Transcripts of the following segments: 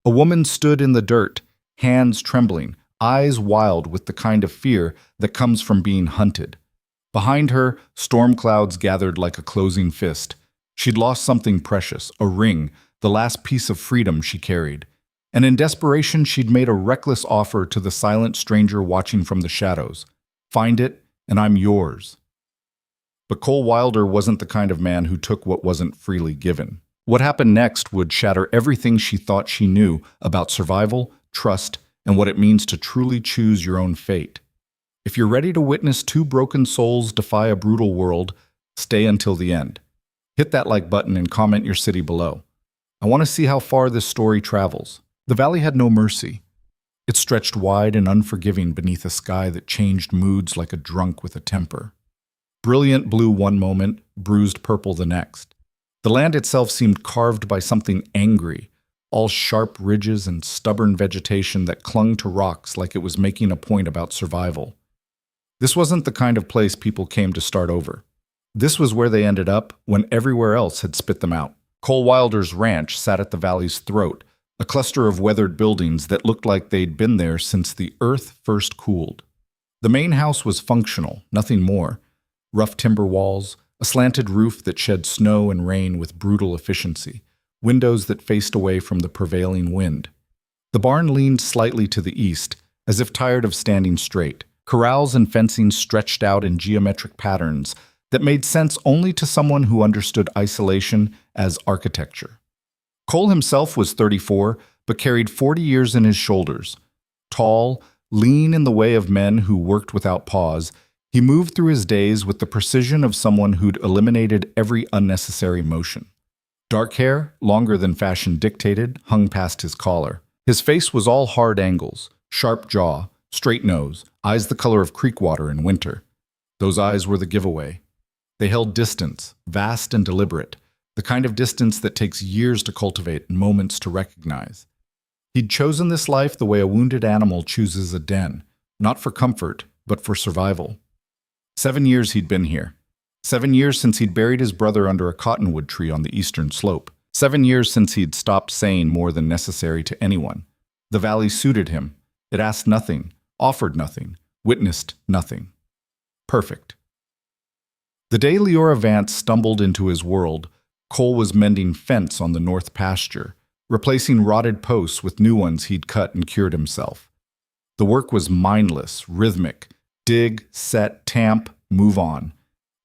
A woman stood in the dirt, hands trembling, eyes wild with the kind of fear that comes from being hunted. Behind her, storm clouds gathered like a closing fist. She'd lost something precious, a ring, the last piece of freedom she carried. And in desperation, she'd made a reckless offer to the silent stranger watching from the shadows. Find it, and I'm yours. But Cole Wilder wasn't the kind of man who took what wasn't freely given. What happened next would shatter everything she thought she knew about survival, trust, and what it means to truly choose your own fate. If you're ready to witness two broken souls defy a brutal world, stay until the end. Hit that like button and comment your city below. I want to see how far this story travels. The valley had no mercy. It stretched wide and unforgiving beneath a sky that changed moods like a drunk with a temper. Brilliant blue one moment, bruised purple the next. The land itself seemed carved by something angry, all sharp ridges and stubborn vegetation that clung to rocks like it was making a point about survival. This wasn't the kind of place people came to start over. This was where they ended up when everywhere else had spit them out. Cole Wilder's ranch sat at the valley's throat, a cluster of weathered buildings that looked like they'd been there since the earth first cooled. The main house was functional, nothing more. Rough timber walls, a slanted roof that shed snow and rain with brutal efficiency, windows that faced away from the prevailing wind. The barn leaned slightly to the east, as if tired of standing straight. Corrals and fencing stretched out in geometric patterns that made sense only to someone who understood isolation as architecture. Cole himself was 34, but carried 40 years in his shoulders. Tall, lean in the way of men who worked without pause, he moved through his days with the precision of someone who'd eliminated every unnecessary motion. Dark hair, longer than fashion dictated, hung past his collar. His face was all hard angles, sharp jaw, straight nose, eyes the color of creek water in winter. Those eyes were the giveaway. They held distance, vast and deliberate, the kind of distance that takes years to cultivate and moments to recognize. He'd chosen this life the way a wounded animal chooses a den, not for comfort, but for survival. 7 years he'd been here. 7 years since he'd buried his brother under a cottonwood tree on the eastern slope. 7 years since he'd stopped saying more than necessary to anyone. The valley suited him. It asked nothing, offered nothing, witnessed nothing. Perfect. The day Leora Vance stumbled into his world, Cole was mending fence on the north pasture, replacing rotted posts with new ones he'd cut and cured himself. The work was mindless, rhythmic. Dig, set, tamp, move on.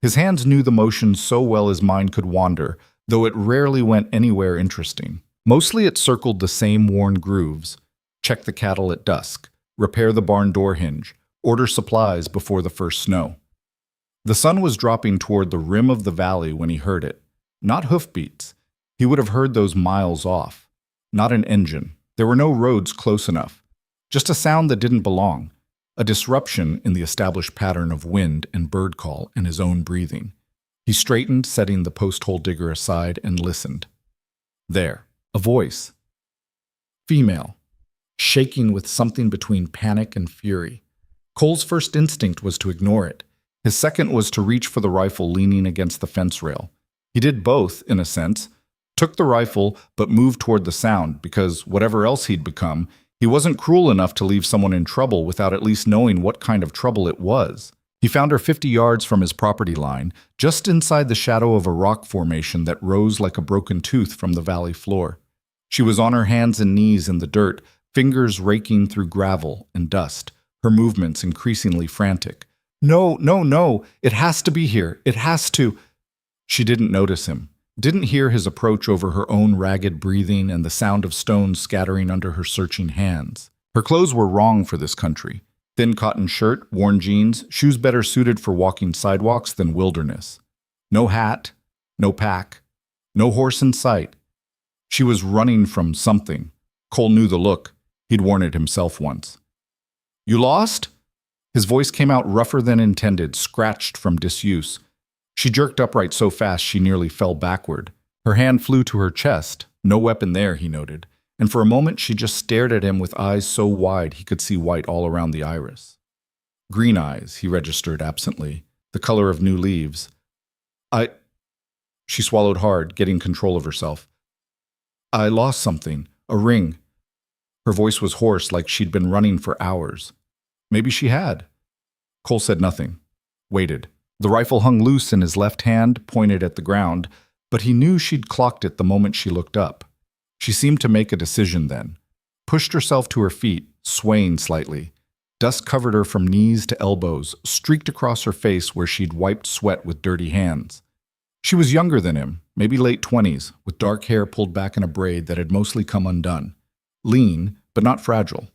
His hands knew the motion so well his mind could wander, though it rarely went anywhere interesting. Mostly it circled the same worn grooves. Check the cattle at dusk, repair the barn door hinge, order supplies before the first snow. The sun was dropping toward the rim of the valley when he heard it. Not hoofbeats. He would have heard those miles off. Not an engine. There were no roads close enough. Just a sound that didn't belong. A disruption in the established pattern of wind and bird call and his own breathing. He straightened, setting the post-hole digger aside, and listened. There, a voice. Female. Shaking with something between panic and fury. Cole's first instinct was to ignore it. His second was to reach for the rifle leaning against the fence rail. He did both, in a sense. Took the rifle, but moved toward the sound, because whatever else he'd become, he wasn't cruel enough to leave someone in trouble without at least knowing what kind of trouble it was. He found her 50 yards from his property line, just inside the shadow of a rock formation that rose like a broken tooth from the valley floor. She was on her hands and knees in the dirt, fingers raking through gravel and dust, her movements increasingly frantic. No, no, no, it has to be here. It has to. She didn't notice him. Didn't hear his approach over her own ragged breathing and the sound of stones scattering under her searching hands. Her clothes were wrong for this country. Thin cotton shirt, worn jeans, shoes better suited for walking sidewalks than wilderness. No hat, no pack, no horse in sight. She was running from something. Cole knew the look. He'd worn it himself once. You lost? His voice came out rougher than intended, scratched from disuse. She jerked upright so fast she nearly fell backward. Her hand flew to her chest. No weapon there, he noted. And for a moment she just stared at him with eyes so wide he could see white all around the iris. Green eyes, he registered absently, the color of new leaves. She swallowed hard, getting control of herself. I lost something. A ring. Her voice was hoarse, like she'd been running for hours. Maybe she had. Cole said nothing. Waited. The rifle hung loose in his left hand, pointed at the ground, but he knew she'd clocked it the moment she looked up. She seemed to make a decision then. Pushed herself to her feet, swaying slightly. Dust covered her from knees to elbows, streaked across her face where she'd wiped sweat with dirty hands. She was younger than him, maybe late 20s, with dark hair pulled back in a braid that had mostly come undone. Lean, but not fragile.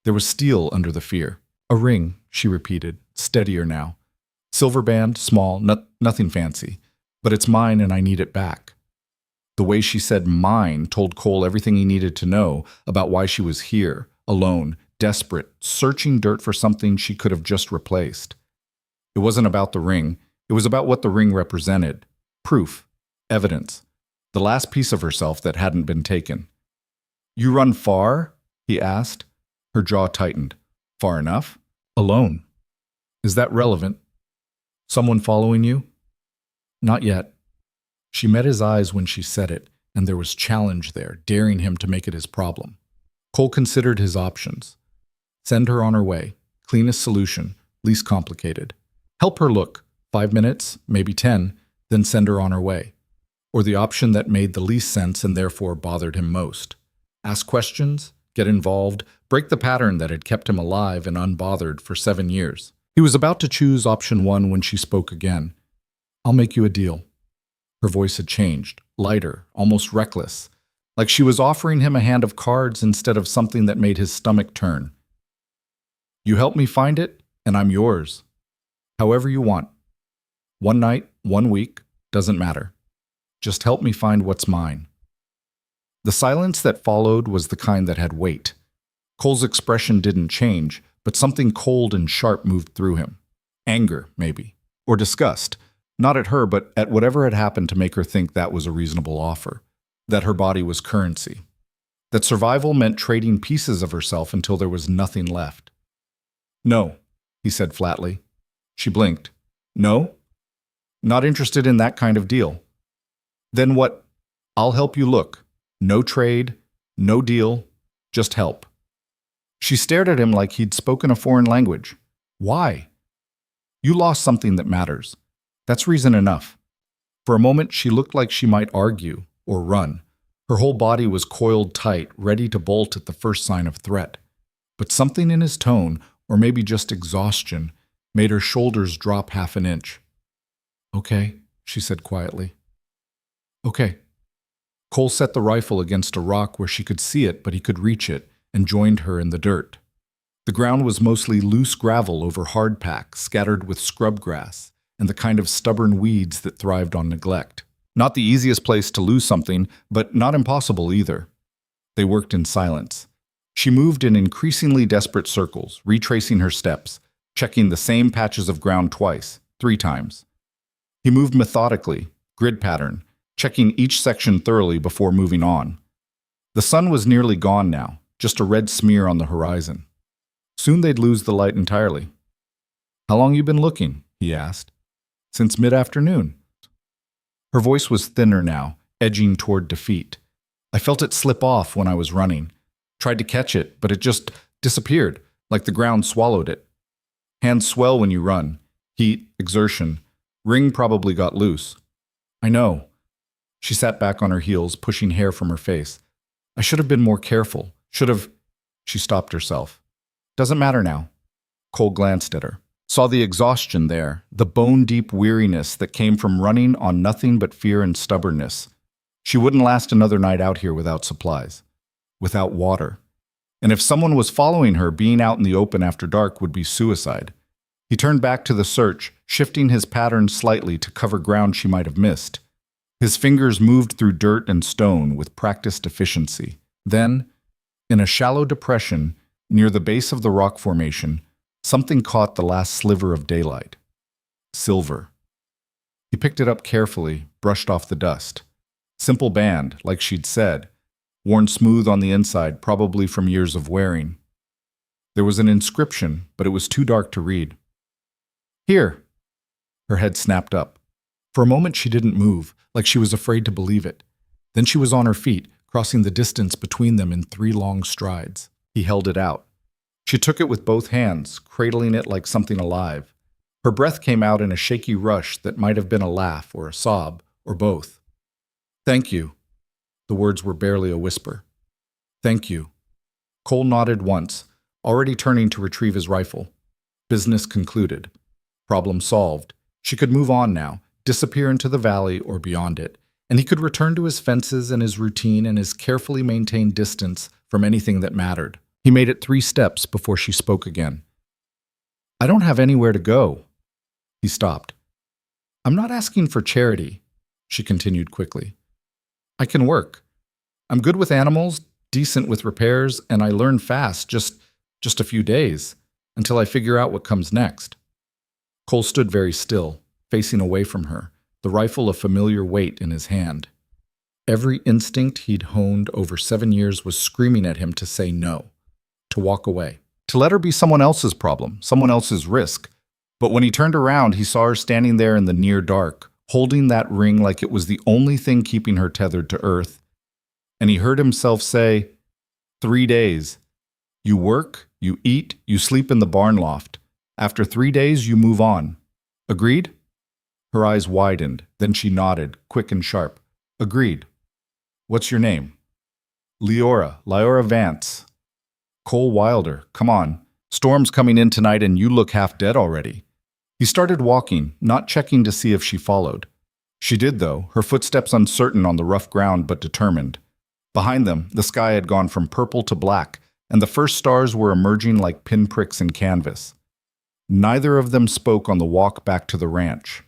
There was steel under the fear. A ring, she repeated, steadier now. Silver band, small, nothing fancy. But it's mine and I need it back. The way she said mine told Cole everything he needed to know about why she was here, alone, desperate, searching dirt for something she could have just replaced. It wasn't about the ring. It was about what the ring represented. Proof. Evidence. The last piece of herself that hadn't been taken. "You run far?" he asked. Her jaw tightened. "Far enough?" "Alone." "Is that relevant? Someone following you?" "Not yet." She met his eyes when she said it, and there was challenge there, daring him to make it his problem. Cole considered his options. Send her on her way. Cleanest solution, least complicated. Help her look. 5 minutes, maybe 10, then send her on her way. Or the option that made the least sense and therefore bothered him most. Ask questions, get involved, break the pattern that had kept him alive and unbothered for 7 years. He was about to choose option 1 when she spoke again. "I'll make you a deal." Her voice had changed, lighter, almost reckless, like she was offering him a hand of cards instead of something that made his stomach turn. "You help me find it, and I'm yours. However you want. 1 night, 1 week, doesn't matter. Just help me find what's mine." The silence that followed was the kind that had weight. Cole's expression didn't change, but something cold and sharp moved through him. Anger, maybe. Or disgust. Not at her, but at whatever had happened to make her think that was a reasonable offer. That her body was currency. That survival meant trading pieces of herself until there was nothing left. "No," he said flatly. She blinked. "No? Not interested in that kind of deal." "Then what?" "I'll help you look. No trade, no deal, just help." She stared at him like he'd spoken a foreign language. "Why?" "You lost something that matters. That's reason enough." For a moment, she looked like she might argue or run. Her whole body was coiled tight, ready to bolt at the first sign of threat. But something in his tone, or maybe just exhaustion, made her shoulders drop half an inch. "Okay," she said quietly. "Okay." Cole set the rifle against a rock where she could see it, but he could reach it, and joined her in the dirt. The ground was mostly loose gravel over hardpack, scattered with scrub grass, and the kind of stubborn weeds that thrived on neglect. Not the easiest place to lose something, but not impossible either. They worked in silence. She moved in increasingly desperate circles, retracing her steps, checking the same patches of ground twice, 3 times. He moved methodically, grid pattern, checking each section thoroughly before moving on. The sun was nearly gone now, just a red smear on the horizon. Soon they'd lose the light entirely. "How long you been looking?" he asked. "Since mid-afternoon." Her voice was thinner now, edging toward defeat. "I felt it slip off when I was running. Tried to catch it, but it just disappeared, like the ground swallowed it. Hands swell when you run. Heat, exertion. Ring probably got loose." "I know." She sat back on her heels, pushing hair from her face. "I should have been more careful. Should have—" She stopped herself. "Doesn't matter now." Cole glanced at her. Saw the exhaustion there, the bone-deep weariness that came from running on nothing but fear and stubbornness. She wouldn't last another night out here without supplies. Without water. And if someone was following her, being out in the open after dark would be suicide. He turned back to the search, shifting his pattern slightly to cover ground she might have missed. His fingers moved through dirt and stone with practiced efficiency. Then, in a shallow depression near the base of the rock formation, something caught the last sliver of daylight. Silver. He picked it up carefully, brushed off the dust. Simple band, like she'd said, worn smooth on the inside, probably from years of wearing. There was an inscription, but it was too dark to read. "Here." Her head snapped up. For a moment she didn't move, like she was afraid to believe it. Then she was on her feet, crossing the distance between them in 3 long strides. He held it out. She took it with both hands, cradling it like something alive. Her breath came out in a shaky rush that might have been a laugh or a sob, or both. "Thank you." The words were barely a whisper. "Thank you." Cole nodded once, already turning to retrieve his rifle. Business concluded. Problem solved. She could move on now, disappear into the valley or beyond it, and he could return to his fences and his routine and his carefully maintained distance from anything that mattered. He made it 3 steps before she spoke again. "I don't have anywhere to go." He stopped. "I'm not asking for charity," she continued quickly. "I can work. I'm good with animals, decent with repairs, and I learn fast, just a few days, until I figure out what comes next." Cole stood very still, facing away from her, the rifle a familiar weight in his hand. Every instinct he'd honed over 7 years was screaming at him to say no, to walk away, to let her be someone else's problem, someone else's risk. But when he turned around, he saw her standing there in the near dark, holding that ring like it was the only thing keeping her tethered to earth. And he heard himself say, 3 days. You work, you eat, you sleep in the barn loft. After 3 days, you move on. Agreed? Her eyes widened, then she nodded, quick and sharp. Agreed. What's your name? Leora Vance. Cole Wilder, come on. Storm's coming in tonight and you look half dead already. He started walking, not checking to see if she followed. She did, though, her footsteps uncertain on the rough ground but determined. Behind them, the sky had gone from purple to black, and the first stars were emerging like pinpricks in canvas. Neither of them spoke on the walk back to the ranch.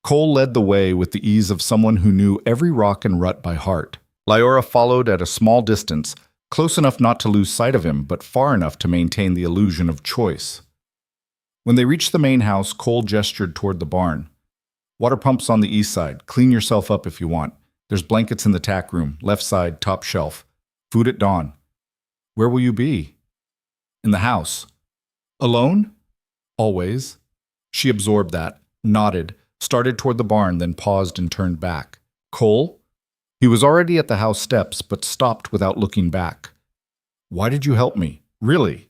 Cole led the way with the ease of someone who knew every rock and rut by heart. Leora followed at a small distance, close enough not to lose sight of him, but far enough to maintain the illusion of choice. When they reached the main house, Cole gestured toward the barn. "Water pump's on the east side. Clean yourself up if you want. There's blankets in the tack room, left side, top shelf. Food at dawn." "Where will you be?" "In the house." "Alone?" "Always." She absorbed that, nodded, started toward the barn, then paused and turned back. "Cole?" He was already at the house steps, but stopped without looking back. "Why did you help me? Really?"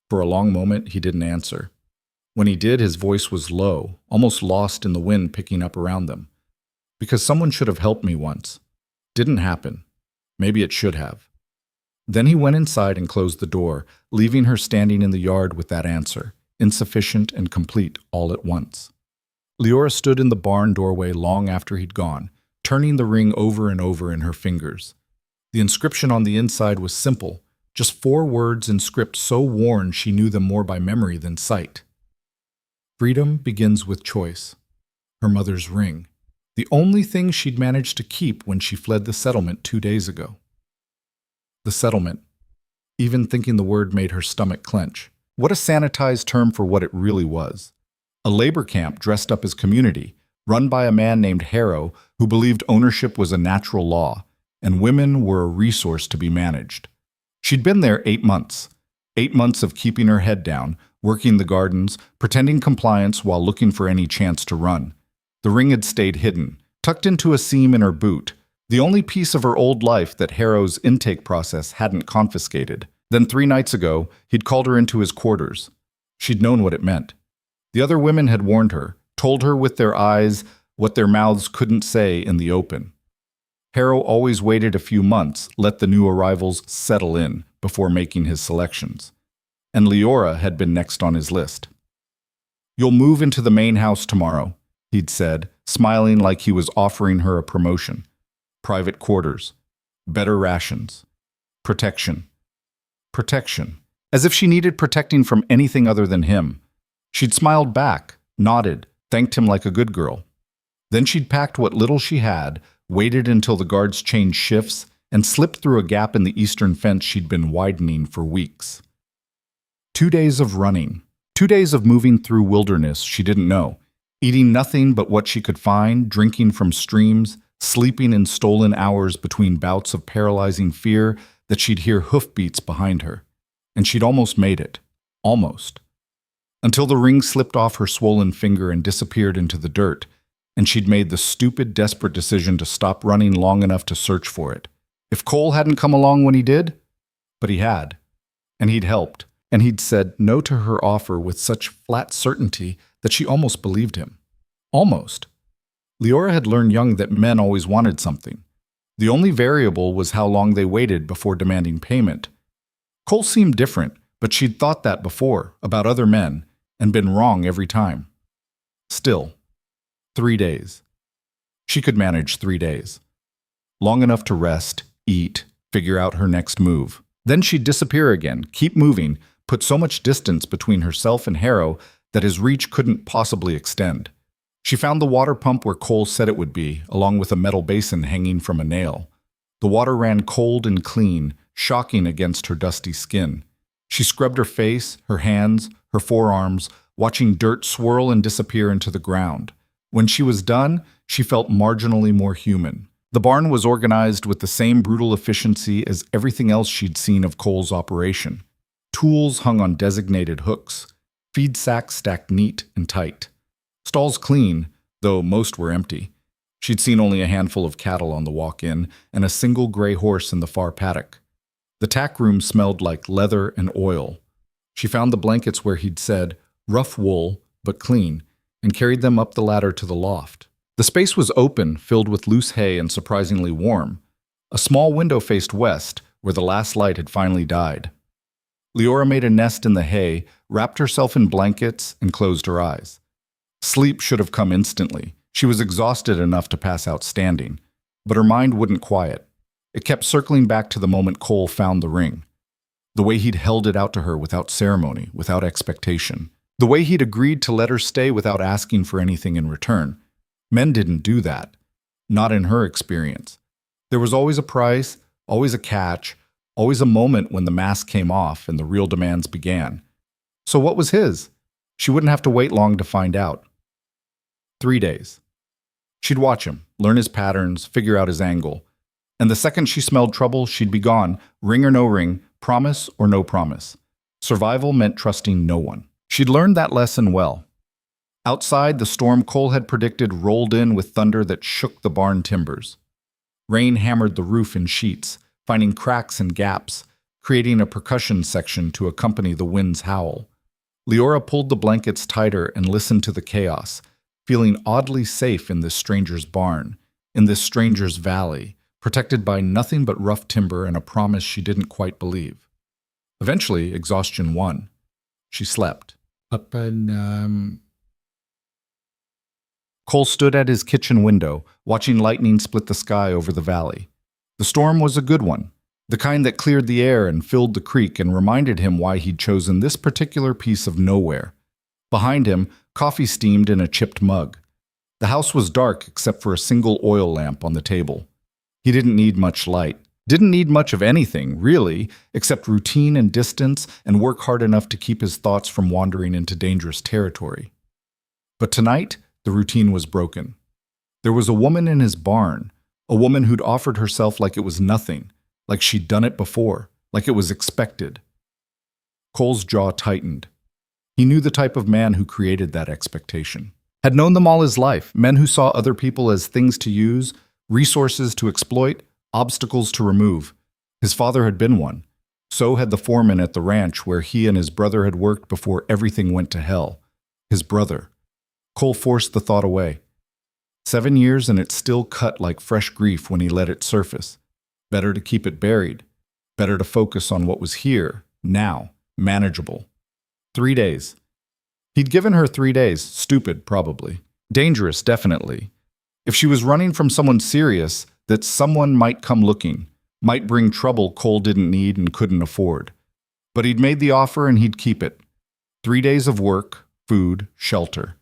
For a long moment, he didn't answer. When he did, his voice was low, almost lost in the wind picking up around them. "Because someone should have helped me once. Didn't happen. Maybe it should have." Then he went inside and closed the door, leaving her standing in the yard with that answer, insufficient and complete all at once. Leora stood in the barn doorway long after he'd gone, turning the ring over and over in her fingers. The inscription on the inside was simple, just 4 words in script so worn she knew them more by memory than sight. Freedom begins with choice. Her mother's ring. The only thing she'd managed to keep when she fled the settlement 2 days ago. The settlement. Even thinking the word made her stomach clench. What a sanitized term for what it really was. A labor camp dressed up as community, run by a man named Harrow who believed ownership was a natural law, and women were a resource to be managed. She'd been there 8 months. 8 months of keeping her head down, working the gardens, pretending compliance while looking for any chance to run. The ring had stayed hidden, tucked into a seam in her boot, the only piece of her old life that Harrow's intake process hadn't confiscated. Then 3 nights ago, he'd called her into his quarters. She'd known what it meant. The other women had warned her, told her with their eyes what their mouths couldn't say in the open. Harrow always waited a few months, let the new arrivals settle in before making his selections. And Leora had been next on his list. "You'll move into the main house tomorrow," he'd said, smiling like he was offering her a promotion. "Private quarters. Better rations. Protection." Protection. As if she needed protecting from anything other than him. She'd smiled back, nodded, thanked him like a good girl. Then she'd packed what little she had, waited until the guards changed shifts, and slipped through a gap in the eastern fence she'd been widening for weeks. 2 days of running. 2 days of moving through wilderness she didn't know, eating nothing but what she could find, drinking from streams, sleeping in stolen hours between bouts of paralyzing fear that she'd hear hoofbeats behind her. And she'd almost made it. Almost. Until the ring slipped off her swollen finger and disappeared into the dirt, and she'd made the stupid, desperate decision to stop running long enough to search for it. If Cole hadn't come along when he did, but he had, and he'd helped, and he'd said no to her offer with such flat certainty that she almost believed him. Almost. Leora had learned young that men always wanted something. The only variable was how long they waited before demanding payment. Cole seemed different, but she'd thought that before, about other men, and been wrong every time. Still, 3 days. She could manage 3 days. Long enough to rest, eat, figure out her next move. Then she'd disappear again, keep moving, put so much distance between herself and Harrow that his reach couldn't possibly extend. She found the water pump where Cole said it would be, along with a metal basin hanging from a nail. The water ran cold and clean, shocking against her dusty skin. She scrubbed her face, her hands, her forearms, watching dirt swirl and disappear into the ground. When she was done, she felt marginally more human. The barn was organized with the same brutal efficiency as everything else she'd seen of Cole's operation. Tools hung on designated hooks, feed sacks stacked neat and tight. Stalls clean, though most were empty. She'd seen only a handful of cattle on the walk-in and a single gray horse in the far paddock. The tack room smelled like leather and oil. She found the blankets where he'd said, rough wool, but clean, and carried them up the ladder to the loft. The space was open, filled with loose hay and surprisingly warm. A small window faced west, where the last light had finally died. Leora made a nest in the hay, wrapped herself in blankets, and closed her eyes. Sleep should have come instantly. She was exhausted enough to pass out standing, but her mind wouldn't quiet. It kept circling back to the moment Cole found the ring. The way he'd held it out to her without ceremony, without expectation. The way he'd agreed to let her stay without asking for anything in return. Men didn't do that. Not in her experience. There was always a price, always a catch, always a moment when the mask came off and the real demands began. So what was his? She wouldn't have to wait long to find out. 3 days. She'd watch him, learn his patterns, figure out his angle. And the second she smelled trouble, she'd be gone, ring or no ring, promise or no promise. Survival meant trusting no one. She'd learned that lesson well. Outside, the storm Cole had predicted rolled in with thunder that shook the barn timbers. Rain hammered the roof in sheets, finding cracks and gaps, creating a percussion section to accompany the wind's howl. Leora pulled the blankets tighter and listened to the chaos, feeling oddly safe in this stranger's barn, in this stranger's valley, protected by nothing but rough timber and a promise she didn't quite believe. Eventually, exhaustion won. She slept. Cole stood at his kitchen window, watching lightning split the sky over the valley. The storm was a good one, the kind that cleared the air and filled the creek and reminded him why he'd chosen this particular piece of nowhere. Behind him, coffee steamed in a chipped mug. The house was dark except for a single oil lamp on the table. He didn't need much light. Didn't need much of anything, really, except routine and distance and work hard enough to keep his thoughts from wandering into dangerous territory. But tonight, the routine was broken. There was a woman in his barn, a woman who'd offered herself like it was nothing, like she'd done it before, like it was expected. Cole's jaw tightened. He knew the type of man who created that expectation. Had known them all his life, men who saw other people as things to use, resources to exploit, obstacles to remove. His father had been one. So had the foreman at the ranch where he and his brother had worked before everything went to hell. His brother. Cole forced the thought away. 7 years and it still cut like fresh grief when he let it surface. Better to keep it buried. Better to focus on what was here, now, manageable. 3 days. He'd given her 3 days, stupid probably. Dangerous, definitely. If she was running from someone serious, that someone might come looking, might bring trouble Cole didn't need and couldn't afford. But he'd made the offer and he'd keep it. 3 days of work, food, shelter.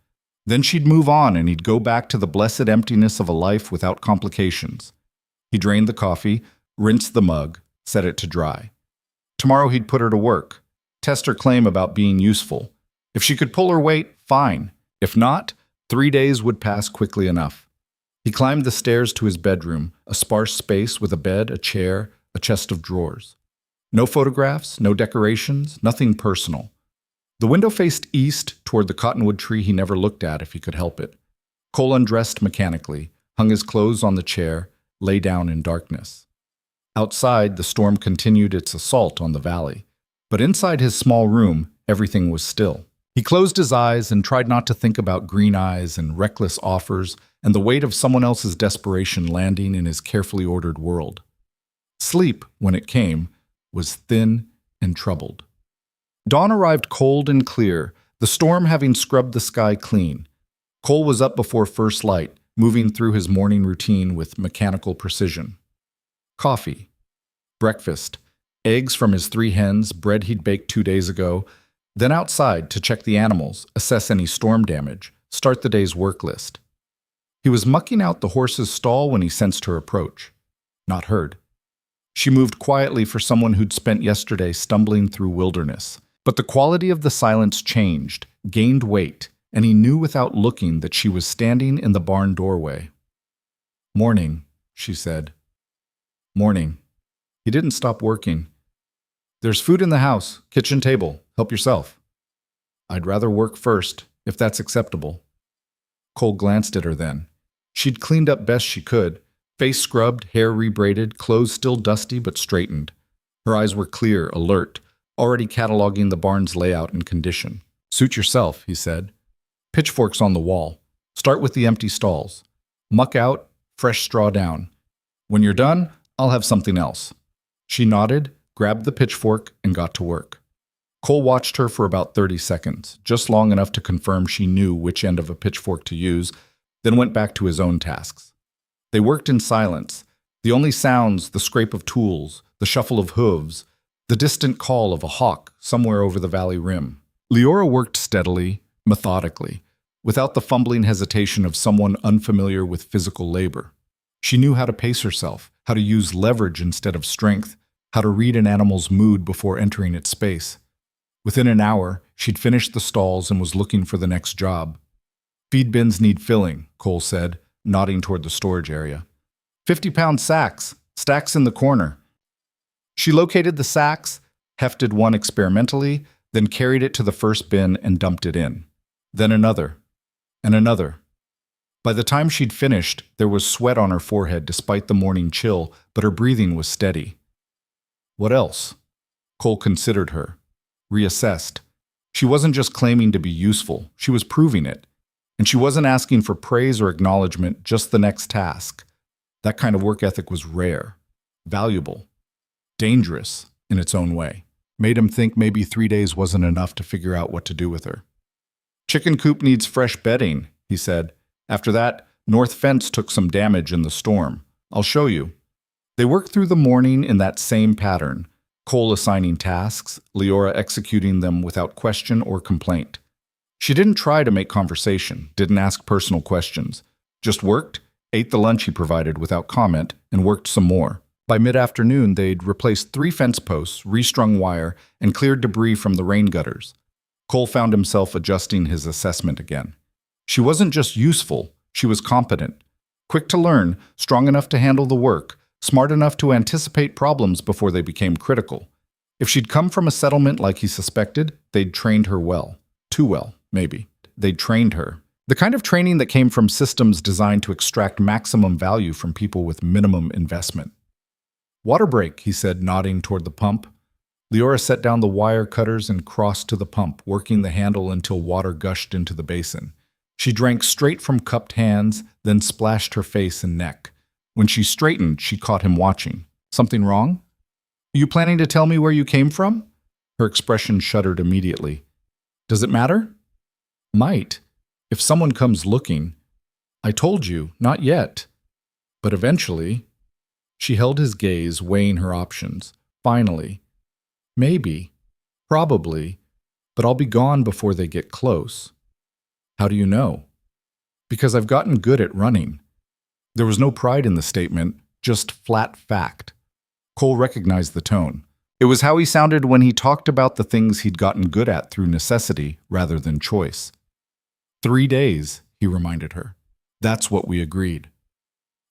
Then she'd move on and he'd go back to the blessed emptiness of a life without complications. He drained the coffee, rinsed the mug, set it to dry. Tomorrow he'd put her to work, test her claim about being useful. If she could pull her weight, fine. If not, 3 days would pass quickly enough. He climbed the stairs to his bedroom, a sparse space with a bed, a chair, a chest of drawers. No photographs, no decorations, nothing personal. The window faced east toward the cottonwood tree he never looked at if he could help it. Cole undressed mechanically, hung his clothes on the chair, lay down in darkness. Outside, the storm continued its assault on the valley. But inside his small room, everything was still. He closed his eyes and tried not to think about green eyes and reckless offers and the weight of someone else's desperation landing in his carefully ordered world. Sleep, when it came, was thin and troubled. Dawn arrived cold and clear, the storm having scrubbed the sky clean. Cole was up before first light, moving through his morning routine with mechanical precision. Coffee, breakfast, eggs from his 3 hens, bread he'd baked 2 days ago, then outside to check the animals, assess any storm damage, start the day's work list. He was mucking out the horse's stall when he sensed her approach. Not heard. She moved quietly for someone who'd spent yesterday stumbling through wilderness. But the quality of the silence changed, gained weight, and he knew without looking that she was standing in the barn doorway. "Morning," she said. "Morning." He didn't stop working. "There's food in the house, kitchen table. Help yourself." "I'd rather work first, if that's acceptable." Cole glanced at her then. She'd cleaned up best she could, face scrubbed, hair rebraided, clothes still dusty but straightened. Her eyes were clear, alert, already cataloging the barn's layout and condition. "Suit yourself," he said. "Pitchforks on the wall. Start with the empty stalls. Muck out, fresh straw down. When you're done, I'll have something else." She nodded, grabbed the pitchfork, and got to work. Cole watched her for about 30 seconds, just long enough to confirm she knew which end of a pitchfork to use, then went back to his own tasks. They worked in silence. The only sounds, the scrape of tools, the shuffle of hooves, the distant call of a hawk somewhere over the valley rim. Leora worked steadily, methodically, without the fumbling hesitation of someone unfamiliar with physical labor. She knew how to pace herself, how to use leverage instead of strength, how to read an animal's mood before entering its space. Within an hour, she'd finished the stalls and was looking for the next job. "Feed bins need filling," Cole said, nodding toward the storage area. 50-pound sacks, stacks in the corner." She located the sacks, hefted one experimentally, then carried it to the first bin and dumped it in. Then another, and another. By the time she'd finished, there was sweat on her forehead despite the morning chill, but her breathing was steady. What else? Cole considered her, reassessed. She wasn't just claiming to be useful, she was proving it. And she wasn't asking for praise or acknowledgement, just the next task. That kind of work ethic was rare, valuable, dangerous in its own way. Made him think maybe 3 days wasn't enough to figure out what to do with her. "Chicken coop needs fresh bedding," he said. "After that, north fence took some damage in the storm. I'll show you." They worked through the morning in that same pattern, Cole assigning tasks, Leora executing them without question or complaint. She didn't try to make conversation, didn't ask personal questions, just worked, ate the lunch he provided without comment, and worked some more. By mid-afternoon, they'd replaced 3 fence posts, restrung wire, and cleared debris from the rain gutters. Cole found himself adjusting his assessment again. She wasn't just useful, she was competent. Quick to learn, strong enough to handle the work, smart enough to anticipate problems before they became critical. If she'd come from a settlement like he suspected, they'd trained her well. Too well, maybe. They'd trained her. The kind of training that came from systems designed to extract maximum value from people with minimum investment. "Water break," he said, nodding toward the pump. Leora set down the wire cutters and crossed to the pump, working the handle until water gushed into the basin. She drank straight from cupped hands, then splashed her face and neck. When she straightened, she caught him watching. "Something wrong? Are you planning to tell me where you came from?" Her expression shuddered immediately. "Does it matter?" "Might. If someone comes looking." "I told you, not yet. But eventually." She held his gaze, weighing her options. Finally. "Maybe. Probably. But I'll be gone before they get close." "How do you know?" "Because I've gotten good at running." There was no pride in the statement, just flat fact. Cole recognized the tone. It was how he sounded when he talked about the things he'd gotten good at through necessity rather than choice. 3 days, he reminded her. That's what we agreed.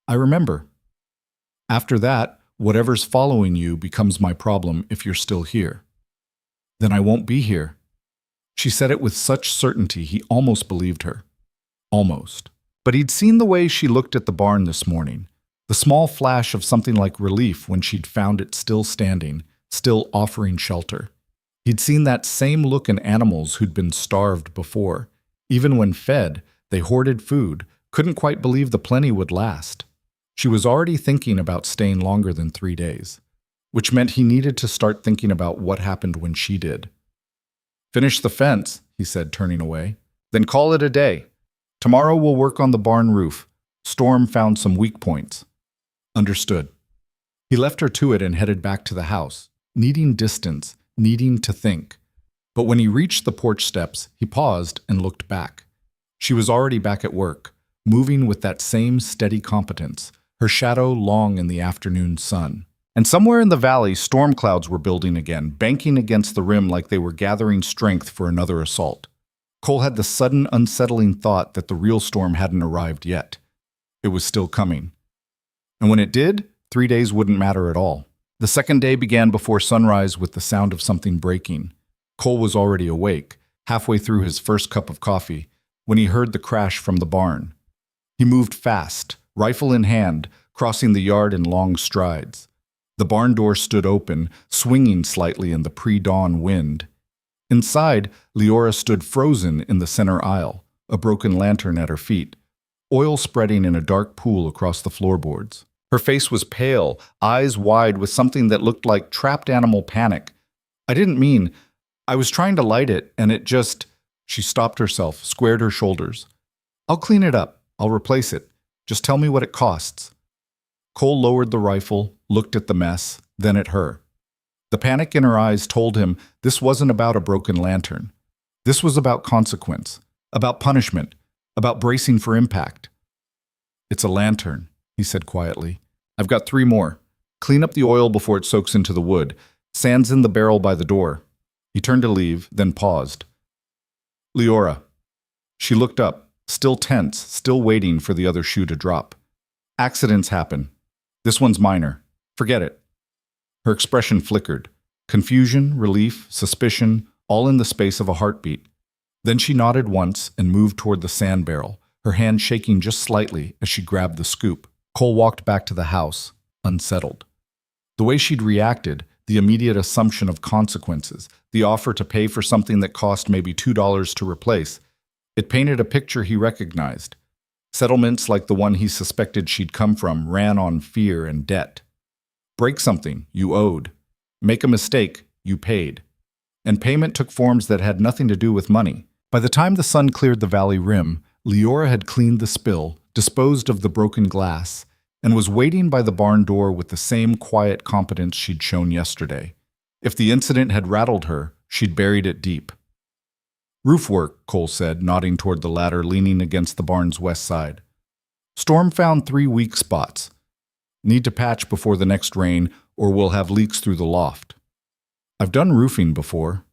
"I remember. After that, whatever's following you becomes my problem if you're still here." "Then I won't be here." She said it with such certainty he almost believed her. Almost. But he'd seen the way she looked at the barn this morning, The small flash of something like relief when she'd found it still standing, still offering shelter. He'd seen that same look in animals who'd been starved before. Even when fed, they hoarded food, couldn't quite believe the plenty would last. She was already thinking about staying longer than 3 days, which meant he needed to start thinking about what happened when she did. "Finish the fence," he said, turning away. "Then call it a day. Tomorrow we'll work on the barn roof. Storm found some weak points." Understood. He left her to it and headed back to the house, needing distance, needing to think. But when he reached the porch steps, he paused and looked back. She was already back at work, moving with that same steady competence, her shadow long in the afternoon sun. And somewhere in the valley, storm clouds were building again, banking against the rim like they were gathering strength for another assault. Cole had the sudden, unsettling thought that the real storm hadn't arrived yet. It was still coming. And when it did, 3 days wouldn't matter at all. The second day began before sunrise with the sound of something breaking. Cole was already awake, halfway through his first cup of coffee, when he heard the crash from the barn. He moved fast, rifle in hand, crossing the yard in long strides. The barn door stood open, swinging slightly in the pre-dawn wind. Inside, Leora stood frozen in the center aisle, a broken lantern at her feet, oil spreading in a dark pool across the floorboards. Her face was pale, eyes wide with something that looked like trapped animal panic. I was trying to light it, and it just... She stopped herself, squared her shoulders. "I'll clean it up. I'll replace it. Just tell me what it costs." Cole lowered the rifle, looked at the mess, then at her. The panic in her eyes told him this wasn't about a broken lantern. This was about consequence, about punishment, about bracing for impact. "It's a lantern," he said quietly. "I've got 3 more. Clean up the oil before it soaks into the wood. Sand's in the barrel by the door." He turned to leave, then paused. "Leora." She looked up, still tense, still waiting for the other shoe to drop. "Accidents happen. This one's minor. Forget it." Her expression flickered. Confusion, relief, suspicion, all in the space of a heartbeat. Then she nodded once and moved toward the sand barrel, her hand shaking just slightly as she grabbed the scoop. Cole walked back to the house, unsettled. The way she'd reacted, the immediate assumption of consequences, the offer to pay for something that cost maybe $2 to replace, it painted a picture he recognized. Settlements like the one he suspected she'd come from ran on fear and debt. Break something, you owed. Make a mistake, you paid. And payment took forms that had nothing to do with money. By the time the sun cleared the valley rim, Leora had cleaned the spill, disposed of the broken glass, and was waiting by the barn door with the same quiet competence she'd shown yesterday. If the incident had rattled her, she'd buried it deep. "Roof work," Cole said, nodding toward the ladder leaning against the barn's west side. "Storm found 3 weak spots. Need to patch before the next rain, or we'll have leaks through the loft." "I've done roofing before."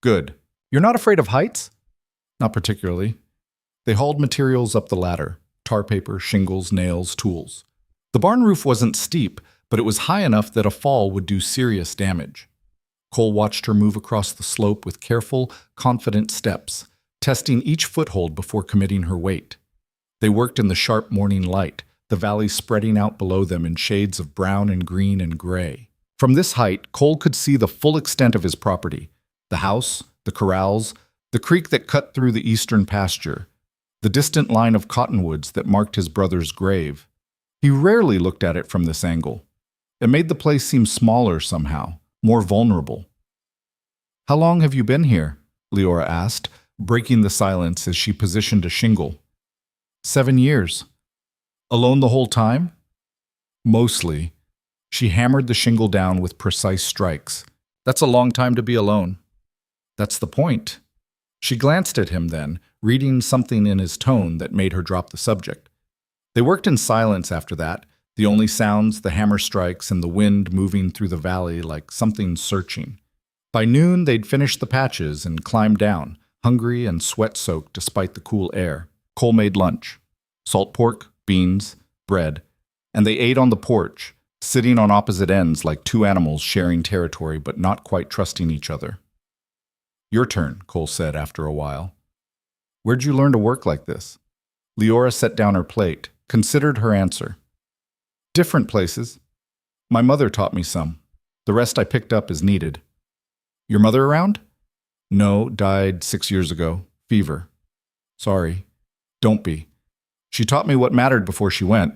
"Good. You're not afraid of heights?" "Not particularly." They hauled materials up the ladder: tar paper, shingles, nails, tools. The barn roof wasn't steep, but it was high enough that a fall would do serious damage. Cole watched her move across the slope with careful, confident steps, testing each foothold before committing her weight. They worked in the sharp morning light, the valley spreading out below them in shades of brown and green and gray. From this height, Cole could see the full extent of his property: the house, the corrals, the creek that cut through the eastern pasture, the distant line of cottonwoods that marked his brother's grave. He rarely looked at it from this angle. It made the place seem smaller somehow, more vulnerable. "How long have you been here?" Leora asked, breaking the silence as she positioned a shingle. 7 years. "Alone the whole time?" "Mostly." She hammered the shingle down with precise strikes. "That's a long time to be alone." "That's the point." She glanced at him then, reading something in his tone that made her drop the subject. They worked in silence after that, the only sounds, the hammer strikes, and the wind moving through the valley like something searching. By noon, they'd finished the patches and climbed down, hungry and sweat-soaked despite the cool air. Cole made lunch: salt pork, beans, bread, and they ate on the porch, sitting on opposite ends like 2 animals sharing territory but not quite trusting each other. "Your turn," Cole said after a while. "Where'd you learn to work like this?" Leora set down her plate, considered her answer. Different places. My mother taught me some. The rest I picked up as needed. Your mother around? No, died 6 years ago. Fever. Sorry. Don't be. She taught me what mattered before she went.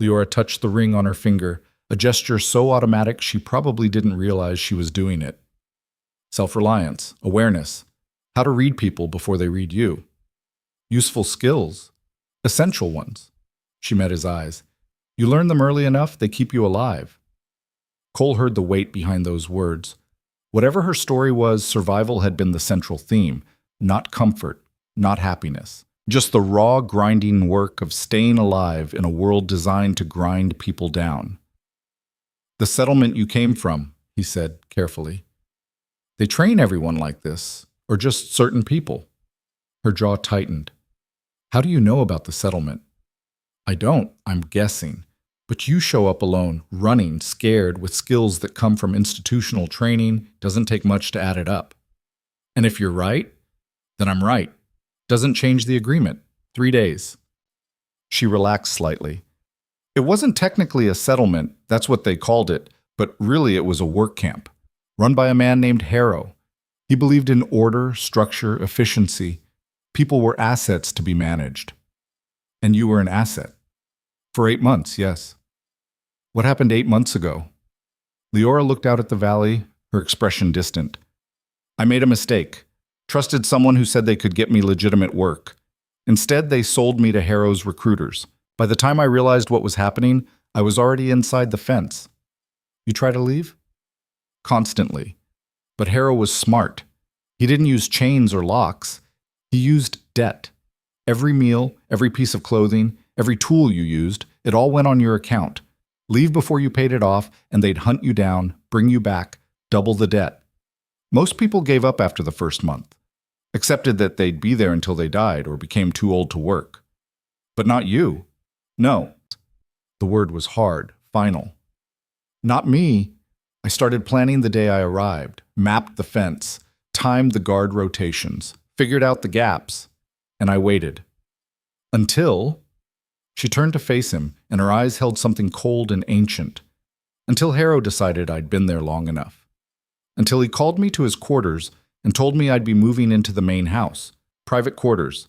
Leora touched the ring on her finger, a gesture so automatic she probably didn't realize she was doing it. Self-reliance, awareness, how to read people before they read you. Useful skills, essential ones. She met his eyes. You learn them early enough, they keep you alive. Cole heard the weight behind those words. Whatever her story was, survival had been the central theme, not comfort, not happiness. Just the raw, grinding work of staying alive in a world designed to grind people down. The settlement you came from, he said carefully. They train everyone like this, or just certain people. Her jaw tightened. How do you know about the settlement? I don't, I'm guessing. But you show up alone, running, scared, with skills that come from institutional training. Doesn't take much to add it up. And if you're right, then I'm right. Doesn't change the agreement. 3 days. She relaxed slightly. It wasn't technically a settlement, that's what they called it, but really it was a work camp, run by a man named Harrow. He believed in order, structure, efficiency. People were assets to be managed. And you were an asset. For 8 months, yes. What happened 8 months ago? Leora looked out at the valley, her expression distant. I made a mistake. Trusted someone who said they could get me legitimate work. Instead, they sold me to Harrow's recruiters. By the time I realized what was happening, I was already inside the fence. You try to leave? Constantly. But Harrow was smart. He didn't use chains or locks. He used debt. Every meal, every piece of clothing, every tool you used, it all went on your account. Leave before you paid it off, and they'd hunt you down, bring you back, double the debt. Most people gave up after the first month, accepted that they'd be there until they died or became too old to work. But not you. No. The word was hard, final. Not me. I started planning the day I arrived, mapped the fence, timed the guard rotations, figured out the gaps, and I waited. Until... She turned to face him, and her eyes held something cold and ancient. Until Harrow decided I'd been there long enough. Until he called me to his quarters and told me I'd be moving into the main house, private quarters,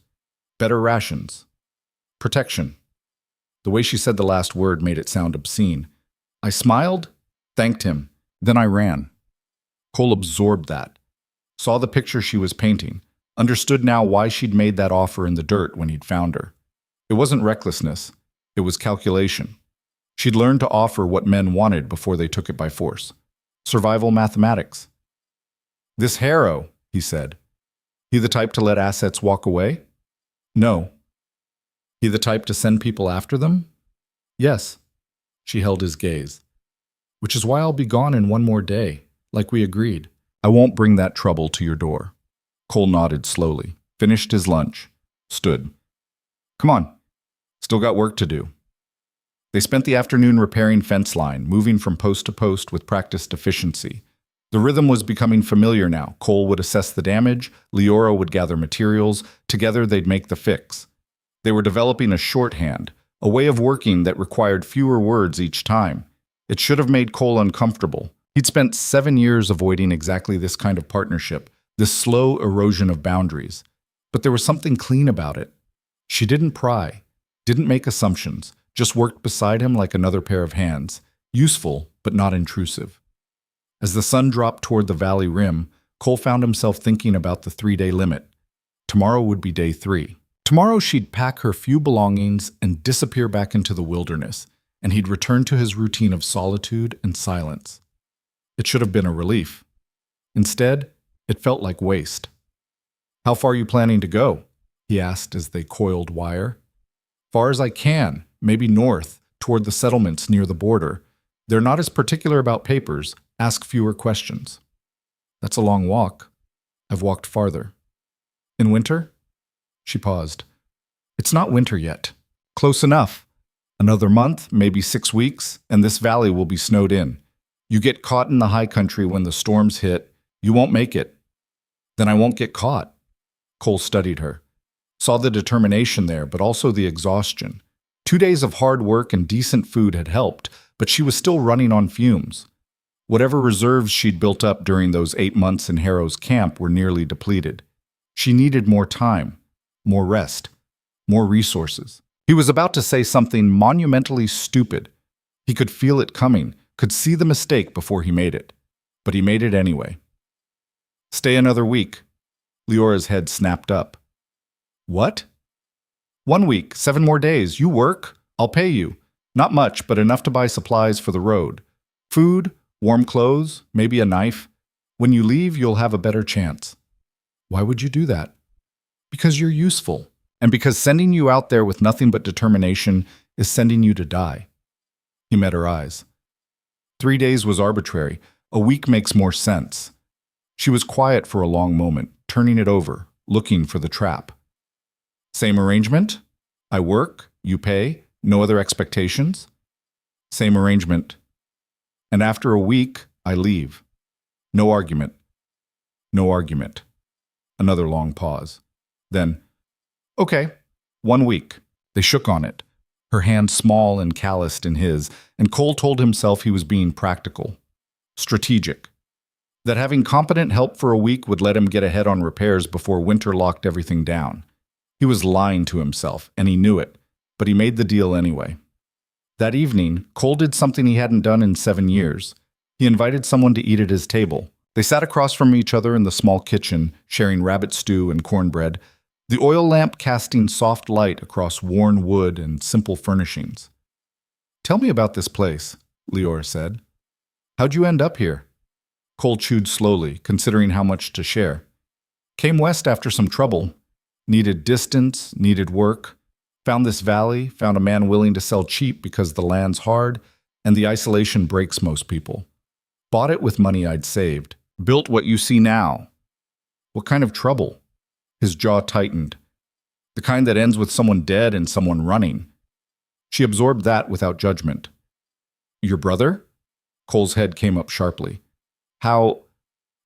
better rations, protection. The way she said the last word made it sound obscene. I smiled, thanked him, then I ran. Cole absorbed that, saw the picture she was painting, understood now why she'd made that offer in the dirt when he'd found her. It wasn't recklessness, it was calculation. She'd learned to offer what men wanted before they took it by force. Survival mathematics. This Harrow, he said. He the type to let assets walk away? No. He the type to send people after them? Yes. She held his gaze. Which is why I'll be gone in 1 more day, like we agreed. I won't bring that trouble to your door. Cole nodded slowly, finished his lunch, stood. Come on. Still got work to do. They spent the afternoon repairing fence line, moving from post to post with practiced efficiency. The rhythm was becoming familiar now. Cole would assess the damage, Leora would gather materials, together they'd make the fix. They were developing a shorthand, a way of working that required fewer words each time. It should have made Cole uncomfortable. He'd spent 7 years avoiding exactly this kind of partnership, this slow erosion of boundaries. But there was something clean about it. She didn't pry, didn't make assumptions, just worked beside him like another pair of hands, useful but not intrusive. As the sun dropped toward the valley rim, Cole found himself thinking about the 3-day limit. Tomorrow would be day 3. Tomorrow she'd pack her few belongings and disappear back into the wilderness, and he'd return to his routine of solitude and silence. It should have been a relief. Instead, it felt like waste. How far are you planning to go? He asked as they coiled wire. Far as I can, maybe north, toward the settlements near the border. They're not as particular about papers, ask fewer questions. That's a long walk. I've walked farther. In winter? She paused. It's not winter yet. Close enough. Another month, maybe 6 weeks, and this valley will be snowed in. You get caught in the high country when the storms hit, you won't make it. Then I won't get caught. Cole studied her. Saw the determination there, but also the exhaustion. 2 days of hard work and decent food had helped, but she was still running on fumes. Whatever reserves she'd built up during those 8 months in Harrow's camp were nearly depleted. She needed more time, more rest, more resources. He was about to say something monumentally stupid. He could feel it coming, could see the mistake before he made it. But he made it anyway. Stay another week. Leora's head snapped up. What? 1 week, 7 more days. You work, I'll pay you. Not much, but enough to buy supplies for the road. Food, warm clothes, maybe a knife. When you leave, you'll have a better chance. Why would you do that? Because you're useful, and because sending you out there with nothing but determination is sending you to die. He met her eyes. 3 days was arbitrary. A week makes more sense. She was quiet for a long moment, turning it over, looking for the trap. Same arrangement? I work, you pay, no other expectations? Same arrangement. And after a week, I leave. No argument. No argument. Another long pause. Then, okay, 1 week. They shook on it, her hand small and calloused in his, and Cole told himself he was being practical, strategic, that having competent help for a week would let him get ahead on repairs before winter locked everything down. He was lying to himself, and he knew it, but he made the deal anyway. That evening, Cole did something he hadn't done in 7 years. He invited someone to eat at his table. They sat across from each other in the small kitchen, sharing rabbit stew and cornbread, the oil lamp casting soft light across worn wood and simple furnishings. Tell me about this place, Leora said. How'd you end up here? Cole chewed slowly, considering how much to share. Came west after some trouble. Needed distance, needed work. Found this valley, found a man willing to sell cheap because the land's hard, and the isolation breaks most people. Bought it with money I'd saved. Built what you see now. What kind of trouble? His jaw tightened. The kind that ends with someone dead and someone running. She absorbed that without judgment. Your brother? Cole's head came up sharply. How?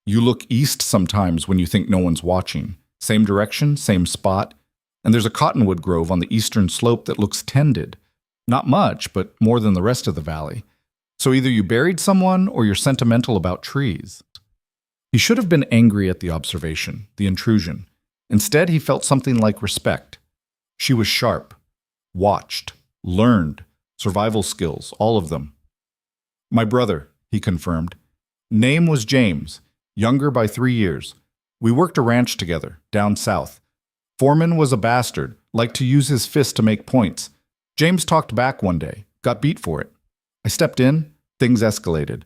You look east sometimes when you think no one's watching. Same direction, same spot. And there's a cottonwood grove on the eastern slope that looks tended. Not much, but more than the rest of the valley. So either you buried someone or you're sentimental about trees. He should have been angry at the observation, the intrusion. Instead, he felt something like respect. She was sharp, watched, learned, survival skills, all of them. My brother, he confirmed. Name was James, younger by 3 years. We worked a ranch together, down south. Foreman was a bastard, liked to use his fist to make points. James talked back one day, got beat for it. I stepped in, things escalated.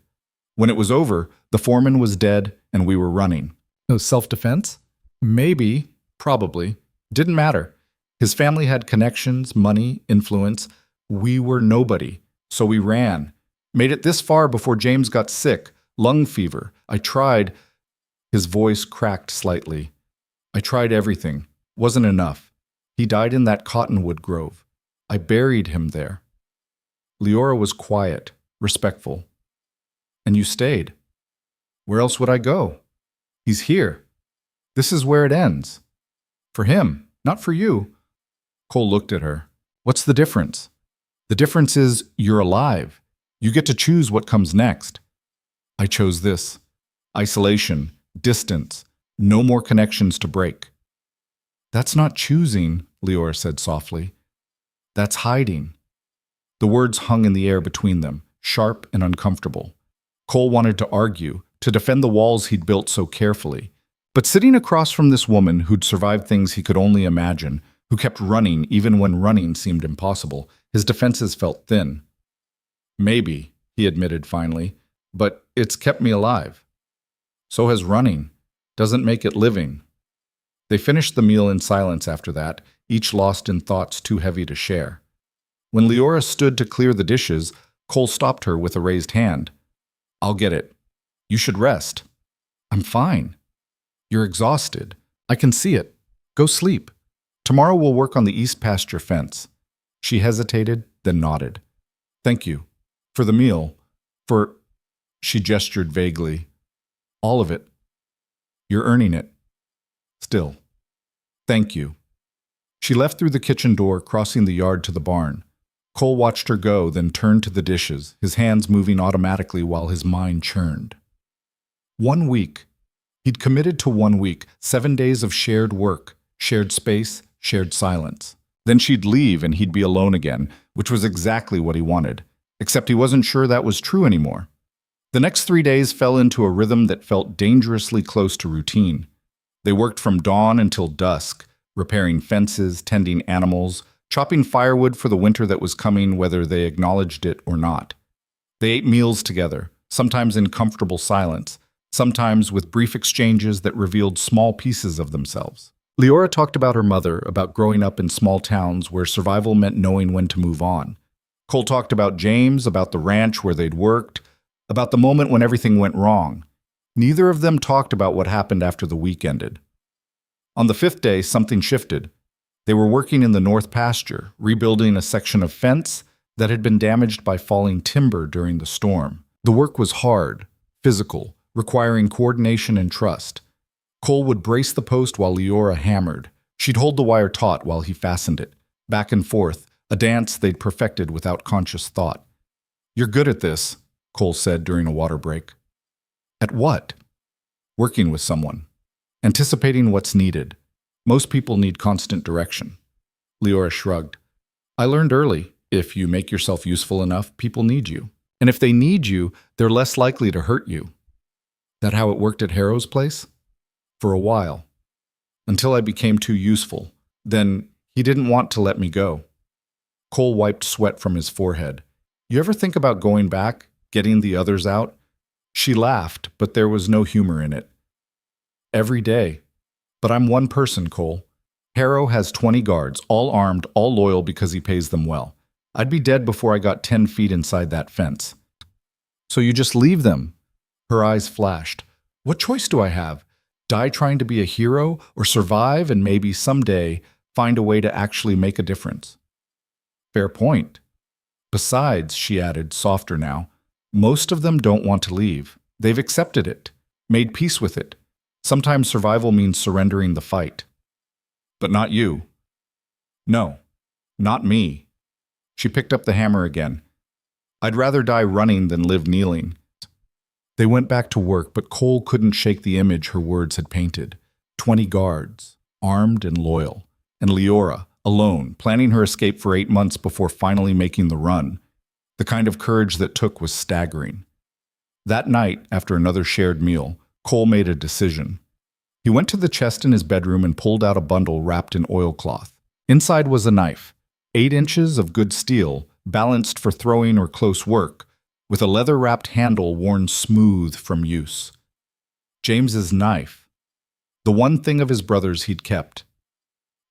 When it was over, the foreman was dead and we were running. No self-defense? Maybe, probably. Didn't matter. His family had connections, money, influence. We were nobody, so we ran. Made it this far before James got sick, lung fever. I tried. His voice cracked slightly. I tried everything. Wasn't enough. He died in that cottonwood grove. I buried him there. Leora was quiet, respectful. And you stayed. Where else would I go? He's here. This is where it ends. For him, not for you. Cole looked at her. What's the difference? The difference is you're alive. You get to choose what comes next. I chose this. Isolation, distance, no more connections to break. That's not choosing, Leora said softly. That's hiding. The words hung in the air between them, sharp and uncomfortable. Cole wanted to argue, to defend the walls he'd built so carefully. But sitting across from this woman who'd survived things he could only imagine, who kept running even when running seemed impossible, his defenses felt thin. Maybe, he admitted finally, but it's kept me alive. So has running. Doesn't make it living. They finished the meal in silence after that, each lost in thoughts too heavy to share. When Leora stood to clear the dishes, Cole stopped her with a raised hand. I'll get it. You should rest. I'm fine. You're exhausted. I can see it. Go sleep. Tomorrow we'll work on the east pasture fence. She hesitated, then nodded. Thank you. For the meal. For... She gestured vaguely. All of it. You're earning it. Still. Thank you. She left through the kitchen door, crossing the yard to the barn. Cole watched her go, then turned to the dishes, his hands moving automatically while his mind churned. 1 week. He'd committed to 1 week, 7 days of shared work, shared space, shared silence. Then she'd leave and he'd be alone again, which was exactly what he wanted, except he wasn't sure that was true anymore. The next 3 days fell into a rhythm that felt dangerously close to routine. They worked from dawn until dusk, repairing fences, tending animals, chopping firewood for the winter that was coming whether they acknowledged it or not. They ate meals together, sometimes in comfortable silence, sometimes with brief exchanges that revealed small pieces of themselves. Leora talked about her mother, about growing up in small towns where survival meant knowing when to move on. Cole talked about James, about the ranch where they'd worked, about the moment when everything went wrong. Neither of them talked about what happened after the week ended. On the 5th day, something shifted. They were working in the north pasture, rebuilding a section of fence that had been damaged by falling timber during the storm. The work was hard, physical, requiring coordination and trust. Cole would brace the post while Leora hammered. She'd hold the wire taut while he fastened it, back and forth, a dance they'd perfected without conscious thought. "You're good at this," Cole said during a water break. "At what?" "Working with someone. Anticipating what's needed. Most people need constant direction." Leora shrugged. "I learned early, if you make yourself useful enough, people need you. And if they need you, they're less likely to hurt you." "That how it worked at Harrow's place?" "For a while. Until I became too useful. Then he didn't want to let me go." Cole wiped sweat from his forehead. "You ever think about going back, getting the others out?" She laughed, but there was no humor in it. "Every day. But I'm one person, Cole. Harrow has 20 guards, all armed, all loyal because he pays them well. I'd be dead before I got 10 feet inside that fence." "So you just leave them?" Her eyes flashed. "What choice do I have? Die trying to be a hero, or survive and maybe someday find a way to actually make a difference?" "Fair point. Besides," she added, softer now, "most of them don't want to leave. They've accepted it, made peace with it. Sometimes survival means surrendering the fight." "But not you." "No, not me." She picked up the hammer again. "I'd rather die running than live kneeling." They went back to work, but Cole couldn't shake the image her words had painted. 20 guards, armed and loyal. And Leora, alone, planning her escape for 8 months before finally making the run. The kind of courage that took was staggering. That night, after another shared meal, Cole made a decision. He went to the chest in his bedroom and pulled out a bundle wrapped in oilcloth. Inside was a knife, 8 inches of good steel, balanced for throwing or close work, with a leather-wrapped handle worn smooth from use. James's knife. The one thing of his brother's he'd kept.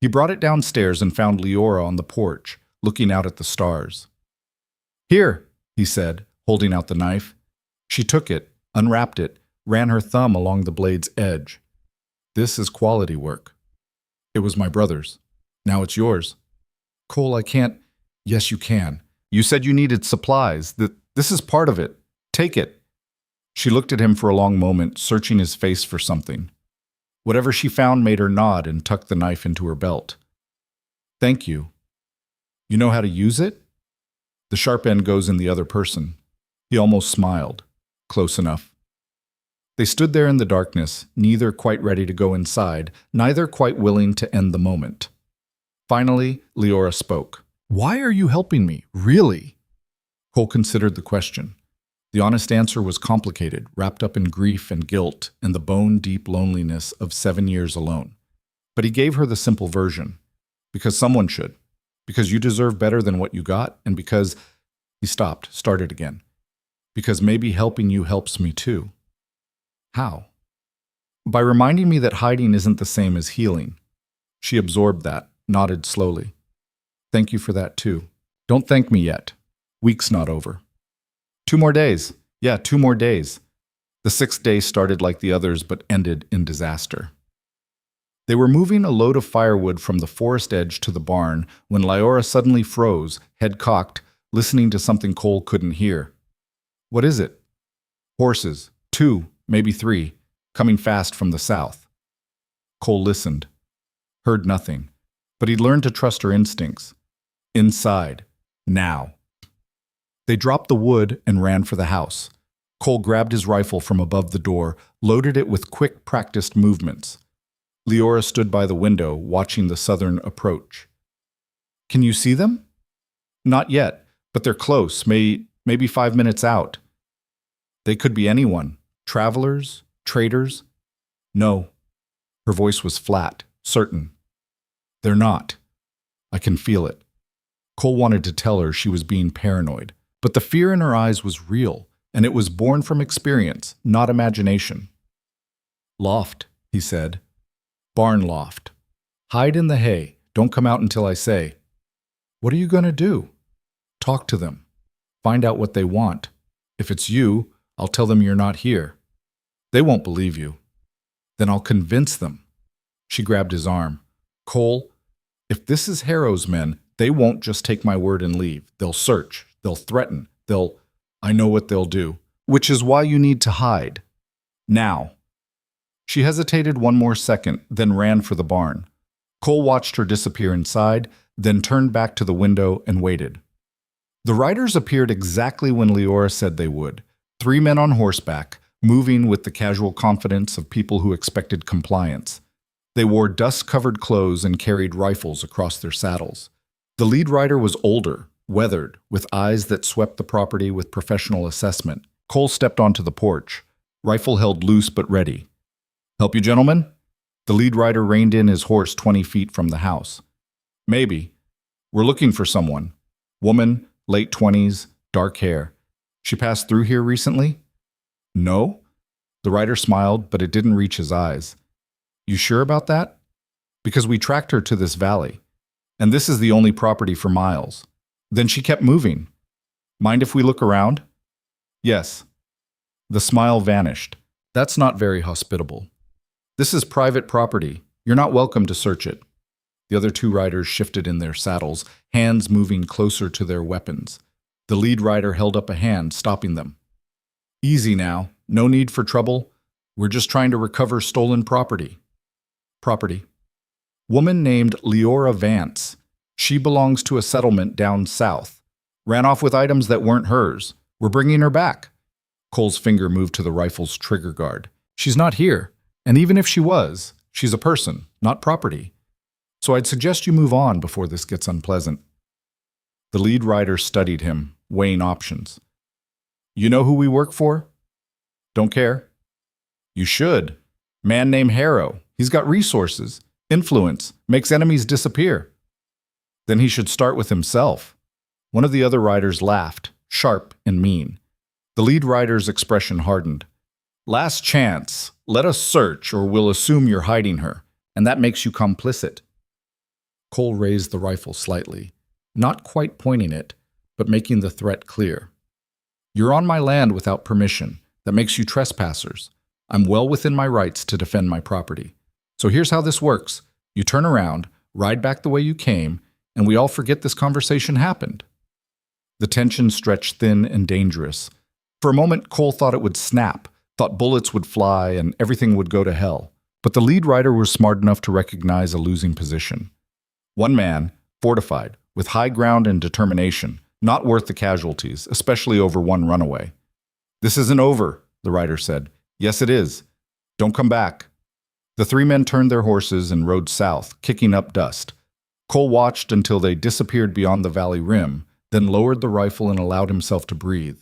He brought it downstairs and found Leora on the porch, looking out at the stars. "Here," he said, holding out the knife. She took it, unwrapped it, ran her thumb along the blade's edge. "This is quality work." "It was my brother's. Now it's yours." "Cole, I can't." "Yes, you can. You said you needed supplies. This is part of it. Take it." She looked at him for a long moment, searching his face for something. Whatever she found made her nod and tuck the knife into her belt. "Thank you. You know how to use it?" "The sharp end goes in the other person." He almost smiled. "Close enough." They stood there in the darkness, neither quite ready to go inside, neither quite willing to end the moment. Finally, Leora spoke. "Why are you helping me, really?" Cole considered the question. The honest answer was complicated, wrapped up in grief and guilt and the bone-deep loneliness of 7 years alone. But he gave her the simple version. Because someone should. Because you deserve better than what you got, and because... He stopped, started again. "Because maybe helping you helps me too." "How?" "By reminding me that hiding isn't the same as healing." She absorbed that, nodded slowly. "Thank you for that too. Don't thank me yet. Week's not over." 2 more days. Yeah, 2 more days. The 6th day started like the others, but ended in disaster. They were moving a load of firewood from the forest edge to the barn when Leora suddenly froze, head cocked, listening to something Cole couldn't hear. "What is it?" "Horses. 2, maybe 3, coming fast from the south." Cole listened. Heard nothing, but he'd learned to trust her instincts. Inside. Now. They dropped the wood and ran for the house. Cole grabbed his rifle from above the door, loaded it with quick, practiced movements. Leora stood by the window, watching the southern approach. Can you see them? Not yet, but they're close, maybe 5 minutes out. They could be anyone. Travelers? Traders? No. Her voice was flat, certain. They're not. I can feel it. Cole wanted to tell her she was being paranoid, but the fear in her eyes was real, and it was born from experience, not imagination. Loft, he said. Barn loft. Hide in the hay. Don't come out until I say. What are you going to do? Talk to them. Find out what they want. If it's you, I'll tell them you're not here. They won't believe you. Then I'll convince them. She grabbed his arm. Cole, if this is Harrow's men, they won't just take my word and leave. They'll search. They'll threaten. I know what they'll do. Which is why you need to hide. Now. She hesitated one more second, then ran for the barn. Cole watched her disappear inside, then turned back to the window and waited. The riders appeared exactly when Leora said they would. 3 men on horseback, moving with the casual confidence of people who expected compliance. They wore dust-covered clothes and carried rifles across their saddles. The lead rider was older, weathered, with eyes that swept the property with professional assessment. Cole stepped onto the porch, rifle held loose but ready. Help you, gentlemen? The lead rider reined in his horse 20 feet from the house. Maybe. We're looking for someone. Woman, late 20s, dark hair. She passed through here recently? No? The rider smiled, but it didn't reach his eyes. You sure about that? Because we tracked her to this valley, and this is the only property for miles. Then she kept moving. Mind if we look around? Yes. The smile vanished. That's not very hospitable. This is private property. You're not welcome to search it. The other 2 riders shifted in their saddles, hands moving closer to their weapons. The lead rider held up a hand, stopping them. Easy now. No need for trouble. We're just trying to recover stolen property. Property. Woman named Leora Vance. She belongs to a settlement down south. Ran off with items that weren't hers. We're bringing her back. Cole's finger moved to the rifle's trigger guard. She's not here. And even if she was, she's a person, not property. So I'd suggest you move on before this gets unpleasant. The lead rider studied him, weighing options. You know who we work for? Don't care. You should. Man named Harrow. He's got resources, influence, makes enemies disappear. Then he should start with himself. One of the other riders laughed, sharp and mean. The lead rider's expression hardened. Last chance. Let us search, or we'll assume you're hiding her, and that makes you complicit. Cole raised the rifle slightly, not quite pointing it, but making the threat clear. You're on my land without permission. That makes you trespassers. I'm well within my rights to defend my property. So here's how this works. You turn around, ride back the way you came, and we all forget this conversation happened. The tension stretched thin and dangerous. For a moment, Cole thought it would snap, thought bullets would fly and everything would go to hell. But the lead rider was smart enough to recognize a losing position. One man, fortified, with high ground and determination, not worth the casualties, especially over one runaway. This isn't over, the rider said. Yes, it is. Don't come back. The 3 men turned their horses and rode south, kicking up dust. Cole watched until they disappeared beyond the valley rim, then lowered the rifle and allowed himself to breathe.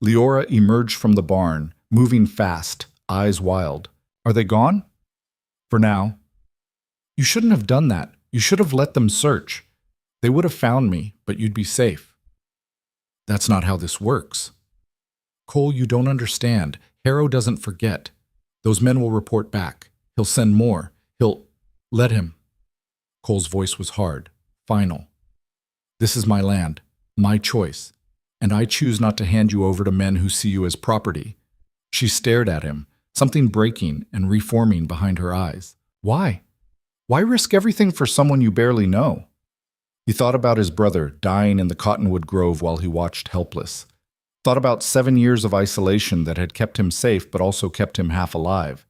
Leora emerged from the barn, moving fast, eyes wild. Are they gone? For now. You shouldn't have done that. You should have let them search. They would have found me, but you'd be safe. That's not how this works. Cole, you don't understand. Harrow doesn't forget. Those men will report back. He'll send more. Let him. Cole's voice was hard, final. This is my land, my choice, and I choose not to hand you over to men who see you as property. She stared at him, something breaking and reforming behind her eyes. Why? Why risk everything for someone you barely know? He thought about his brother dying in the cottonwood grove while he watched helpless. Thought about 7 years of isolation that had kept him safe but also kept him half alive.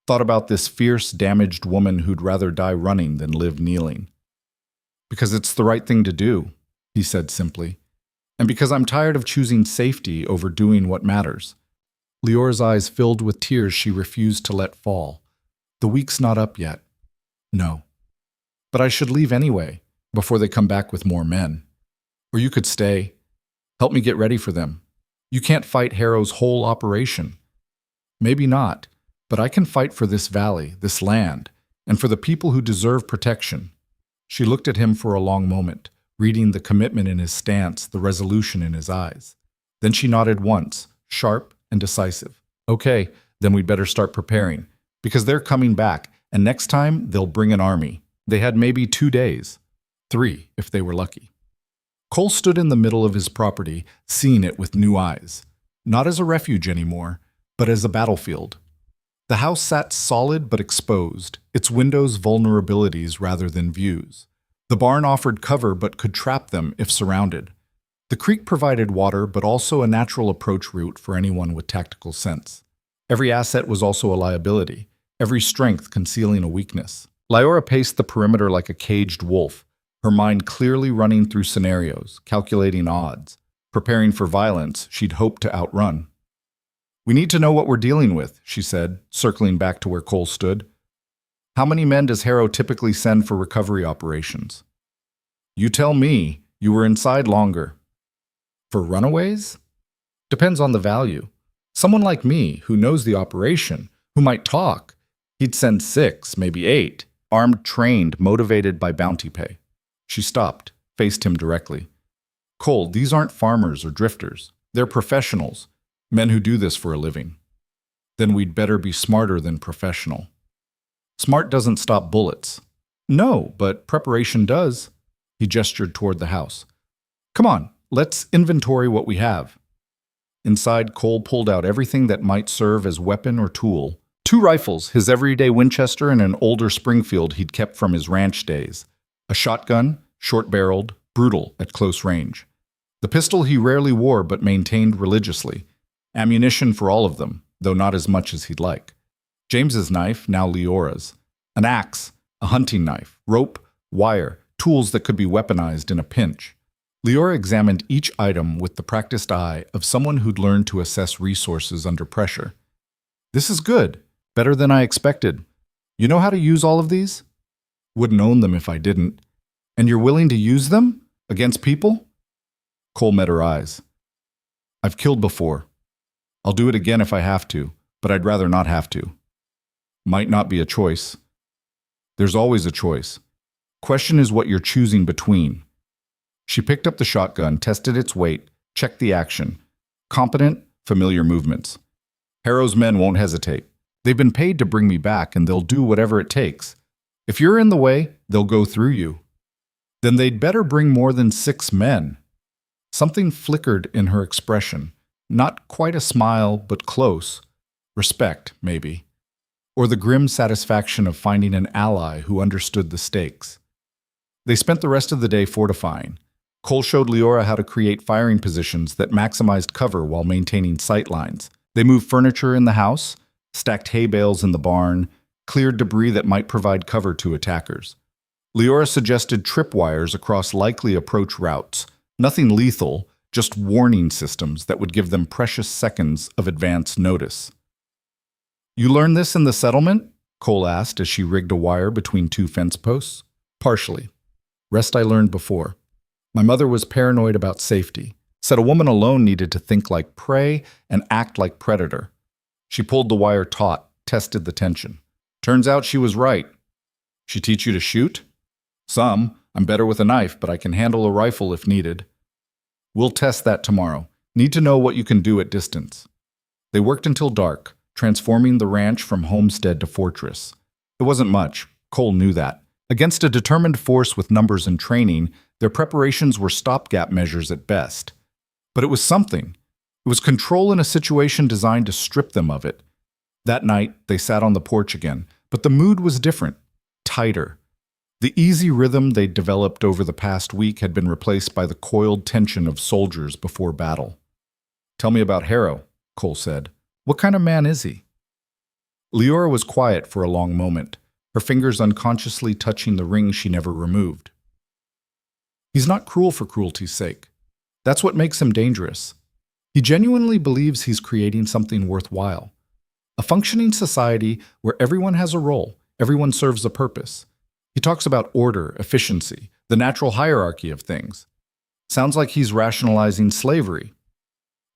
Thought about this fierce, damaged woman who'd rather die running than live kneeling. Because it's the right thing to do. he said simply. And because I'm tired of choosing safety over doing what matters. Leora's eyes filled with tears she refused to let fall. The week's not up yet. No. But I should leave anyway, before they come back with more men. Or you could stay. Help me get ready for them. You can't fight Harrow's whole operation. Maybe not, but I can fight for this valley, this land, and for the people who deserve protection. She looked at him for a long moment, reading the commitment in his stance, the resolution in his eyes. Then she nodded once, sharp and decisive. Okay, then we'd better start preparing, because they're coming back, and next time they'll bring an army. They had maybe 2 days. 3, if they were lucky. Cole stood in the middle of his property, seeing it with new eyes. Not as a refuge anymore, but as a battlefield. The house sat solid but exposed, its windows vulnerabilities rather than views. The barn offered cover but could trap them if surrounded. The creek provided water but also a natural approach route for anyone with tactical sense. Every asset was also a liability, every strength concealing a weakness. Leora paced the perimeter like a caged wolf, her mind clearly running through scenarios, calculating odds, preparing for violence she'd hoped to outrun. We need to know what we're dealing with, she said, circling back to where Cole stood. How many men does Harrow typically send for recovery operations? You tell me. You were inside longer. For runaways? Depends on the value. Someone like me, who knows the operation, who might talk, he'd send 6, maybe 8, armed, trained, motivated by bounty pay. She stopped, faced him directly. Cole, these aren't farmers or drifters. They're professionals, men who do this for a living. Then we'd better be smarter than professional. Smart doesn't stop bullets. No, but preparation does. He gestured toward the house. Come on, let's inventory what we have. Inside, Cole pulled out everything that might serve as weapon or tool. 2 rifles, his everyday Winchester and an older Springfield he'd kept from his ranch days. A shotgun, short-barreled, brutal at close range. The pistol he rarely wore but maintained religiously. Ammunition for all of them, though not as much as he'd like. James's knife, now Leora's. An axe, a hunting knife, rope, wire, tools that could be weaponized in a pinch. Leora examined each item with the practiced eye of someone who'd learned to assess resources under pressure. This is good, better than I expected. You know how to use all of these? Wouldn't own them if I didn't. And you're willing to use them? Against people? Cole met her eyes. I've killed before. I'll do it again if I have to, but I'd rather not have to. Might not be a choice. There's always a choice. Question is what you're choosing between. She picked up the shotgun, tested its weight, checked the action. Competent, familiar movements. Harrow's men won't hesitate. They've been paid to bring me back, and they'll do whatever it takes. If you're in the way, they'll go through you. Then they'd better bring more than 6 men. Something flickered in her expression. Not quite a smile, but close. Respect, maybe. Or the grim satisfaction of finding an ally who understood the stakes. They spent the rest of the day fortifying. Cole showed Leora how to create firing positions that maximized cover while maintaining sight lines. They moved furniture in the house, stacked hay bales in the barn, cleared debris that might provide cover to attackers. Leora suggested tripwires across likely approach routes. Nothing lethal, just warning systems that would give them precious seconds of advance notice. You learned this in the settlement? Cole asked as she rigged a wire between 2 fence posts. Partially. Rest I learned before. My mother was paranoid about safety. Said a woman alone needed to think like prey and act like predator. She pulled the wire taut, tested the tension. Turns out she was right. She teach you to shoot? Some. I'm better with a knife, but I can handle a rifle if needed. We'll test that tomorrow. Need to know what you can do at distance. They worked until dark, transforming the ranch from homestead to fortress. It wasn't much. Cole knew that. Against a determined force with numbers and training, their preparations were stopgap measures at best. But it was something. It was control in a situation designed to strip them of it. That night, they sat on the porch again, but the mood was different, tighter. The easy rhythm they'd developed over the past week had been replaced by the coiled tension of soldiers before battle. Tell me about Harrow, Cole said. What kind of man is he? Leora was quiet for a long moment, her fingers unconsciously touching the ring she never removed. He's not cruel for cruelty's sake. That's what makes him dangerous. He genuinely believes he's creating something worthwhile. A functioning society where everyone has a role, everyone serves a purpose. He talks about order, efficiency, the natural hierarchy of things. Sounds like he's rationalizing slavery.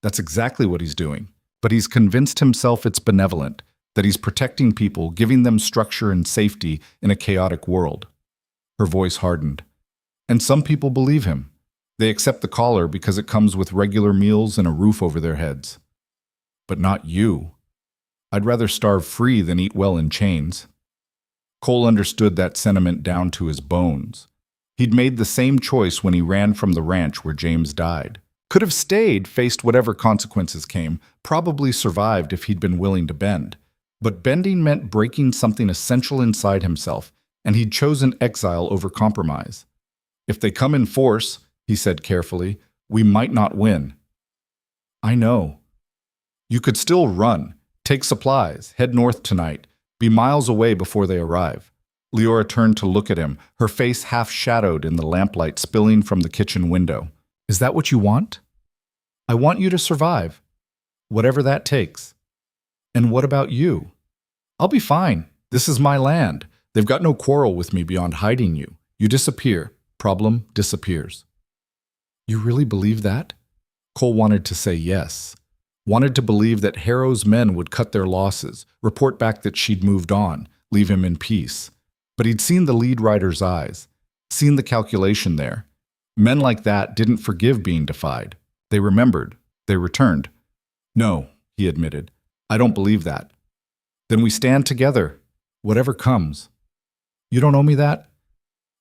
That's exactly what he's doing. But he's convinced himself it's benevolent, that he's protecting people, giving them structure and safety in a chaotic world. Her voice hardened. And some people believe him. They accept the collar because it comes with regular meals and a roof over their heads. But not you. I'd rather starve free than eat well in chains. Cole understood that sentiment down to his bones. He'd made the same choice when he ran from the ranch where James died. Could have stayed, faced whatever consequences came, probably survived if he'd been willing to bend. But bending meant breaking something essential inside himself, and he'd chosen exile over compromise. If they come in force, he said carefully, we might not win. I know. You could still run, take supplies, head north tonight, be miles away before they arrive. Leora turned to look at him, her face half-shadowed in the lamplight spilling from the kitchen window. Is that what you want? I want you to survive, whatever that takes. And what about you? I'll be fine. This is my land. They've got no quarrel with me beyond hiding you. You disappear. Problem disappears. You really believe that? Cole wanted to say yes. Wanted to believe that Harrow's men would cut their losses, report back that she'd moved on, leave him in peace. But he'd seen the lead rider's eyes, seen the calculation there. Men like that didn't forgive being defied. They remembered. They returned. No, he admitted. I don't believe that. Then we stand together, whatever comes. You don't owe me that?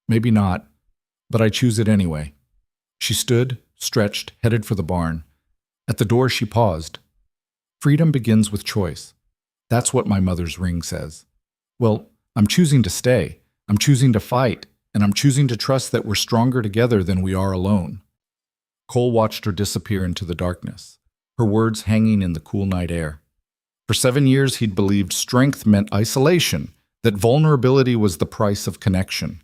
Maybe not, but I choose it anyway. She stood, stretched, headed for the barn. At the door she paused. Freedom begins with choice. That's what my mother's ring says. Well, I'm choosing to stay. I'm choosing to fight. And I'm choosing to trust that we're stronger together than we are alone. Cole watched her disappear into the darkness, her words hanging in the cool night air. For 7 years he'd believed strength meant isolation, that vulnerability was the price of connection.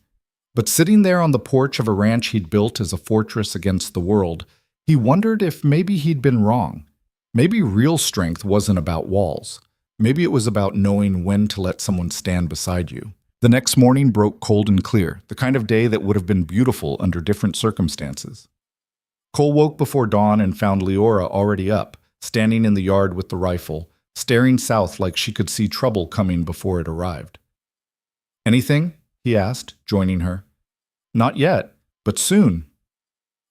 But sitting there on the porch of a ranch he'd built as a fortress against the world, he wondered if maybe he'd been wrong. Maybe real strength wasn't about walls. Maybe it was about knowing when to let someone stand beside you. The next morning broke cold and clear, the kind of day that would have been beautiful under different circumstances. Cole woke before dawn and found Leora already up, standing in the yard with the rifle, staring south like she could see trouble coming before it arrived. Anything? He asked, joining her. Not yet, but soon.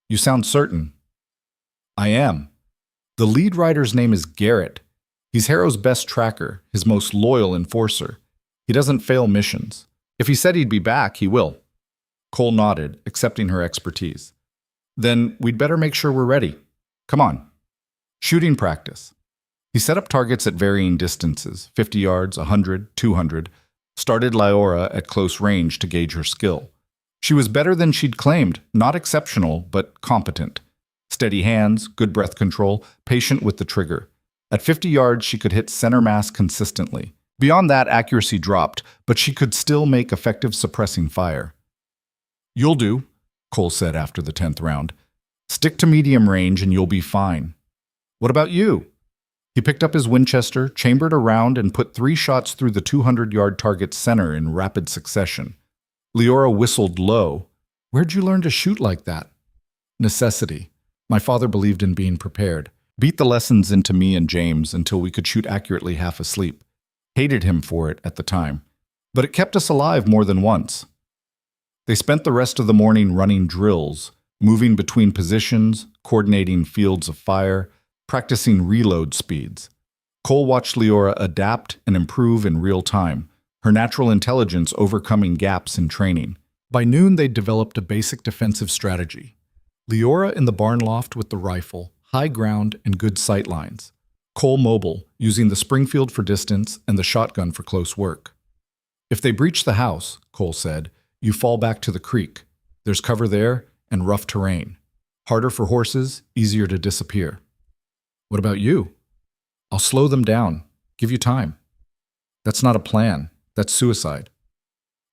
You sound certain. I am. The lead rider's name is Garrett. He's Harrow's best tracker, his most loyal enforcer. He doesn't fail missions. If he said he'd be back, he will. Cole nodded, accepting her expertise. Then we'd better make sure we're ready. Come on. Shooting practice. He set up targets at varying distances, 50 yards, 100, 200, started Leora at close range to gauge her skill. She was better than she'd claimed, not exceptional, but competent. Steady hands, good breath control, patient with the trigger. At 50 yards, she could hit center mass consistently. Beyond that, accuracy dropped, but she could still make effective suppressing fire. You'll do, Cole said after the 10th round. Stick to medium range and you'll be fine. What about you? He picked up his Winchester, chambered a round, and put 3 shots through the 200-yard target's center in rapid succession. Leora whistled low. Where'd you learn to shoot like that? Necessity. My father believed in being prepared. Beat the lessons into me and James until we could shoot accurately half asleep. Hated him for it at the time, but it kept us alive more than once. They spent the rest of the morning running drills, moving between positions, coordinating fields of fire, practicing reload speeds. Cole watched Leora adapt and improve in real time, her natural intelligence overcoming gaps in training. By noon, they'd developed a basic defensive strategy. Leora in the barn loft with the rifle, high ground, and good sight lines. Cole mobile, using the Springfield for distance and the shotgun for close work. If they breach the house, Cole said, you fall back to the creek. There's cover there and rough terrain. Harder for horses, easier to disappear. What about you? I'll slow them down, give you time. That's not a plan. That's suicide.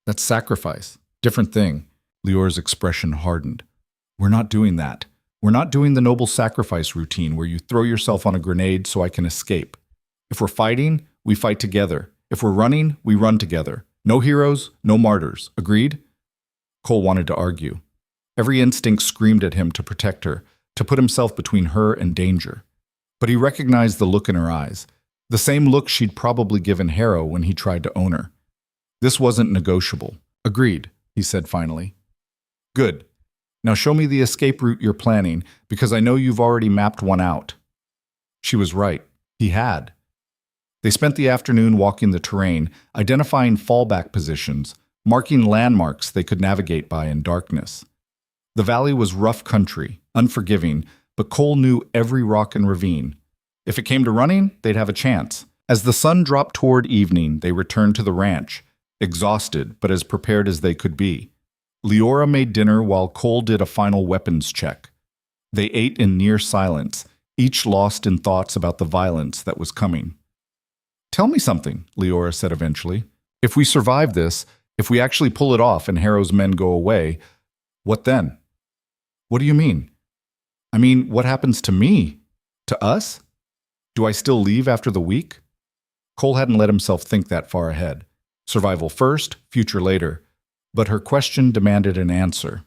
That's sacrifice. Different thing. Leora's expression hardened. We're not doing that. We're not doing the noble sacrifice routine where you throw yourself on a grenade so I can escape. If we're fighting, we fight together. If we're running, we run together. No heroes, no martyrs. Agreed? Cole wanted to argue. Every instinct screamed at him to protect her, to put himself between her and danger. But he recognized the look in her eyes, the same look she'd probably given Harrow when he tried to own her. This wasn't negotiable. Agreed, he said finally. Good. Now show me the escape route you're planning, because I know you've already mapped one out. She was right. He had. They spent the afternoon walking the terrain, identifying fallback positions, marking landmarks they could navigate by in darkness. The valley was rough country, unforgiving, but Cole knew every rock and ravine. If it came to running, they'd have a chance. As the sun dropped toward evening, they returned to the ranch, exhausted but as prepared as they could be. Leora made dinner while Cole did a final weapons check. They ate in near silence, each lost in thoughts about the violence that was coming. Tell me something, Leora said eventually. If we survive this, if we actually pull it off and Harrow's men go away, what then? What do you mean? I mean, what happens to me? To us? Do I still leave after the week? Cole hadn't let himself think that far ahead. Survival first, future later. But her question demanded an answer.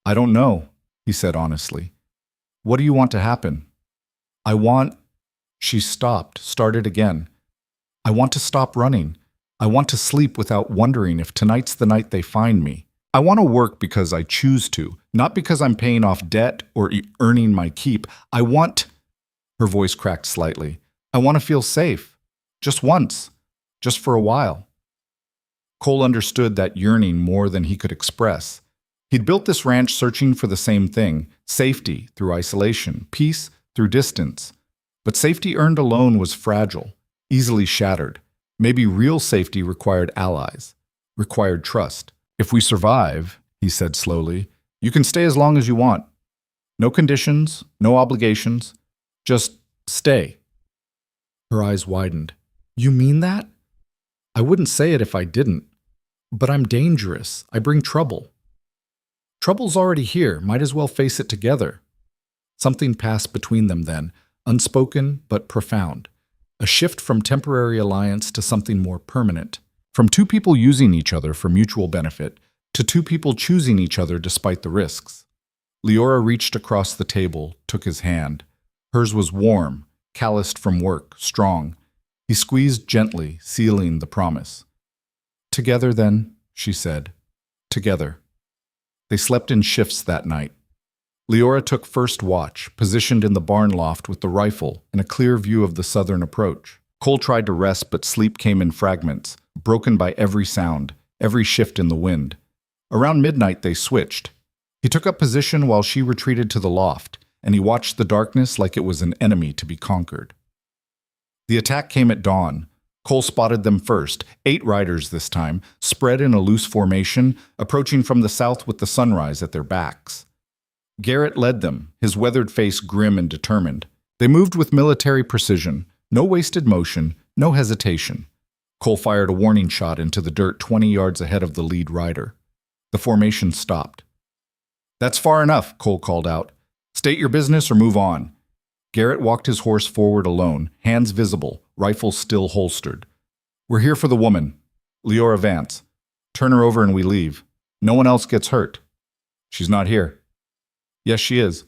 I don't know, he said honestly. What do you want to happen? I want... She stopped, started again. I want to stop running. I want to sleep without wondering if tonight's the night they find me. I want to work because I choose to, not because I'm paying off debt or earning my keep. I want... Her voice cracked slightly. I want to feel safe. Just once. Just for a while. Cole understood that yearning more than he could express. He'd built this ranch searching for the same thing, safety through isolation, peace through distance. But safety earned alone was fragile, easily shattered. Maybe real safety required allies, required trust. If we survive, he said slowly, you can stay as long as you want. No conditions, no obligations. Just stay. Her eyes widened. You mean that? I wouldn't say it if I didn't. But I'm dangerous. I bring trouble. Trouble's already here. Might as well face it together. Something passed between them then, unspoken but profound. A shift from temporary alliance to something more permanent. From two people using each other for mutual benefit to two people choosing each other despite the risks. Leora reached across the table, took his hand. Hers was warm, calloused from work, strong. He squeezed gently, sealing the promise. Together then, she said. Together. They slept in shifts that night. Leora took first watch, positioned in the barn loft with the rifle and a clear view of the southern approach. Cole tried to rest, but sleep came in fragments, broken by every sound, every shift in the wind. Around midnight they switched. He took up position while she retreated to the loft, and he watched the darkness like it was an enemy to be conquered. The attack came at dawn. Cole spotted them first, 8 riders this time, spread in a loose formation, approaching from the south with the sunrise at their backs. Garrett led them, his weathered face grim and determined. They moved with military precision, no wasted motion, no hesitation. Cole fired a warning shot into the dirt 20 yards ahead of the lead rider. The formation stopped. That's far enough, Cole called out. State your business or move on. Garrett walked his horse forward alone, hands visible, rifle still holstered. We're here for the woman. Leora Vance. Turn her over and we leave. No one else gets hurt. She's not here. Yes, she is.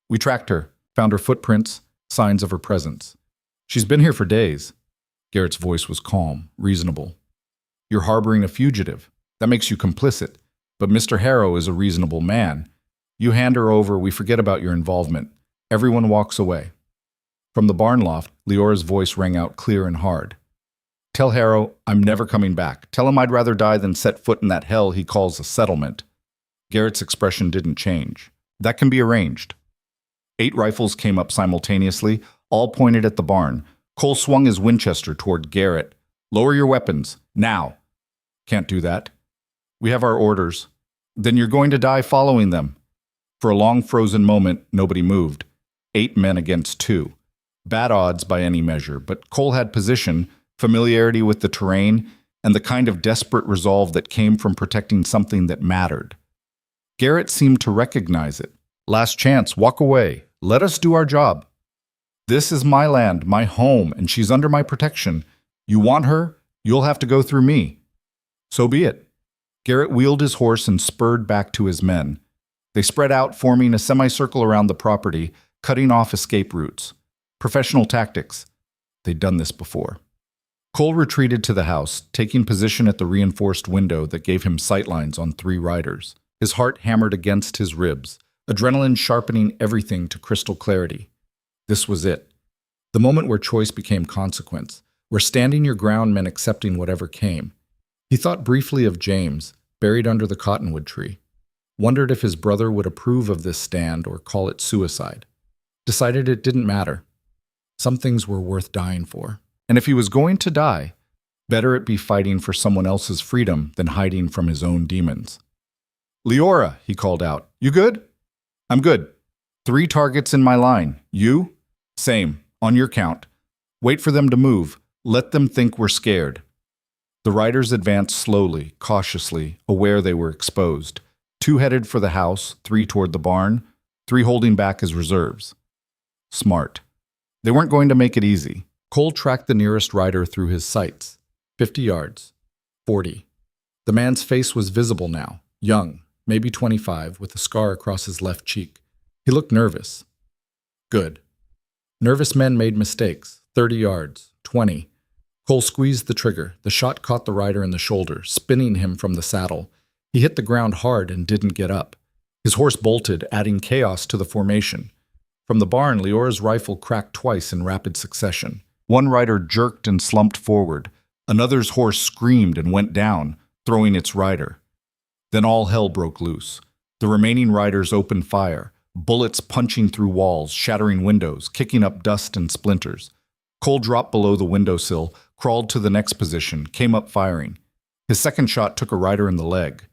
We tracked her, found her footprints, signs of her presence. She's been here for days. Garrett's voice was calm, reasonable. You're harboring a fugitive. That makes you complicit. But Mr. Harrow is a reasonable man. You hand her over, we forget about your involvement. Everyone walks away. From the barn loft, Leora's voice rang out clear and hard. Tell Harrow I'm never coming back. Tell him I'd rather die than set foot in that hell he calls a settlement. Garrett's expression didn't change. That can be arranged. 8 rifles came up simultaneously, all pointed at the barn. Cole swung his Winchester toward Garrett. Lower your weapons, now. Can't do that. We have our orders. Then you're going to die following them. For a long frozen moment, nobody moved. 8 men against 2. Bad odds by any measure, but Cole had position, familiarity with the terrain, and the kind of desperate resolve that came from protecting something that mattered. Garrett seemed to recognize it. Last chance, walk away. Let us do our job. This is my land, my home, and she's under my protection. You want her? You'll have to go through me. So be it. Garrett wheeled his horse and spurred back to his men. They spread out, forming a semicircle around the property, cutting off escape routes. Professional tactics. They'd done this before. Cole retreated to the house, taking position at the reinforced window that gave him sightlines on 3 riders. His heart hammered against his ribs, adrenaline sharpening everything to crystal clarity. This was it. The moment where choice became consequence, where standing your ground meant accepting whatever came. He thought briefly of James, buried under the cottonwood tree. Wondered if his brother would approve of this stand or call it suicide. Decided it didn't matter. Some things were worth dying for. And if he was going to die, better it be fighting for someone else's freedom than hiding from his own demons. Leora, he called out. You good? I'm good. 3 targets in my line. You? Same. On your count. Wait for them to move. Let them think we're scared. The riders advanced slowly, cautiously, aware they were exposed. 2 headed for the house, 3 toward the barn, 3 holding back as reserves. Smart. They weren't going to make it easy. Cole tracked the nearest rider through his sights. 50 yards. 40. The man's face was visible now, young, maybe 25, with a scar across his left cheek. He looked nervous. Good. Nervous men made mistakes. 30 yards. 20. Cole squeezed the trigger. The shot caught the rider in the shoulder, spinning him from the saddle. He hit the ground hard and didn't get up. His horse bolted, adding chaos to the formation. From the barn, Leora's rifle cracked twice in rapid succession. One rider jerked and slumped forward. Another's horse screamed and went down, throwing its rider. Then all hell broke loose. The remaining riders opened fire, bullets punching through walls, shattering windows, kicking up dust and splinters. Cole dropped below the windowsill, crawled to the next position, came up firing. His second shot took a rider in the leg.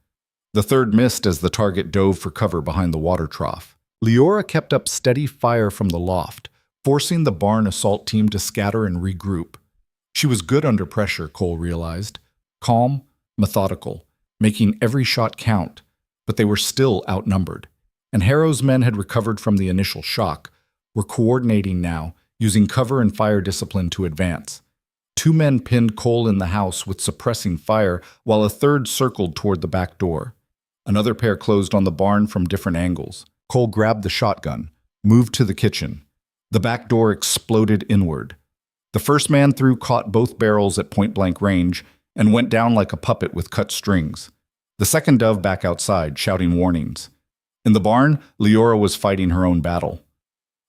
The third missed as the target dove for cover behind the water trough. Leora kept up steady fire from the loft, forcing the barn assault team to scatter and regroup. She was good under pressure, Cole realized. Calm, methodical, making every shot count, but they were still outnumbered. And Harrow's men had recovered from the initial shock, were coordinating now, using cover and fire discipline to advance. 2 men pinned Cole in the house with suppressing fire, while a third circled toward the back door. Another pair closed on the barn from different angles. Cole grabbed the shotgun, moved to the kitchen. The back door exploded inward. The first man through caught both barrels at point-blank range and went down like a puppet with cut strings. The second dove back outside, shouting warnings. In the barn, Leora was fighting her own battle.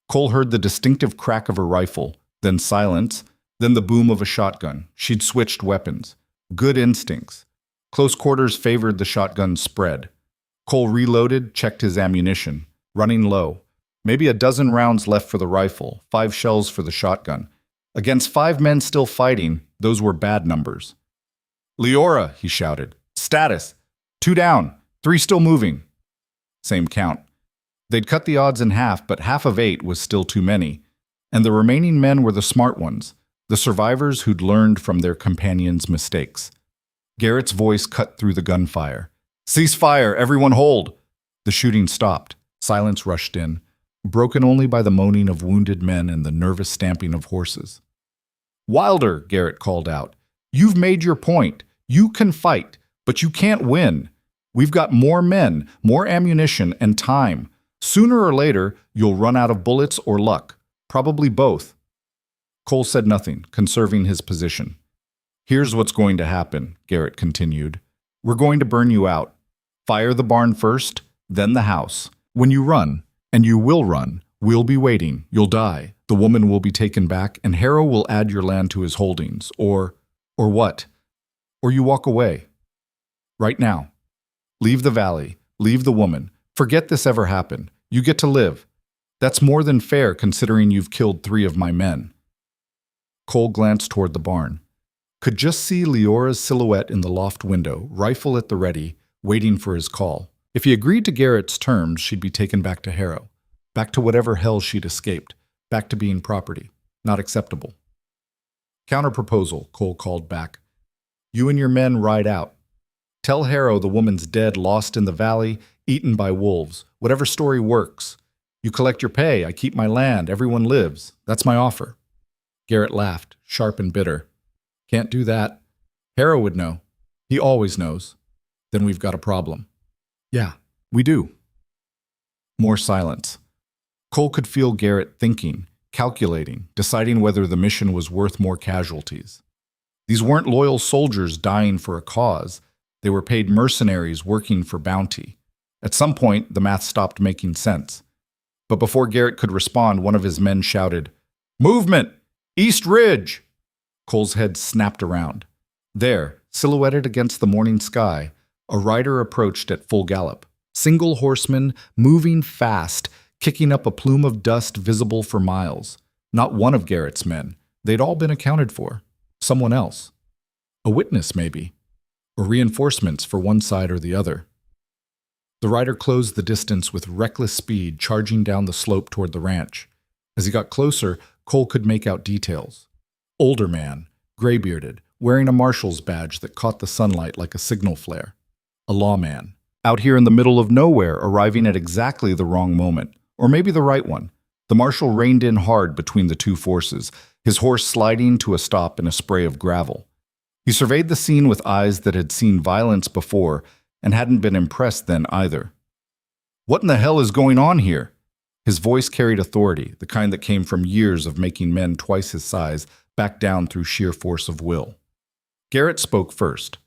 Cole heard the distinctive crack of her rifle, then silence, then the boom of a shotgun. She'd switched weapons. Good instincts. Close quarters favored the shotgun's spread. Cole reloaded, checked his ammunition. Running low. Maybe a dozen rounds left for the rifle, 5 shells for the shotgun. Against 5 men still fighting, those were bad numbers. Leora, he shouted. Status. 2 down. 3 still moving. Same count. They'd cut the odds in half, but half of 8 was still too many. And the remaining men were the smart ones, the survivors who'd learned from their companions' mistakes. Garrett's voice cut through the gunfire. Cease fire, everyone hold! The shooting stopped. Silence rushed in, broken only by the moaning of wounded men and the nervous stamping of horses. Wilder, Garrett called out. You've made your point. You can fight, but you can't win. We've got more men, more ammunition, and time. Sooner or later, you'll run out of bullets or luck. Probably both. Cole said nothing, conserving his position. Here's what's going to happen, Garrett continued. We're going to burn you out. Fire the barn first, then the house. When you run, and you will run, we'll be waiting. You'll die. The woman will be taken back, and Harrow will add your land to his holdings. Or what? Or you walk away. Right now. Leave the valley. Leave the woman. Forget this ever happened. You get to live. That's more than fair considering you've killed 3 of my men. Cole glanced toward the barn. Could just see Leora's silhouette in the loft window, rifle at the ready, waiting for his call. If he agreed to Garrett's terms, she'd be taken back to Harrow. Back to whatever hell she'd escaped. Back to being property. Not acceptable. Counterproposal, Cole called back. You and your men ride out. Tell Harrow the woman's dead, lost in the valley, eaten by wolves. Whatever story works. You collect your pay, I keep my land, everyone lives. That's my offer. Garrett laughed, sharp and bitter. Can't do that. Harrow would know. He always knows. Then we've got a problem. Yeah, we do. More silence. Cole could feel Garrett thinking, calculating, deciding whether the mission was worth more casualties. These weren't loyal soldiers dying for a cause. They were paid mercenaries working for bounty. At some point, the math stopped making sense. But before Garrett could respond, one of his men shouted, "Movement! East Ridge!" Cole's head snapped around. There, silhouetted against the morning sky, a rider approached at full gallop. Single horseman, moving fast, kicking up a plume of dust visible for miles. Not one of Garrett's men. They'd all been accounted for. Someone else. A witness, maybe. Or reinforcements for one side or the other. The rider closed the distance with reckless speed, charging down the slope toward the ranch. As he got closer, Cole could make out details. Older man, gray-bearded, wearing a marshal's badge that caught the sunlight like a signal flare. A lawman. Out here in the middle of nowhere, arriving at exactly the wrong moment. Or maybe the right one. The marshal reined in hard between the two forces, his horse sliding to a stop in a spray of gravel. He surveyed the scene with eyes that had seen violence before and hadn't been impressed then either. What in the hell is going on here? His voice carried authority, the kind that came from years of making men twice his size back down through sheer force of will. Garrett spoke first.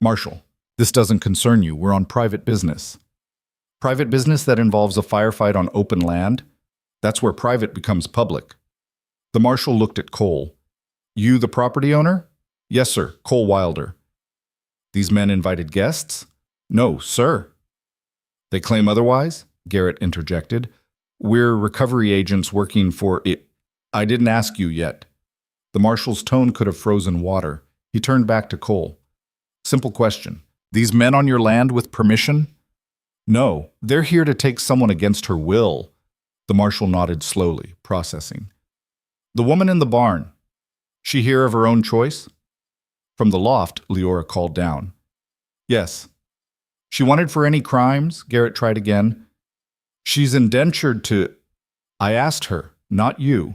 Marshal, this doesn't concern you. We're on private business. Private business that involves a firefight on open land? That's where private becomes public. The marshal looked at Cole. You the property owner? Yes, sir, Cole Wilder. These men invited guests? No, sir. They claim otherwise? Garrett interjected. We're recovery agents working for it. I didn't ask you yet. The marshal's tone could have frozen water. He turned back to Cole. Simple question. These men on your land with permission? No, they're here to take someone against her will. The marshal nodded slowly, processing. The woman in the barn. She here of her own choice? From the loft, Leora called down. Yes. She wanted for any crimes? Garrett tried again. She's indentured to... I asked her, not you.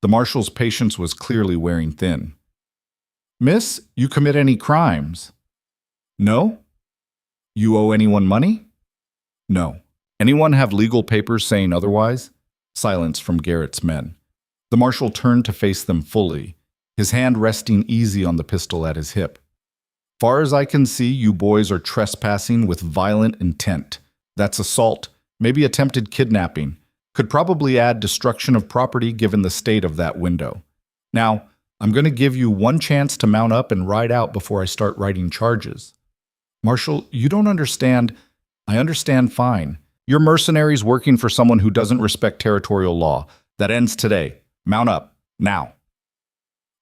The marshal's patience was clearly wearing thin. Miss, you commit any crimes? No. You owe anyone money? No. Anyone have legal papers saying otherwise? Silence from Garrett's men. The marshal turned to face them fully, his hand resting easy on the pistol at his hip. Far as I can see, you boys are trespassing with violent intent. That's assault, maybe attempted kidnapping. Could probably add destruction of property given the state of that window. Now, I'm going to give you one chance to mount up and ride out before I start writing charges. Marshal, you don't understand. I understand fine. You're mercenaries working for someone who doesn't respect territorial law. That ends today. Mount up. Now.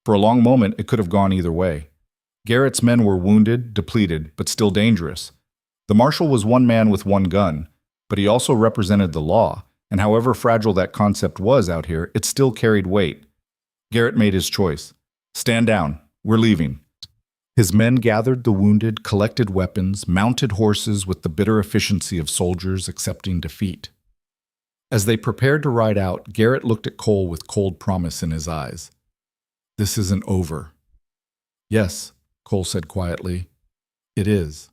For a long moment, it could have gone either way. Garrett's men were wounded, depleted, but still dangerous. The marshal was one man with one gun, but he also represented the law, and however fragile that concept was out here, it still carried weight. Garrett made his choice. Stand down. We're leaving. His men gathered the wounded, collected weapons, mounted horses with the bitter efficiency of soldiers accepting defeat. As they prepared to ride out, Garrett looked at Cole with cold promise in his eyes. This isn't over. Yes, Cole said quietly. It is.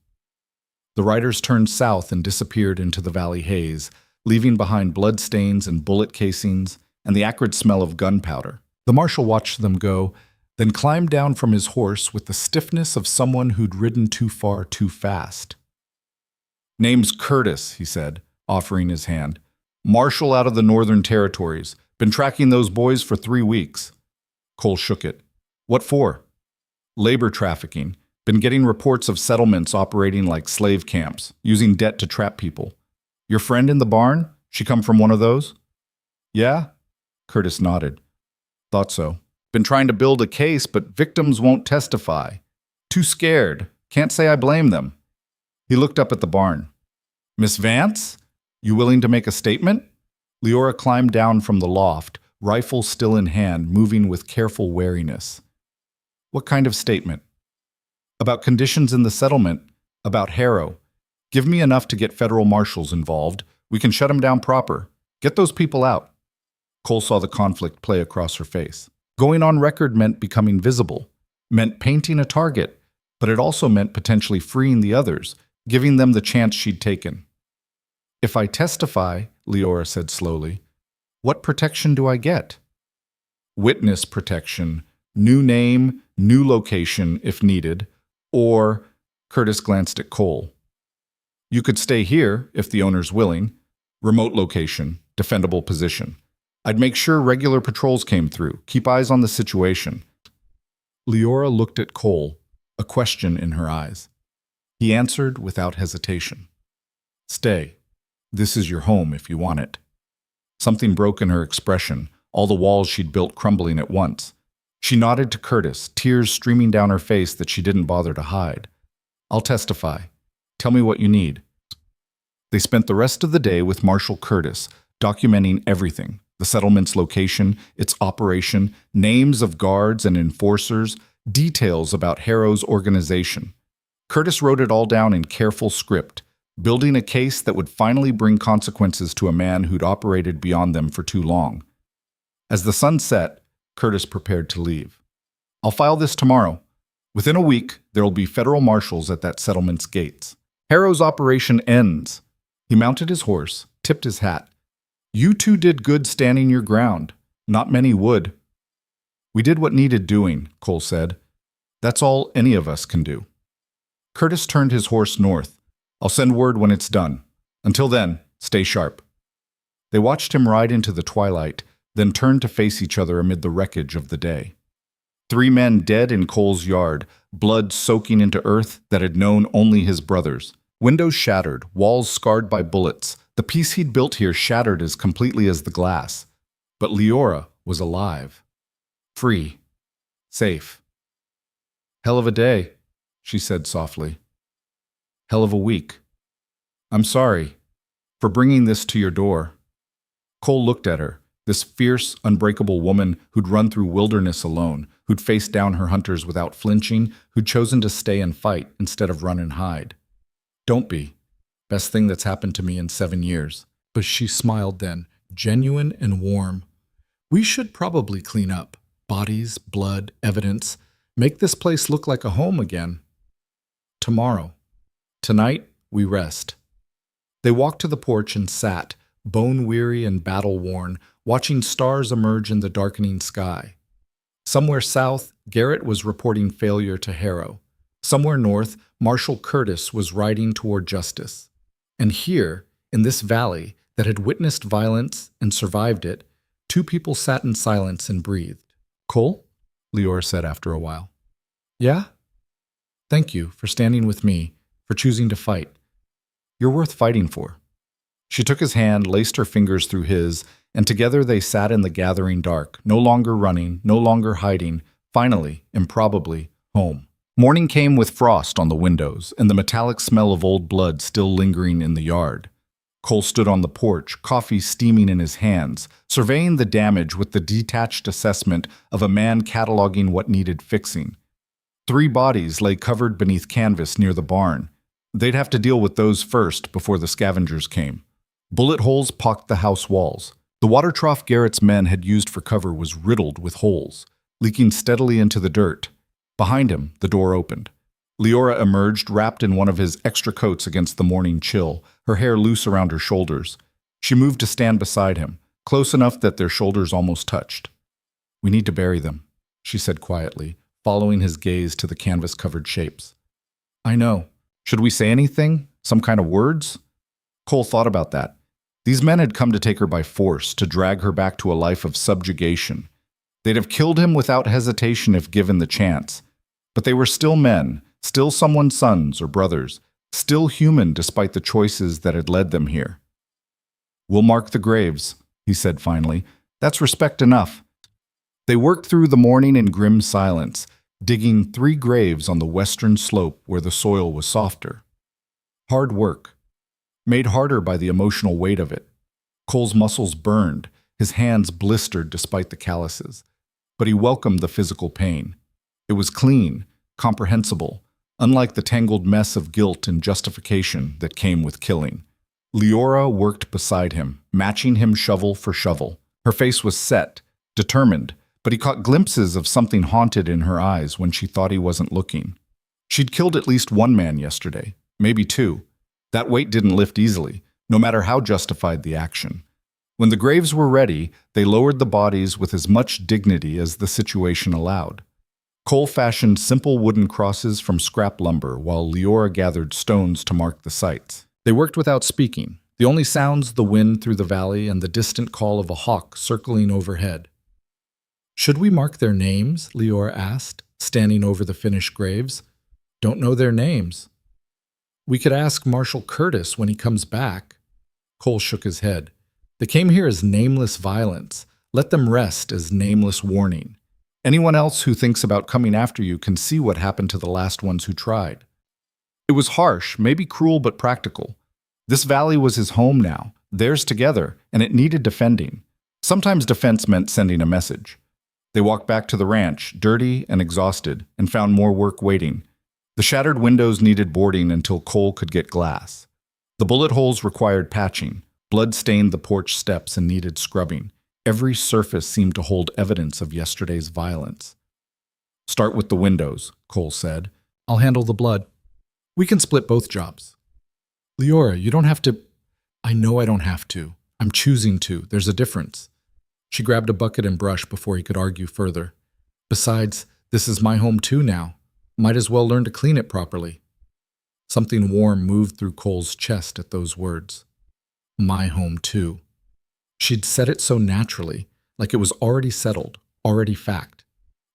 The riders turned south and disappeared into the valley haze, leaving behind bloodstains and bullet casings and the acrid smell of gunpowder. The marshal watched them go, then climbed down from his horse with the stiffness of someone who'd ridden too far too fast. Name's Curtis, he said, offering his hand. Marshal out of the Northern Territories. Been tracking those boys for 3 weeks. Cole shook it. What for? Labor trafficking. Been getting reports of settlements operating like slave camps, using debt to trap people. Your friend in the barn? She come from one of those? Yeah? Curtis nodded. Thought so. Been trying to build a case, but victims won't testify. Too scared. Can't say I blame them. He looked up at the barn. Miss Vance? You willing to make a statement? Leora climbed down from the loft, rifle still in hand, moving with careful wariness. What kind of statement? About conditions in the settlement, about Harrow. Give me enough to get federal marshals involved. We can shut them down proper. Get those people out. Cole saw the conflict play across her face. Going on record meant becoming visible, meant painting a target, but it also meant potentially freeing the others, giving them the chance she'd taken. If I testify, Leora said slowly, what protection do I get? Witness protection, new name, new location if needed, or, Curtis glanced at Cole. You could stay here if the owner's willing. Remote location, defendable position. I'd make sure regular patrols came through. Keep eyes on the situation. Leora looked at Cole, a question in her eyes. He answered without hesitation. Stay. This is your home if you want it. Something broke in her expression, all the walls she'd built crumbling at once. She nodded to Curtis, tears streaming down her face that she didn't bother to hide. I'll testify. Tell me what you need. They spent the rest of the day with Marshal Curtis, documenting everything, the settlement's location, its operation, names of guards and enforcers, details about Harrow's organization. Curtis wrote it all down in careful script, building a case that would finally bring consequences to a man who'd operated beyond them for too long. As the sun set, Curtis prepared to leave. I'll file this tomorrow. Within a week, there'll be federal marshals at that settlement's gates. Harrow's operation ends. He mounted his horse, tipped his hat. You two did good standing your ground. Not many would. We did what needed doing, Cole said. That's all any of us can do. Curtis turned his horse north. I'll send word when it's done. Until then, stay sharp. They watched him ride into the twilight, then turned to face each other amid the wreckage of the day. 3 men dead in Cole's yard, blood soaking into earth that had known only his brothers. Windows shattered, walls scarred by bullets. The piece he'd built here shattered as completely as the glass. But Leora was alive. Free. Safe. Hell of a day, she said softly. Hell of a week. I'm sorry for bringing this to your door. Cole looked at her, this fierce, unbreakable woman who'd run through wilderness alone, who'd faced down her hunters without flinching, who'd chosen to stay and fight instead of run and hide. Don't be. Best thing that's happened to me in 7 years. But she smiled then, genuine and warm. We should probably clean up. Bodies, blood, evidence. Make this place look like a home again. Tomorrow. Tonight, we rest. They walked to the porch and sat, bone-weary and battle-worn, watching stars emerge in the darkening sky. Somewhere south, Garrett was reporting failure to Harrow. Somewhere north, Marshal Curtis was riding toward justice. And here, in this valley that had witnessed violence and survived it, 2 people sat in silence and breathed. Cole? Leora said after a while. Yeah? Thank you for standing with me, for choosing to fight. You're worth fighting for. She took his hand, laced her fingers through his, and together they sat in the gathering dark, no longer running, no longer hiding, finally, improbably, home. Morning came with frost on the windows and the metallic smell of old blood still lingering in the yard. Cole stood on the porch, coffee steaming in his hands, surveying the damage with the detached assessment of a man cataloging what needed fixing. 3 bodies lay covered beneath canvas near the barn. They'd have to deal with those first before the scavengers came. Bullet holes pocked the house walls. The water trough Garrett's men had used for cover was riddled with holes, leaking steadily into the dirt. Behind him, the door opened. Leora emerged, wrapped in one of his extra coats against the morning chill, her hair loose around her shoulders. She moved to stand beside him, close enough that their shoulders almost touched. We need to bury them, she said quietly, following his gaze to the canvas-covered shapes. I know. Should we say anything? Some kind of words? Cole thought about that. These men had come to take her by force, to drag her back to a life of subjugation. They'd have killed him without hesitation if given the chance. But they were still men, still someone's sons or brothers, still human despite the choices that had led them here. We'll mark the graves, he said finally. That's respect enough. They worked through the morning in grim silence, digging 3 graves on the western slope where the soil was softer. Hard work, made harder by the emotional weight of it. Cole's muscles burned, his hands blistered despite the calluses. But he welcomed the physical pain. It was clean, comprehensible, unlike the tangled mess of guilt and justification that came with killing. Leora worked beside him, matching him shovel for shovel. Her face was set, determined, but he caught glimpses of something haunted in her eyes when she thought he wasn't looking. She'd killed at least one man yesterday, maybe two. That weight didn't lift easily, no matter how justified the action. When the graves were ready, they lowered the bodies with as much dignity as the situation allowed. Cole fashioned simple wooden crosses from scrap lumber while Leora gathered stones to mark the sites. They worked without speaking, the only sounds the wind through the valley and the distant call of a hawk circling overhead. "Should we mark their names?" Leora asked, standing over the finished graves. "Don't know their names." "We could ask Marshal Curtis when he comes back." Cole shook his head. "They came here as nameless violence. Let them rest as nameless warning. Anyone else who thinks about coming after you can see what happened to the last ones who tried." It was harsh, maybe cruel, but practical. This valley was his home now, theirs together, and it needed defending. Sometimes defense meant sending a message. They walked back to the ranch, dirty and exhausted, and found more work waiting. The shattered windows needed boarding until Cole could get glass. The bullet holes required patching. Blood stained the porch steps and needed scrubbing. Every surface seemed to hold evidence of yesterday's violence. "Start with the windows," Cole said. "I'll handle the blood. We can split both jobs." "Leora, you don't have to." "I know I don't have to. I'm choosing to. There's a difference." She grabbed a bucket and brush before he could argue further. "Besides, this is my home too now. Might as well learn to clean it properly." Something warm moved through Cole's chest at those words. My home too. She'd said it so naturally, like it was already settled, already fact.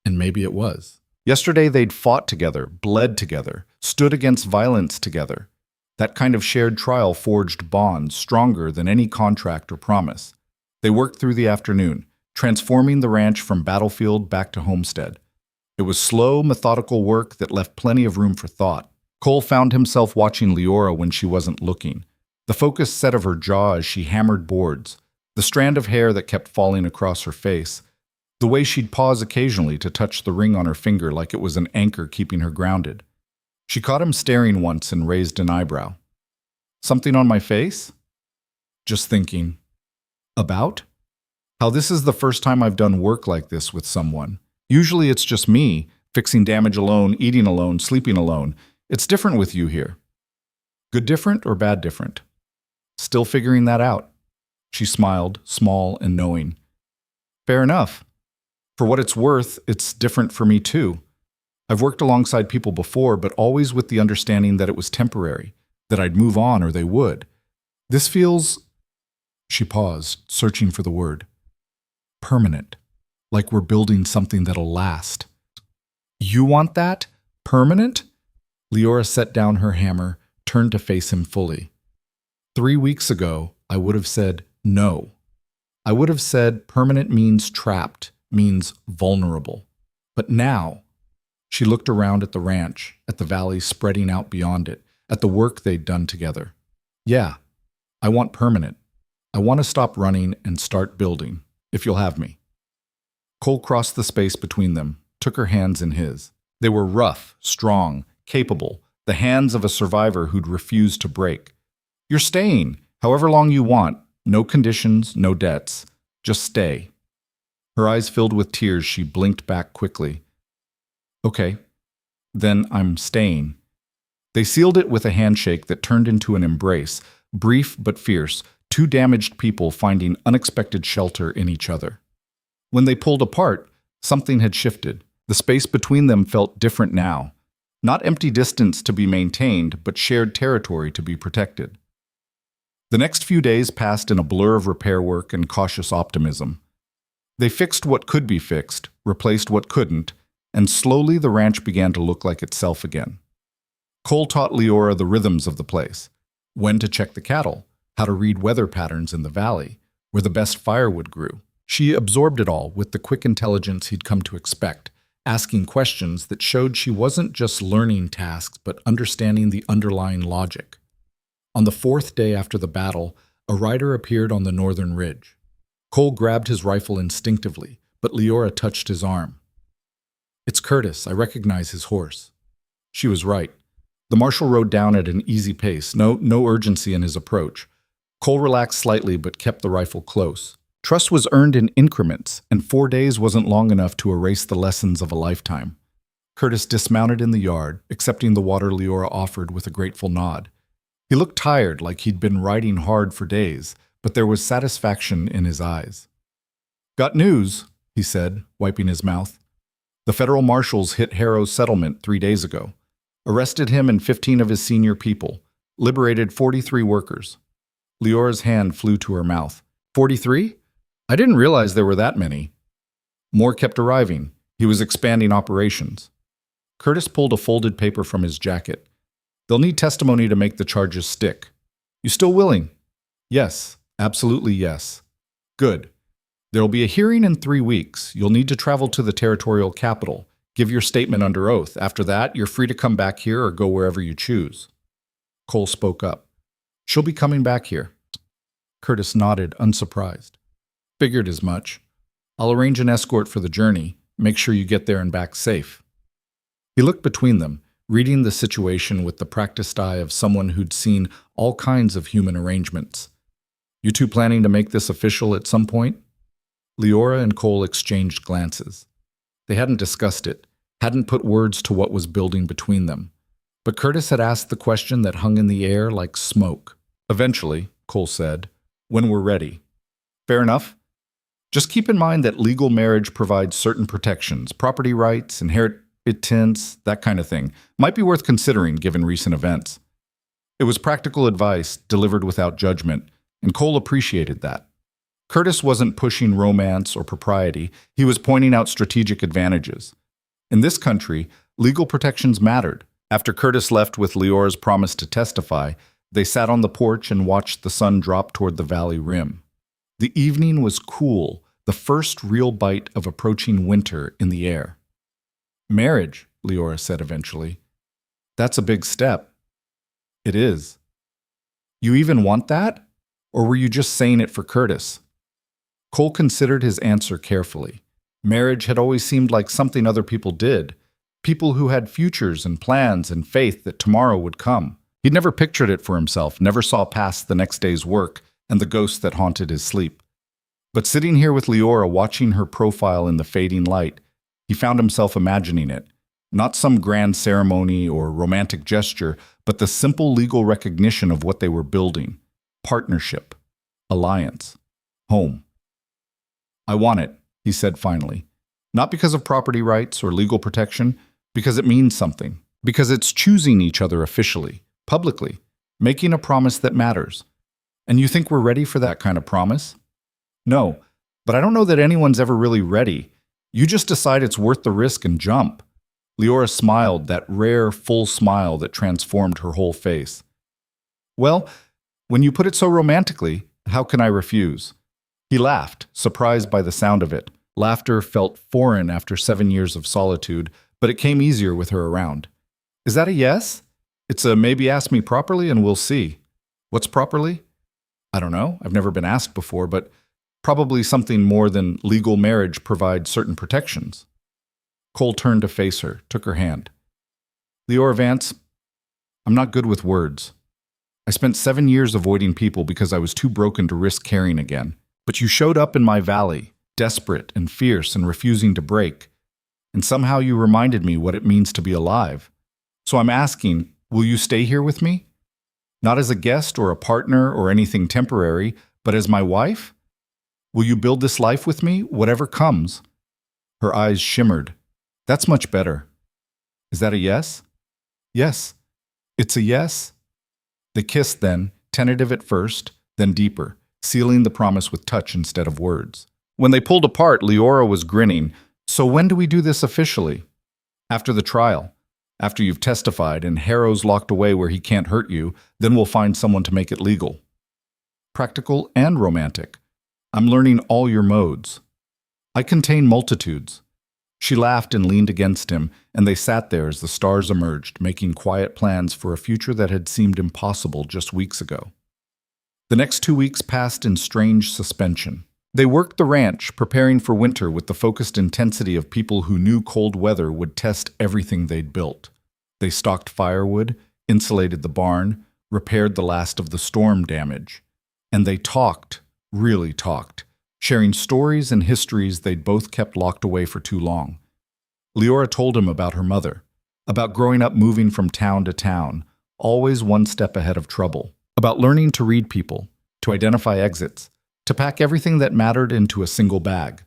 And maybe it was. Yesterday they'd fought together, bled together, stood against violence together. That kind of shared trial forged bonds stronger than any contract or promise. They worked through the afternoon, transforming the ranch from battlefield back to homestead. It was slow, methodical work that left plenty of room for thought. Cole found himself watching Leora when she wasn't looking. The focused set of her jaw as she hammered boards, the strand of hair that kept falling across her face, the way she'd pause occasionally to touch the ring on her finger like it was an anchor keeping her grounded. She caught him staring once and raised an eyebrow. "Something on my face?" "Just thinking." "About?" "How this is the first time I've done work like this with someone. Usually it's just me, fixing damage alone, eating alone, sleeping alone. It's different with you here." "Good different or bad different?" "Still figuring that out." She smiled, small and knowing. "Fair enough. For what it's worth, it's different for me too. I've worked alongside people before, but always with the understanding that it was temporary, that I'd move on or they would. This feels..." She paused, searching for the word. "Permanent. Like we're building something that'll last." "You want that? Permanent?" Leora set down her hammer, turned to face him fully. 3 weeks ago, I would have said no. I would have said permanent means trapped, means vulnerable. But now, she looked around at the ranch, at the valley spreading out beyond it, at the work they'd done together. "Yeah, I want permanent. I want to stop running and start building, if you'll have me." Cole crossed the space between them, took her hands in his. They were rough, strong, capable, the hands of a survivor who'd refused to break. "You're staying, however long you want. No conditions, no debts. Just stay." Her eyes filled with tears, she blinked back quickly. "Okay, then I'm staying." They sealed it with a handshake that turned into an embrace, brief but fierce, two damaged people finding unexpected shelter in each other. When they pulled apart, something had shifted. The space between them felt different now. Not empty distance to be maintained, but shared territory to be protected. The next few days passed in a blur of repair work and cautious optimism. They fixed what could be fixed, replaced what couldn't, and slowly the ranch began to look like itself again. Cole taught Leora the rhythms of the place, when to check the cattle, how to read weather patterns in the valley, where the best firewood grew. She absorbed it all with the quick intelligence he'd come to expect, asking questions that showed she wasn't just learning tasks but understanding the underlying logic. On the 4th day after the battle, a rider appeared on the northern ridge. Cole grabbed his rifle instinctively, but Leora touched his arm. "It's Curtis. I recognize his horse." She was right. The marshal rode down at an easy pace, no urgency in his approach. Cole relaxed slightly but kept the rifle close. Trust was earned in increments, and 4 days wasn't long enough to erase the lessons of a lifetime. Curtis dismounted in the yard, accepting the water Leora offered with a grateful nod. He looked tired, like he'd been riding hard for days, but there was satisfaction in his eyes. "Got news," he said, wiping his mouth. "The federal marshals hit Harrow's settlement 3 days ago. Arrested him and 15 of his senior people. Liberated 43 workers." Leora's hand flew to her mouth. 43? I didn't realize there were that many. More kept arriving. He was expanding operations. Curtis pulled a folded paper from his jacket. "They'll need testimony to make the charges stick. You still willing?" "Yes, absolutely yes." "Good. There'll be a hearing in 3 weeks. You'll need to travel to the territorial capital. Give your statement under oath. After that, you're free to come back here or go wherever you choose." Cole spoke up. "She'll be coming back here." Curtis nodded, unsurprised. "Figured as much. I'll arrange an escort for the journey. Make sure you get there and back safe." He looked between them, reading the situation with the practiced eye of someone who'd seen all kinds of human arrangements. "You two planning to make this official at some point?" Leora and Cole exchanged glances. They hadn't discussed it, hadn't put words to what was building between them. But Curtis had asked the question that hung in the air like smoke. "Eventually," Cole said, "when we're ready." "Fair enough. Just keep in mind that legal marriage provides certain protections, property rights, inheritance, that kind of thing. Might be worth considering given recent events." It was practical advice, delivered without judgment, and Cole appreciated that. Curtis wasn't pushing romance or propriety, he was pointing out strategic advantages. In this country, legal protections mattered. After Curtis left with Leora's promise to testify, they sat on the porch and watched the sun drop toward the valley rim. The evening was cool, the first real bite of approaching winter in the air. "Marriage," Leora said eventually. "That's a big step." "It is." "You even want that? Or were you just saying it for Curtis?" Cole considered his answer carefully. Marriage had always seemed like something other people did. People who had futures and plans and faith that tomorrow would come. He'd never pictured it for himself, never saw past the next day's work and the ghosts that haunted his sleep. But sitting here with Leora, watching her profile in the fading light, he found himself imagining it. Not some grand ceremony or romantic gesture, but the simple legal recognition of what they were building. Partnership. Alliance. Home. "I want it," he said finally. "Not because of property rights or legal protection, because it means something. Because it's choosing each other officially, publicly, making a promise that matters. And you think we're ready for that kind of promise?" "No, but I don't know that anyone's ever really ready. You just decide it's worth the risk and jump." Leora smiled, that rare, full smile that transformed her whole face. "Well, when you put it so romantically, how can I refuse?" He laughed, surprised by the sound of it. Laughter felt foreign after 7 years of solitude, but it came easier with her around. "Is that a yes? It's a maybe ask me properly and we'll see." "What's properly?" "I don't know. I've never been asked before, but probably something more than legal marriage provides certain protections." Cole turned to face her, took her hand. "Leora Vance, I'm not good with words. I spent 7 years avoiding people because I was too broken to risk caring again. But you showed up in my valley, desperate and fierce and refusing to break. And somehow you reminded me what it means to be alive. So I'm asking, will you stay here with me? Not as a guest or a partner or anything temporary, but as my wife? Will you build this life with me, whatever comes?" Her eyes shimmered. "That's much better." "Is that a yes?" "Yes. It's a yes." They kissed then, tentative at first, then deeper, sealing the promise with touch instead of words. When they pulled apart, Leora was grinning. "So when do we do this officially?" "After the trial. After you've testified and Harrow's locked away where he can't hurt you, then we'll find someone to make it legal." "Practical and romantic. I'm learning all your modes." "I contain multitudes." She laughed and leaned against him, and they sat there as the stars emerged, making quiet plans for a future that had seemed impossible just weeks ago. The next 2 weeks passed in strange suspension. They worked the ranch, preparing for winter with the focused intensity of people who knew cold weather would test everything they'd built. They stocked firewood, insulated the barn, repaired the last of the storm damage. And they talked, really talked, sharing stories and histories they'd both kept locked away for too long. Leora told him about her mother, about growing up moving from town to town, always one step ahead of trouble, about learning to read people, to identify exits, to pack everything that mattered into a single bag,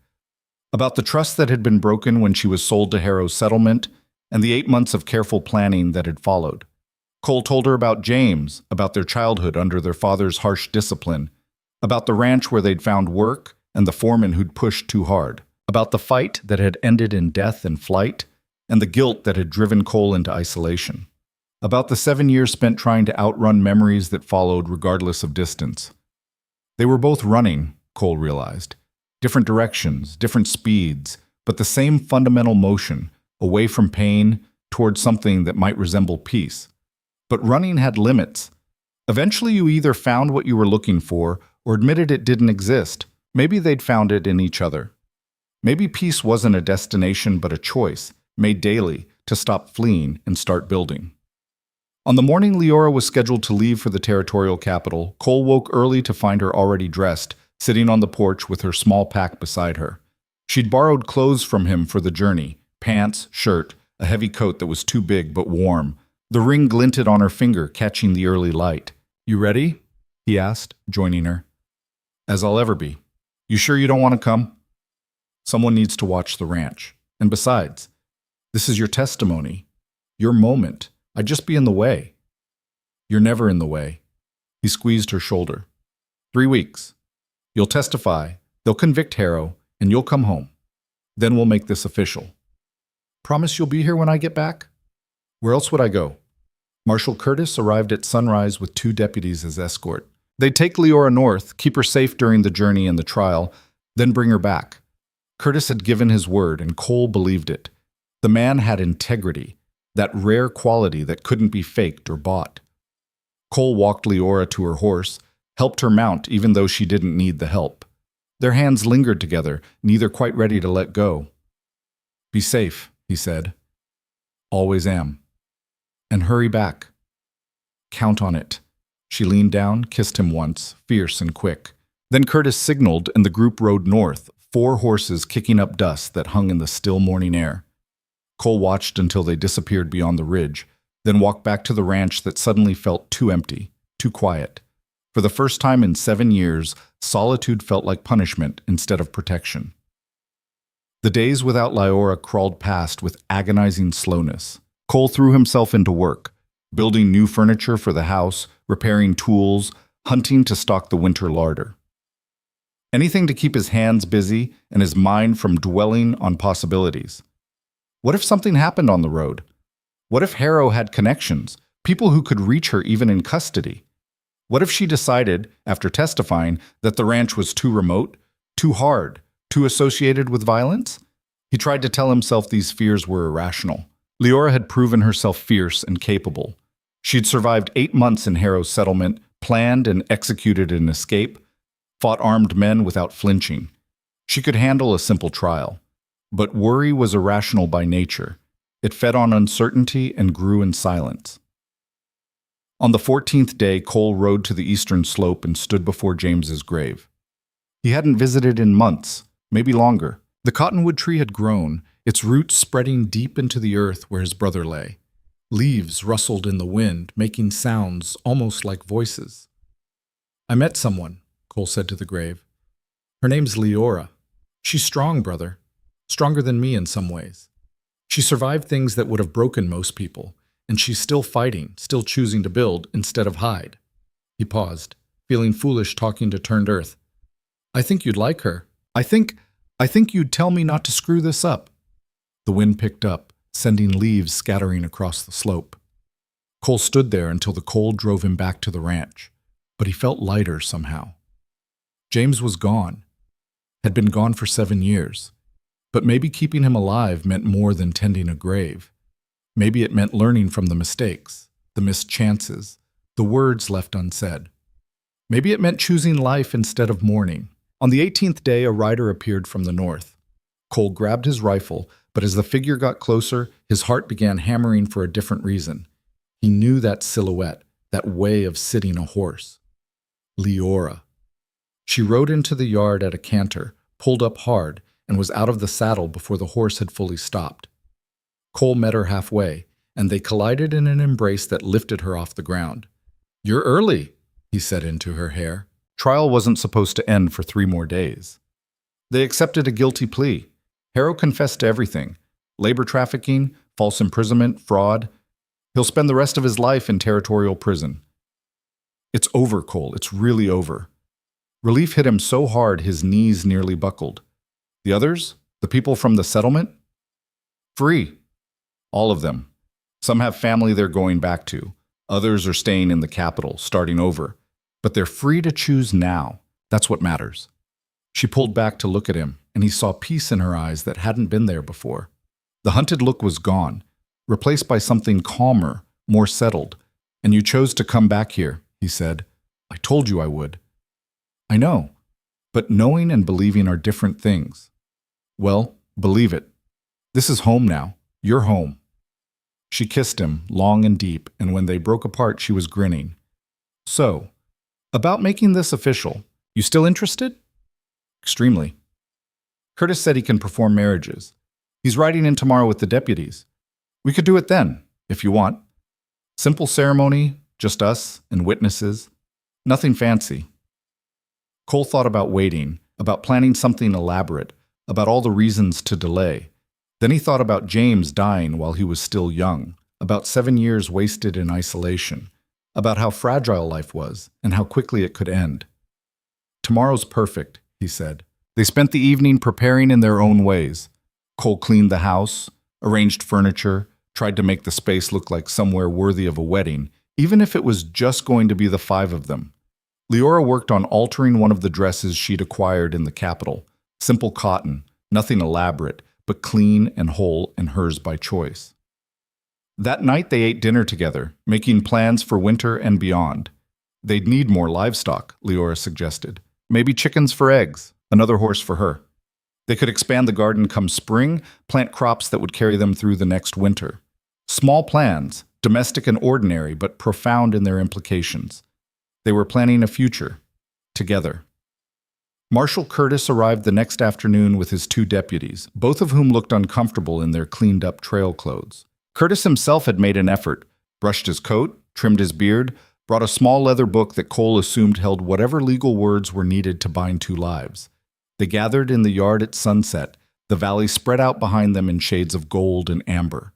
about the trust that had been broken when she was sold to Harrow's settlement, and the 8 months of careful planning that had followed. Cole told her about James, about their childhood under their father's harsh discipline, about the ranch where they'd found work and the foreman who'd pushed too hard, about the fight that had ended in death and flight, and the guilt that had driven Cole into isolation, about the 7 years spent trying to outrun memories that followed regardless of distance. They were both running, Cole realized, different directions, different speeds, but the same fundamental motion, away from pain, towards something that might resemble peace. But running had limits. Eventually you either found what you were looking for or admitted it didn't exist. Maybe they'd found it in each other. Maybe peace wasn't a destination but a choice, made daily, to stop fleeing and start building. On the morning Leora was scheduled to leave for the territorial capital, Cole woke early to find her already dressed, sitting on the porch with her small pack beside her. She'd borrowed clothes from him for the journey, pants, shirt, a heavy coat that was too big but warm. The ring glinted on her finger, catching the early light. "You ready?" he asked, joining her. "As I'll ever be. You sure you don't want to come? Someone needs to watch the ranch. And besides, this is your testimony, your moment. I'd just be in the way." "You're never in the way." He squeezed her shoulder. 3 weeks. You'll testify, they'll convict Harrow, and you'll come home. Then we'll make this official. Promise you'll be here when I get back? Where else would I go? Marshal Curtis arrived at sunrise with 2 deputies as escort. They'd take Leora north, keep her safe during the journey and the trial, then bring her back. Curtis had given his word, and Cole believed it. The man had integrity, that rare quality that couldn't be faked or bought. Cole walked Leora to her horse, helped her mount even though she didn't need the help. Their hands lingered together, neither quite ready to let go. "Be safe," he said. "Always am. And hurry back. Count on it." She leaned down, kissed him once, fierce and quick. Then Curtis signaled and the group rode north, 4 horses kicking up dust that hung in the still morning air. Cole watched until they disappeared beyond the ridge, then walked back to the ranch that suddenly felt too empty, too quiet. For the first time in 7 years, solitude felt like punishment instead of protection. The days without Leora crawled past with agonizing slowness. Cole threw himself into work, building new furniture for the house, repairing tools, hunting to stock the winter larder. Anything to keep his hands busy and his mind from dwelling on possibilities. What if something happened on the road? What if Harrow had connections, people who could reach her even in custody? What if she decided, after testifying, that the ranch was too remote, too hard, too associated with violence? He tried to tell himself these fears were irrational. Leora had proven herself fierce and capable. She'd survived 8 months in Harrow's settlement, planned and executed an escape, fought armed men without flinching. She could handle a simple trial. But worry was irrational by nature. It fed on uncertainty and grew in silence. On the 14th day, Cole rode to the eastern slope and stood before James's grave. He hadn't visited in months, maybe longer. The cottonwood tree had grown, its roots spreading deep into the earth where his brother lay. Leaves rustled in the wind, making sounds almost like voices. "I met someone," Cole said to the grave. "Her name's Leora. She's strong, brother. Stronger than me in some ways. She survived things that would have broken most people, and she's still fighting, still choosing to build instead of hide." He paused, feeling foolish talking to turned earth. "I think you'd like her. I think you'd tell me not to screw this up." The wind picked up, sending leaves scattering across the slope. Cole stood there until the cold drove him back to the ranch, but he felt lighter somehow. James was gone, had been gone for 7 years, but maybe keeping him alive meant more than tending a grave. Maybe it meant learning from the mistakes, the missed chances, the words left unsaid. Maybe it meant choosing life instead of mourning. On the 18th day, a rider appeared from the north. Cole grabbed his rifle, But as the figure got closer, his heart began hammering for a different reason. He knew that silhouette, that way of sitting a horse. Leora. She rode into the yard at a canter, pulled up hard, and was out of the saddle before the horse had fully stopped. Cole met her halfway, and they collided in an embrace that lifted her off the ground. "You're early," he said into her hair. Trial wasn't supposed to end for 3 more days. They accepted a guilty plea. Harrow confessed to everything: labor trafficking, false imprisonment, fraud. He'll spend the rest of his life in territorial prison. It's over, Cole. It's really over. Relief hit him so hard his knees nearly buckled. The others? The people from the settlement? Free. All of them. Some have family they're going back to. Others are staying in the capital, starting over. But they're free to choose now. That's what matters. She pulled back to look at him, and he saw peace in her eyes that hadn't been there before. The hunted look was gone, replaced by something calmer, more settled. "And you chose to come back here," he said. "I told you I would." "I know, but knowing and believing are different things." "Well, believe it. This is home now. You're home." She kissed him, long and deep, and when they broke apart, she was grinning. "So, about making this official, you still interested?" "Extremely." "Curtis said he can perform marriages. He's riding in tomorrow with the deputies. We could do it then, if you want. Simple ceremony, just us and witnesses. Nothing fancy." Cole thought about waiting, about planning something elaborate, about all the reasons to delay. Then he thought about James dying while he was still young, about 7 years wasted in isolation, about how fragile life was and how quickly it could end. "Tomorrow's perfect," he said. They spent the evening preparing in their own ways. Cole cleaned the house, arranged furniture, tried to make the space look like somewhere worthy of a wedding, even if it was just going to be the 5 of them. Leora worked on altering one of the dresses she'd acquired in the capital. Simple cotton, nothing elaborate, but clean and whole and hers by choice. That night they ate dinner together, making plans for winter and beyond. They'd need more livestock, Leora suggested. Maybe chickens for eggs, another horse for her. They could expand the garden come spring, plant crops that would carry them through the next winter. Small plans, domestic and ordinary, but profound in their implications. They were planning a future, together. Marshal Curtis arrived the next afternoon with his 2 deputies, both of whom looked uncomfortable in their cleaned-up trail clothes. Curtis himself had made an effort, brushed his coat, trimmed his beard, brought a small leather book that Cole assumed held whatever legal words were needed to bind 2 lives. They gathered in the yard at sunset, the valley spread out behind them in shades of gold and amber.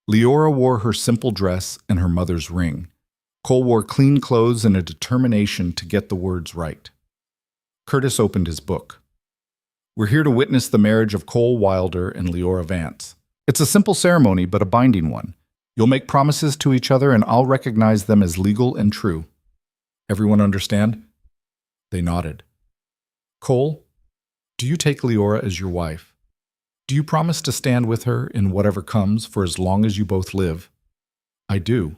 Leora wore her simple dress and her mother's ring. Cole wore clean clothes and a determination to get the words right. Curtis opened his book. "We're here to witness the marriage of Cole Wilder and Leora Vance. It's a simple ceremony, but a binding one. You'll make promises to each other, and I'll recognize them as legal and true. Everyone understand?" They nodded. "Cole, do you take Leora as your wife? Do you promise to stand with her in whatever comes for as long as you both live?" "I do."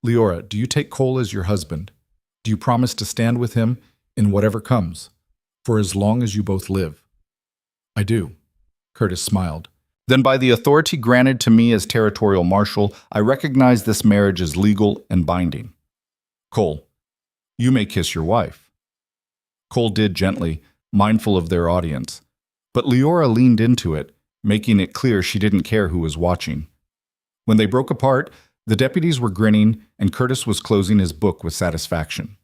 "Leora, do you take Cole as your husband? Do you promise to stand with him in whatever comes, for as long as you both live?" "I do." Curtis smiled. "Then by the authority granted to me as territorial marshal, I recognize this marriage as legal and binding." "Cole, you may kiss your wife." Cole did gently, mindful of their audience. But Leora leaned into it, making it clear she didn't care who was watching. When they broke apart, the deputies were grinning, and Curtis was closing his book with satisfaction.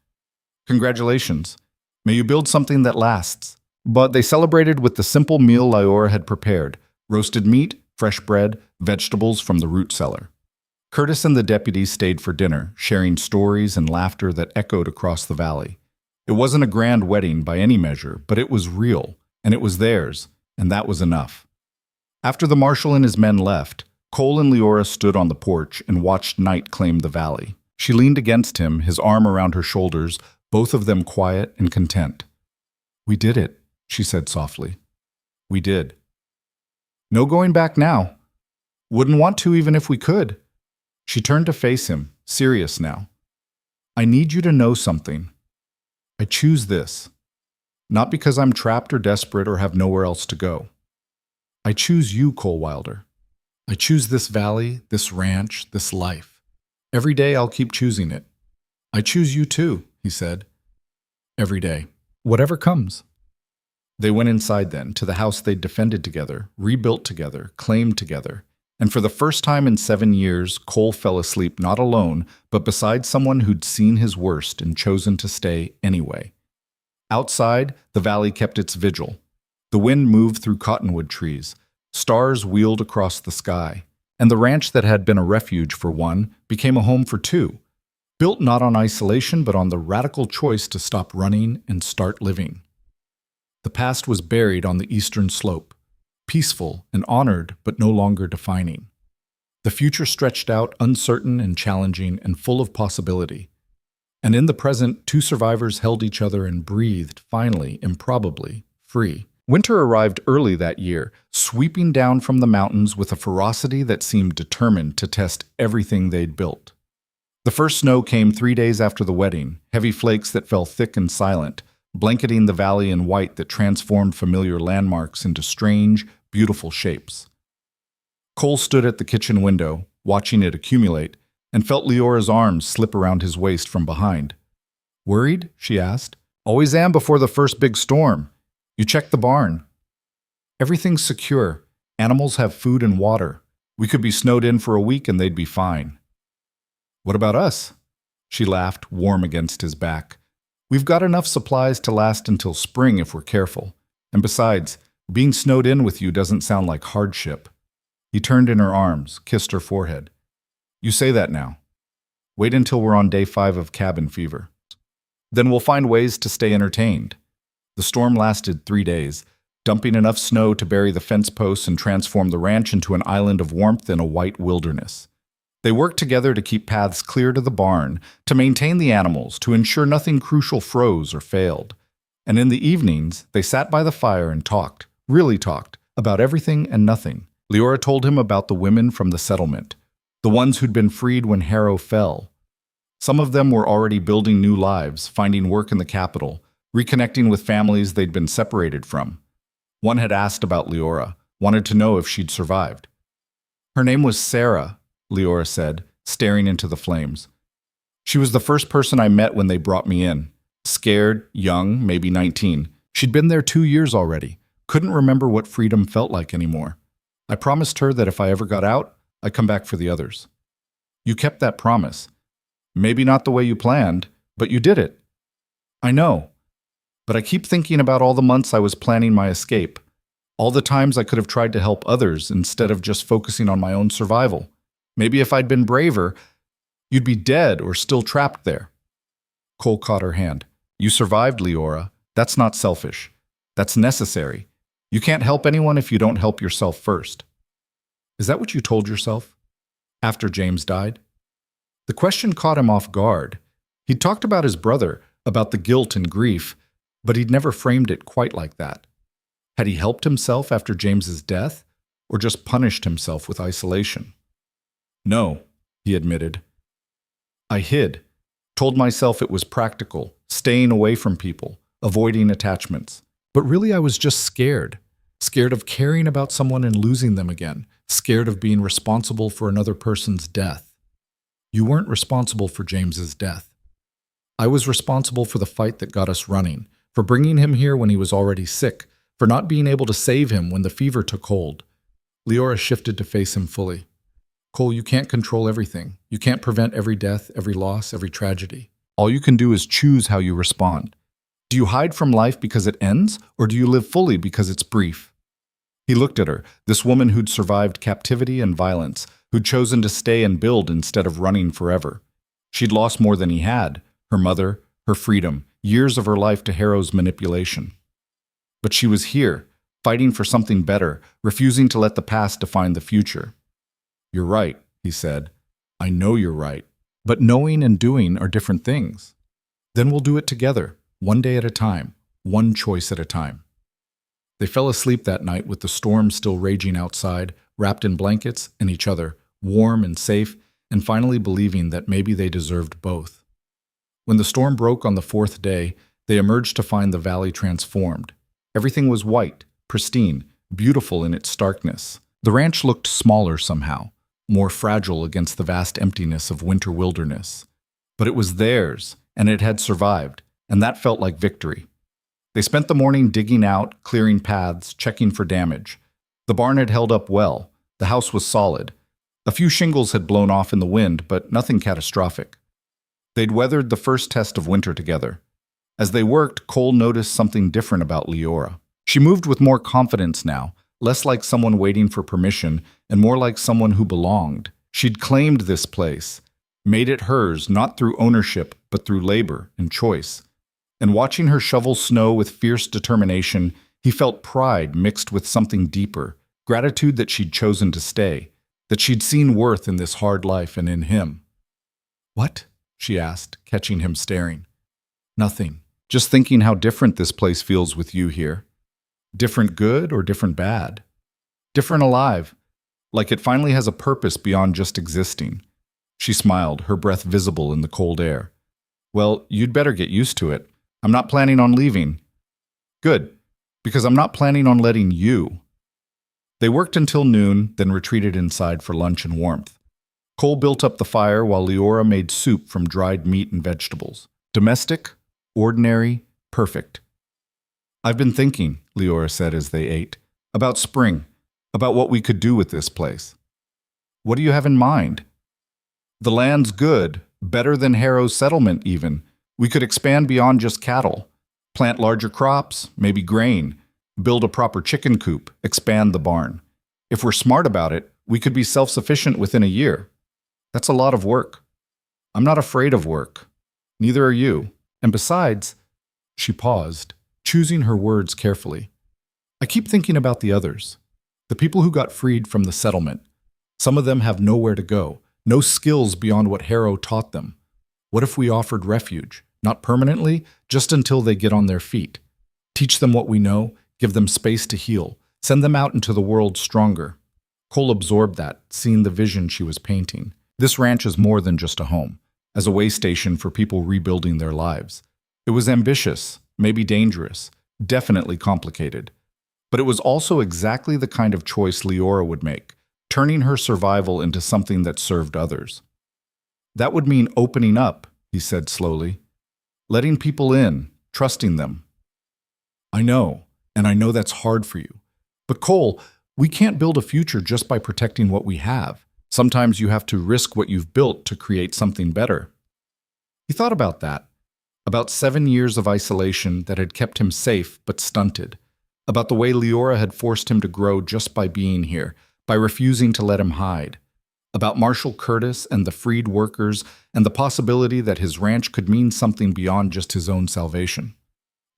"Congratulations. May you build something that lasts." But they celebrated with the simple meal Leora had prepared: roasted meat, fresh bread, vegetables from the root cellar. Curtis and the deputies stayed for dinner, sharing stories and laughter that echoed across the valley. It wasn't a grand wedding by any measure, but it was real, and it was theirs, and that was enough. After the marshal and his men left, Cole and Leora stood on the porch and watched night claim the valley. She leaned against him, his arm around her shoulders, both of them quiet and content. "We did it," she said softly. "We did. No going back now. Wouldn't want to even if we could." She turned to face him, serious now. "I need you to know something. I choose this. Not because I'm trapped or desperate or have nowhere else to go. I choose you, Cole Wilder. I choose this valley, this ranch, this life. Every day I'll keep choosing it. I choose you too, he said. Every day. Whatever comes. They went inside then, to the house they'd defended together, rebuilt together, claimed together. And for the first time in 7 years, Cole fell asleep not alone, but beside someone who'd seen his worst and chosen to stay anyway. Outside, the valley kept its vigil. The wind moved through cottonwood trees. Stars wheeled across the sky. And the ranch that had been a refuge for one became a home for two, built not on isolation but on the radical choice to stop running and start living. The past was buried on the eastern slope, peaceful and honored but no longer defining. The future stretched out, uncertain and challenging and full of possibility. And in the present, two survivors held each other and breathed, finally, improbably, free. Winter arrived early that year, sweeping down from the mountains with a ferocity that seemed determined to test everything they'd built. The first snow came 3 days after the wedding, heavy flakes that fell thick and silent, blanketing the valley in white that transformed familiar landmarks into strange, beautiful shapes. Cole stood at the kitchen window, watching it accumulate, and felt Leora's arms slip around his waist from behind. "Worried?" she asked. "Always am before the first big storm. You checked the barn." "Everything's secure. Animals have food and water. We could be snowed in for a week and they'd be fine." "What about us?" She laughed, warm against his back. "We've got enough supplies to last until spring if we're careful. And besides, being snowed in with you doesn't sound like hardship." He turned in her arms, kissed her forehead. "You say that now. Wait until we're on day 5 of cabin fever. Then we'll find ways to stay entertained." The storm lasted 3 days, dumping enough snow to bury the fence posts and transform the ranch into an island of warmth in a white wilderness. They worked together to keep paths clear to the barn, to maintain the animals, to ensure nothing crucial froze or failed. And in the evenings, they sat by the fire and talked, really talked, about everything and nothing. Leora told him about the women from the settlement, the ones who'd been freed when Harrow fell. Some of them were already building new lives, finding work in the capital, reconnecting with families they'd been separated from. One had asked about Leora, wanted to know if she'd survived. "Her name was Sarah," Leora said, staring into the flames. "She was the first person I met when they brought me in. Scared, young, maybe 19. She'd been there 2 years already. Couldn't remember what freedom felt like anymore. I promised her that if I ever got out, I'd come back for the others." "You kept that promise. Maybe not the way you planned, but you did it." "I know. But I keep thinking about all the months I was planning my escape. All the times I could have tried to help others instead of just focusing on my own survival. Maybe if I'd been braver, you'd be dead or still trapped there." Cole caught her hand. "You survived, Leora. That's not selfish. That's necessary. You can't help anyone if you don't help yourself first." "Is that what you told yourself? After James died?" The question caught him off guard. He'd talked about his brother, about the guilt and grief, but he'd never framed it quite like that. Had he helped himself after James's death, or just punished himself with isolation? "No," he admitted. "I hid, told myself it was practical, staying away from people, avoiding attachments. But really I was just scared. Scared of caring about someone and losing them again. Scared of being responsible for another person's death." "You weren't responsible for James's death. I was responsible for the fight that got us running, for bringing him here when he was already sick, for not being able to save him when the fever took hold." Leora shifted to face him fully. "Cole, you can't control everything. You can't prevent every death, every loss, every tragedy. All you can do is choose how you respond. Do you hide from life because it ends, or do you live fully because it's brief?" He looked at her, this woman who'd survived captivity and violence, who'd chosen to stay and build instead of running forever. She'd lost more than he had, her mother, her freedom, years of her life to Harrow's manipulation. But she was here, fighting for something better, refusing to let the past define the future. "You're right," he said. "I know you're right. But knowing and doing are different things. Then we'll do it together, one day at a time, one choice at a time." They fell asleep that night with the storm still raging outside, wrapped in blankets and each other, warm and safe, and finally believing that maybe they deserved both. When the storm broke on the 4th day, they emerged to find the valley transformed. Everything was white, pristine, beautiful in its starkness. The ranch looked smaller somehow, more fragile against the vast emptiness of winter wilderness. But it was theirs, and it had survived, and that felt like victory. They spent the morning digging out, clearing paths, checking for damage. The barn had held up well. The house was solid. A few shingles had blown off in the wind, but nothing catastrophic. They'd weathered the first test of winter together. As they worked, Cole noticed something different about Leora. She moved with more confidence now, less like someone waiting for permission and more like someone who belonged. She'd claimed this place, made it hers not through ownership but through labor and choice. And watching her shovel snow with fierce determination, he felt pride mixed with something deeper, gratitude that she'd chosen to stay, that she'd seen worth in this hard life and in him. "What?" she asked, catching him staring. "Nothing. Just thinking how different this place feels with you here. Different good or different bad? Different alive, like it finally has a purpose beyond just existing." She smiled, her breath visible in the cold air. "Well, you'd better get used to it. I'm not planning on leaving." "Good, because I'm not planning on letting you." They worked until noon, then retreated inside for lunch and warmth. Cole built up the fire while Leora made soup from dried meat and vegetables. Domestic, ordinary, perfect. "I've been thinking," Leora said as they ate, "about spring, about what we could do with this place." "What do you have in mind?" "The land's good, better than Harrow's settlement even. We could expand beyond just cattle, plant larger crops, maybe grain, build a proper chicken coop, expand the barn. If we're smart about it, we could be self-sufficient within a year. That's a lot of work. I'm not afraid of work. Neither are you. And besides," she paused, choosing her words carefully, "I keep thinking about the others, the people who got freed from the settlement. Some of them have nowhere to go, no skills beyond what Harrow taught them. What if we offered refuge? Not permanently, just until they get on their feet. Teach them what we know, give them space to heal, send them out into the world stronger." Cole absorbed that, seeing the vision she was painting. This ranch is more than just a home, as a way station for people rebuilding their lives. It was ambitious, maybe dangerous, definitely complicated. But it was also exactly the kind of choice Leora would make, turning her survival into something that served others. "That would mean opening up," he said slowly. "Letting people in, trusting them." "I know, and I know that's hard for you. But Cole, we can't build a future just by protecting what we have. Sometimes you have to risk what you've built to create something better." He thought about that, about 7 years of isolation that had kept him safe but stunted, about the way Leora had forced him to grow just by being here, by refusing to let him hide, about Marshall Curtis and the freed workers and the possibility that his ranch could mean something beyond just his own salvation.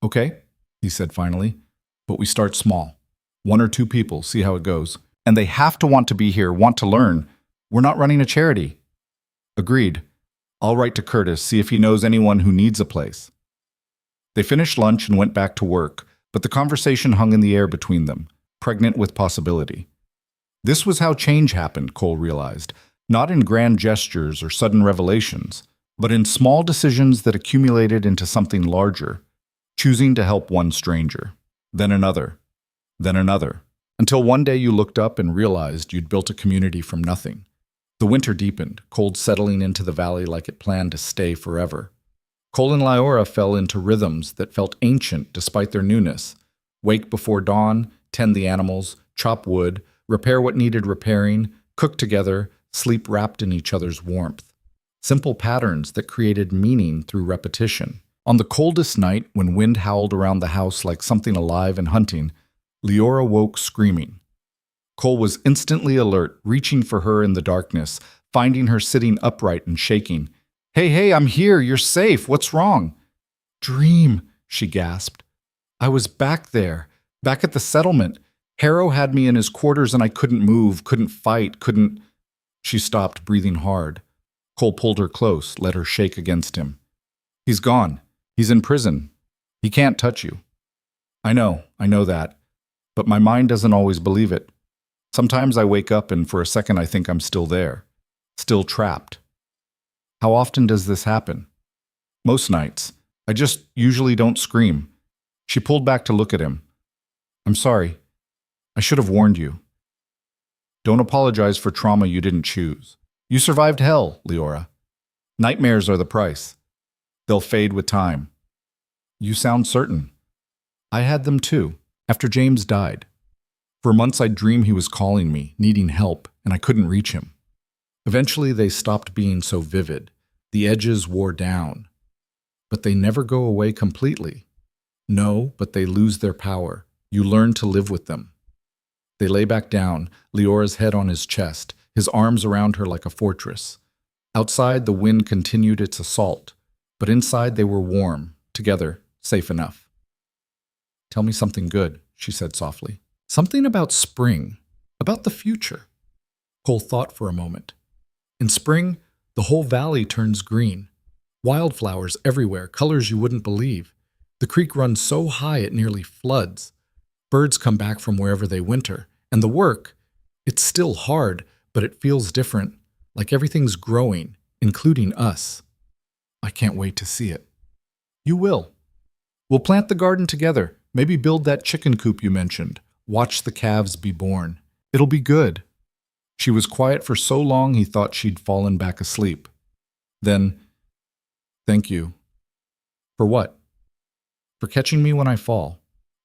"Okay," he said finally, "but we start small. 1 or 2 people, see how it goes. And they have to want to be here, want to learn. We're not running a charity." "Agreed. I'll write to Curtis, see if he knows anyone who needs a place." They finished lunch and went back to work, but the conversation hung in the air between them, pregnant with possibility. This was how change happened, Cole realized, not in grand gestures or sudden revelations, but in small decisions that accumulated into something larger, choosing to help one stranger, then another, until one day you looked up and realized you'd built a community from nothing. The winter deepened, cold settling into the valley like it planned to stay forever. Cole and Leora fell into rhythms that felt ancient despite their newness. Wake before dawn, tend the animals, chop wood, repair what needed repairing, cook together, sleep wrapped in each other's warmth. Simple patterns that created meaning through repetition. On the coldest night, when wind howled around the house like something alive and hunting, Leora woke screaming. Cole was instantly alert, reaching for her in the darkness, finding her sitting upright and shaking. Hey, I'm here, you're safe, what's wrong?" "Dream," she gasped. "I was back there, back at the settlement. Harrow had me in his quarters and I couldn't move, couldn't fight, couldn't—" She stopped, breathing hard. Cole pulled her close, let her shake against him. "He's gone. He's in prison. He can't touch you." I know that. But my mind doesn't always believe it. Sometimes I wake up and for a second I think I'm still there, still trapped. "How often does this happen?" "Most nights. I just usually don't scream." She pulled back to look at him. "I'm sorry. I should have warned you. Don't apologize for trauma you didn't choose. You survived hell, Leora. Nightmares are the price. They'll fade with time. You sound certain. I had them too, after James died. For months I'd dream he was calling me, needing help, and I couldn't reach him. Eventually they stopped being so vivid. The edges wore down. But they never go away completely. No, but they lose their power. You learn to live with them. They lay back down, Leora's head on his chest, his arms around her like a fortress. Outside, the wind continued its assault, but inside they were warm, together, safe enough. Tell me something good, she said softly. Something about spring, about the future. Cole thought for a moment. In spring, the whole valley turns green. Wildflowers everywhere, colors you wouldn't believe. The creek runs so high it nearly floods. Birds come back from wherever they winter. And the work, it's still hard, but it feels different, like everything's growing, including us. I can't wait to see it. You will. We'll plant the garden together, maybe build that chicken coop you mentioned, watch the calves be born. It'll be good. She was quiet for so long he thought she'd fallen back asleep. Then, thank you. For what? For catching me when I fall,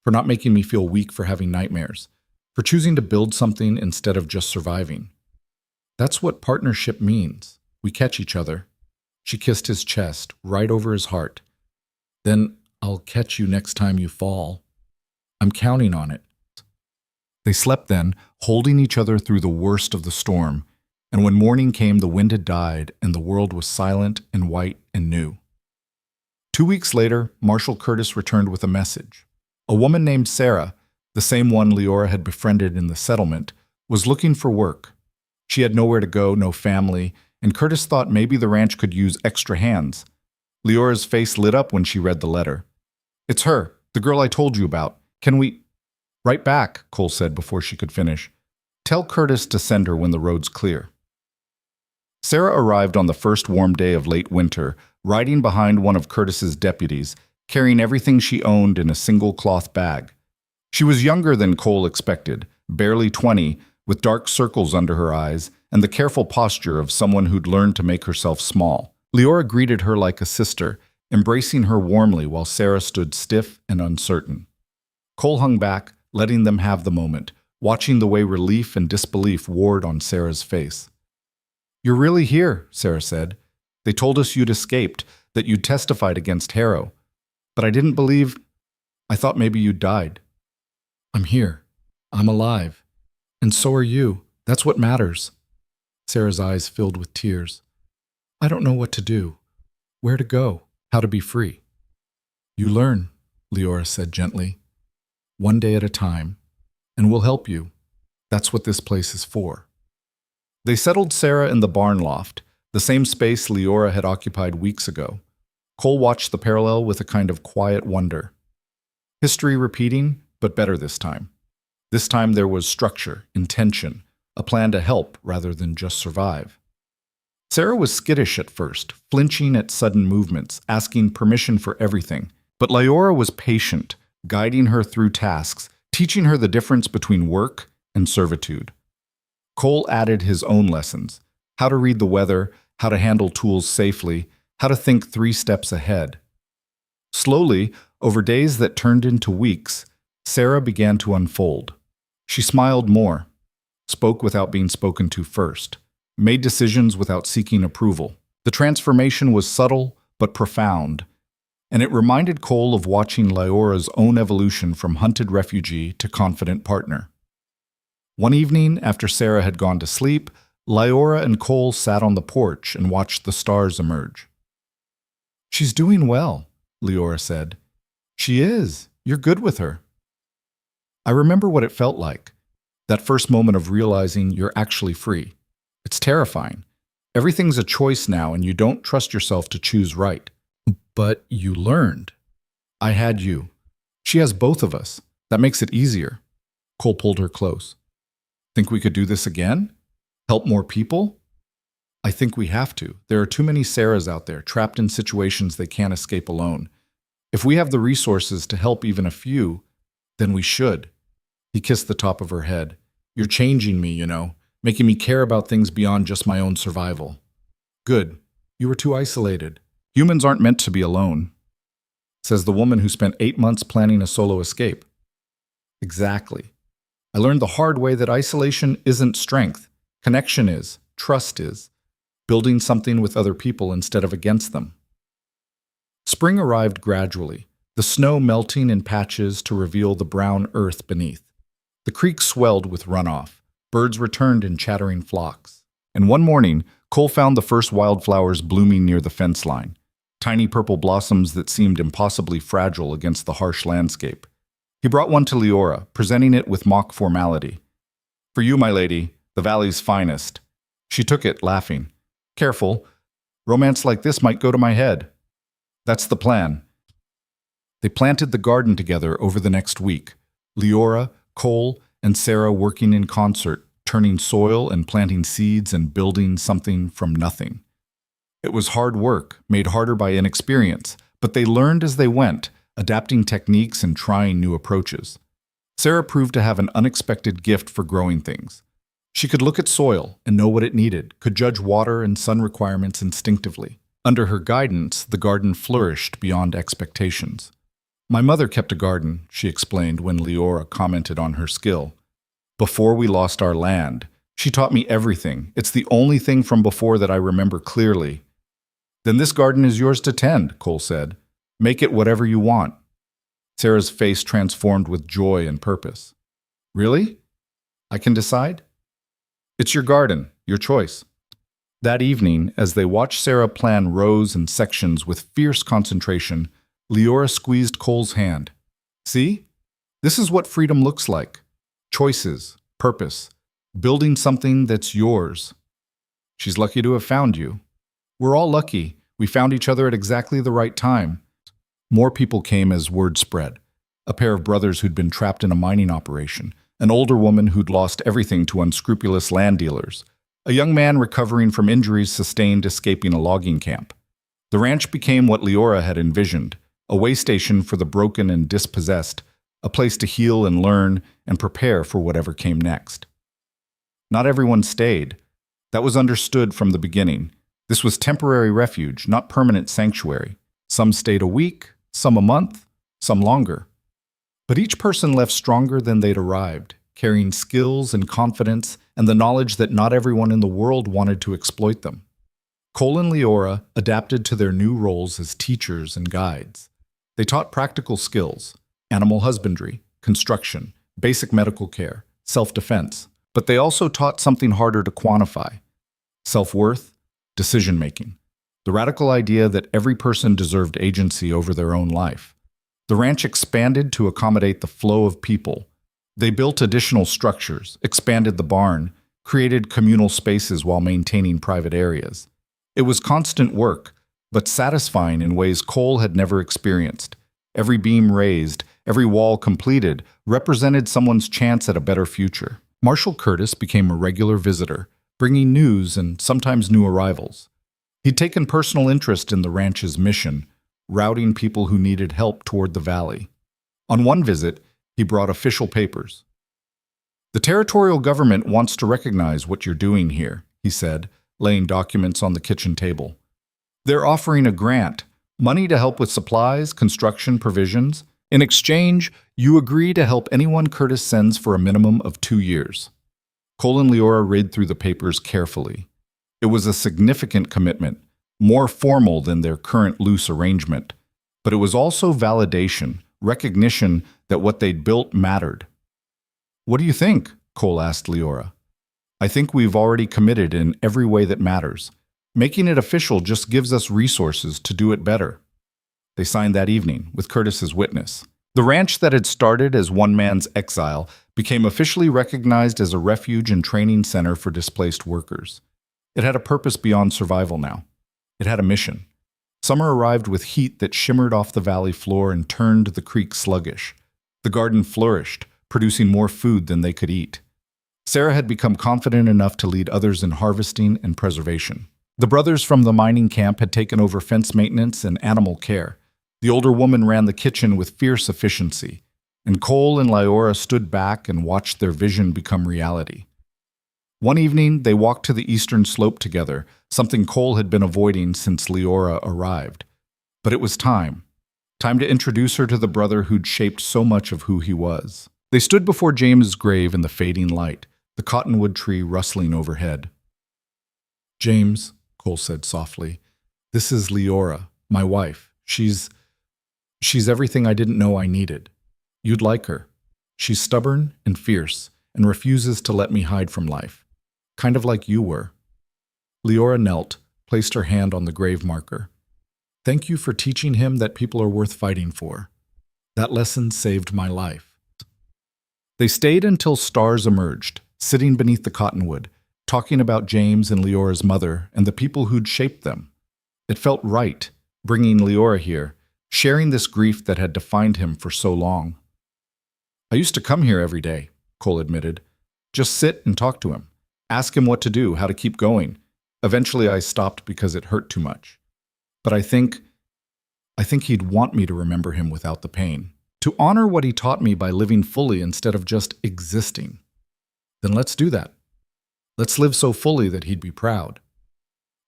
for not making me feel weak for having nightmares, for choosing to build something instead of just surviving. That's what partnership means. We catch each other. She kissed his chest, right over his heart. Then I'll catch you next time you fall. I'm counting on it. They slept then, holding each other through the worst of the storm, and when morning came the wind had died and the world was silent and white and new. 2 weeks later, Marshal Curtis returned with a message. A woman named Sarah, the same one Leora had befriended in the settlement, was looking for work. She had nowhere to go, no family, and Curtis thought maybe the ranch could use extra hands. Leora's face lit up when she read the letter. It's her, the girl I told you about. Can we... Right back, Cole said before she could finish. Tell Curtis to send her when the road's clear. Sarah arrived on the first warm day of late winter, riding behind one of Curtis's deputies, carrying everything she owned in a single cloth bag. She was younger than Cole expected, barely 20, with dark circles under her eyes and the careful posture of someone who'd learned to make herself small. Leora greeted her like a sister, embracing her warmly while Sarah stood stiff and uncertain. Cole hung back, letting them have the moment, watching the way relief and disbelief warred on Sarah's face. You're really here, Sarah said. They told us you'd escaped, that you'd testified against Harrow. But I didn't believe... I thought maybe you'd died. I'm here. I'm alive. And so are you. That's what matters. Sarah's eyes filled with tears. I don't know what to do, where to go, how to be free. You learn, Leora said gently. One day at a time, and we'll help you. That's what this place is for. They settled Sarah in the barn loft, the same space Leora had occupied weeks ago. Cole watched the parallel with a kind of quiet wonder. History repeating, but better this time. This time there was structure, intention, a plan to help rather than just survive. Sarah was skittish at first, flinching at sudden movements, asking permission for everything. But Leora was patient, guiding her through tasks, teaching her the difference between work and servitude. Cole added his own lessons, how to read the weather, how to handle tools safely, how to think 3 steps ahead. Slowly, over days that turned into weeks, Sarah began to unfold. She smiled more, spoke without being spoken to first, made decisions without seeking approval. The transformation was subtle but profound, and it reminded Cole of watching Leora's own evolution from hunted refugee to confident partner. One evening, after Sarah had gone to sleep, Leora and Cole sat on the porch and watched the stars emerge. She's doing well, Leora said. She is. You're good with her. I remember what it felt like, that first moment of realizing you're actually free. It's terrifying. Everything's a choice now, and you don't trust yourself to choose right. But you learned. I had you. She has both of us. That makes it easier. Cole pulled her close. Think we could do this again? Help more people? I think we have to. There are too many Sarahs out there, trapped in situations they can't escape alone. If we have the resources to help even a few, then we should. He kissed the top of her head. You're changing me, making me care about things beyond just my own survival. Good. You were too isolated. Humans aren't meant to be alone, says the woman who spent 8 months planning a solo escape. Exactly. I learned the hard way that isolation isn't strength. Connection is. Trust is. Building something with other people instead of against them. Spring arrived gradually, the snow melting in patches to reveal the brown earth beneath. The creek swelled with runoff. Birds returned in chattering flocks. And one morning, Cole found the first wildflowers blooming near the fence line, tiny purple blossoms that seemed impossibly fragile against the harsh landscape. He brought one to Leora, presenting it with mock formality. For you, my lady, the valley's finest. She took it, laughing. Careful. Romance like this might go to my head. That's the plan. They planted the garden together over the next week. Leora, Cole, and Sarah working in concert, turning soil and planting seeds and building something from nothing. It was hard work, made harder by inexperience, but they learned as they went, adapting techniques and trying new approaches. Sarah proved to have an unexpected gift for growing things. She could look at soil and know what it needed, could judge water and sun requirements instinctively. Under her guidance, the garden flourished beyond expectations. My mother kept a garden, she explained when Leora commented on her skill. Before we lost our land, she taught me everything. It's the only thing from before that I remember clearly. Then this garden is yours to tend, Cole said. Make it whatever you want. Sarah's face transformed with joy and purpose. Really? I can decide? It's your garden, your choice. That evening, as they watched Sarah plan rows and sections with fierce concentration, Leora squeezed Cole's hand. See? This is what freedom looks like. Choices, purpose, building something that's yours. She's lucky to have found you. We're all lucky. We found each other at exactly the right time. More people came as word spread. A pair of brothers who'd been trapped in a mining operation, an older woman who'd lost everything to unscrupulous land dealers, a young man recovering from injuries sustained escaping a logging camp. The ranch became what Leora had envisioned, a way station for the broken and dispossessed, a place to heal and learn and prepare for whatever came next. Not everyone stayed. That was understood from the beginning. This was temporary refuge, not permanent sanctuary. Some stayed a week, some a month, some longer. But each person left stronger than they'd arrived, carrying skills and confidence and the knowledge that not everyone in the world wanted to exploit them. Cole and Leora adapted to their new roles as teachers and guides. They taught practical skills, animal husbandry, construction, basic medical care, self-defense, but they also taught something harder to quantify: self-worth, decision-making, the radical idea that every person deserved agency over their own life. The ranch expanded to accommodate the flow of people. They built additional structures, expanded the barn, created communal spaces while maintaining private areas. It was constant work, but satisfying in ways Cole had never experienced. Every beam raised, every wall completed, represented someone's chance at a better future. Marshall Curtis became a regular visitor, bringing news and sometimes new arrivals. He'd taken personal interest in the ranch's mission, routing people who needed help toward the valley. On one visit, he brought official papers. "The territorial government wants to recognize what you're doing here," he said, laying documents on the kitchen table. "They're offering a grant, money to help with supplies, construction provisions. In exchange, you agree to help anyone Curtis sends for a minimum of 2 years." Cole and Leora read through the papers carefully. It was a significant commitment, more formal than their current loose arrangement, but it was also validation, recognition that what they'd built mattered. "What do you think?" Cole asked Leora. "I think we've already committed in every way that matters. Making it official just gives us resources to do it better." They signed that evening, with Curtis as witness. The ranch that had started as one man's exile became officially recognized as a refuge and training center for displaced workers. It had a purpose beyond survival now. It had a mission. Summer arrived with heat that shimmered off the valley floor and turned the creek sluggish. The garden flourished, producing more food than they could eat. Sarah had become confident enough to lead others in harvesting and preservation. The brothers from the mining camp had taken over fence maintenance and animal care. The older woman ran the kitchen with fierce efficiency. and Cole and Leora stood back and watched their vision become reality. One evening, they walked to the eastern slope together, something Cole had been avoiding since Leora arrived. But it was time. Time to introduce her to the brother who'd shaped so much of who he was. They stood before James's grave in the fading light, the cottonwood tree rustling overhead. "James," Cole said softly, "this is Leora, my wife. She's everything I didn't know I needed. You'd like her. She's stubborn and fierce and refuses to let me hide from life. Kind of like you were." Leora knelt, placed her hand on the grave marker. "Thank you for teaching him that people are worth fighting for. That lesson saved my life." They stayed until stars emerged, sitting beneath the cottonwood, talking about James and Leora's mother and the people who'd shaped them. It felt right, bringing Leora here, sharing this grief that had defined him for so long. "I used to come here every day," Cole admitted. "Just sit and talk to him. Ask him what to do, how to keep going. Eventually I stopped because it hurt too much. But I think he'd want me to remember him without the pain. To honor what he taught me by living fully instead of just existing. Then let's do that. Let's live so fully that he'd be proud."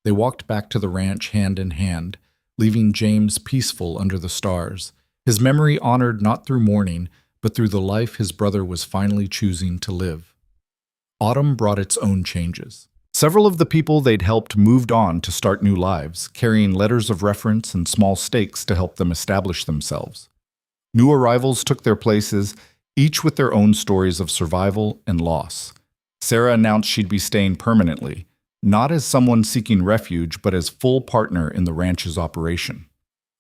They walked back to the ranch hand in hand, leaving James peaceful under the stars, his memory honored not through mourning, but through the life his brother was finally choosing to live. Autumn brought its own changes. Several of the people they'd helped moved on to start new lives, carrying letters of reference and small stakes to help them establish themselves. New arrivals took their places, each with their own stories of survival and loss. Sarah announced she'd be staying permanently, not as someone seeking refuge, but as full partner in the ranch's operation.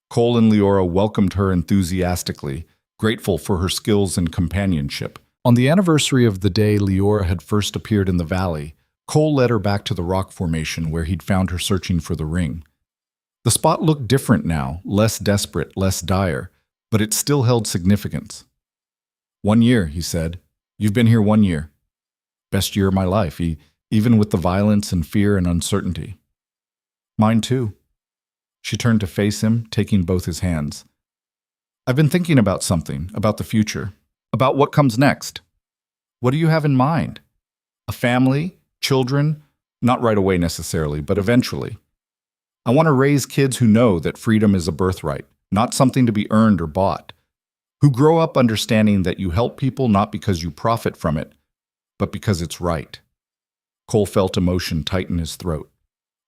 Cole and Leora welcomed her enthusiastically, grateful for her skills and companionship. On the anniversary of the day Leora had first appeared in the valley, Cole led her back to the rock formation where he'd found her searching for the ring. The spot looked different now, less desperate, less dire, but it still held significance. "1 year," he said. "You've been here 1 year. Best year of my life, even with the violence and fear and uncertainty." "Mine too." She turned to face him, taking both his hands. "I've been thinking about something, about the future, about what comes next. What do you have in mind? A family? Children? Not right away necessarily, but eventually. I want to raise kids who know that freedom is a birthright, not something to be earned or bought, who grow up understanding that you help people not because you profit from it, but because it's right." Cole felt emotion tighten his throat.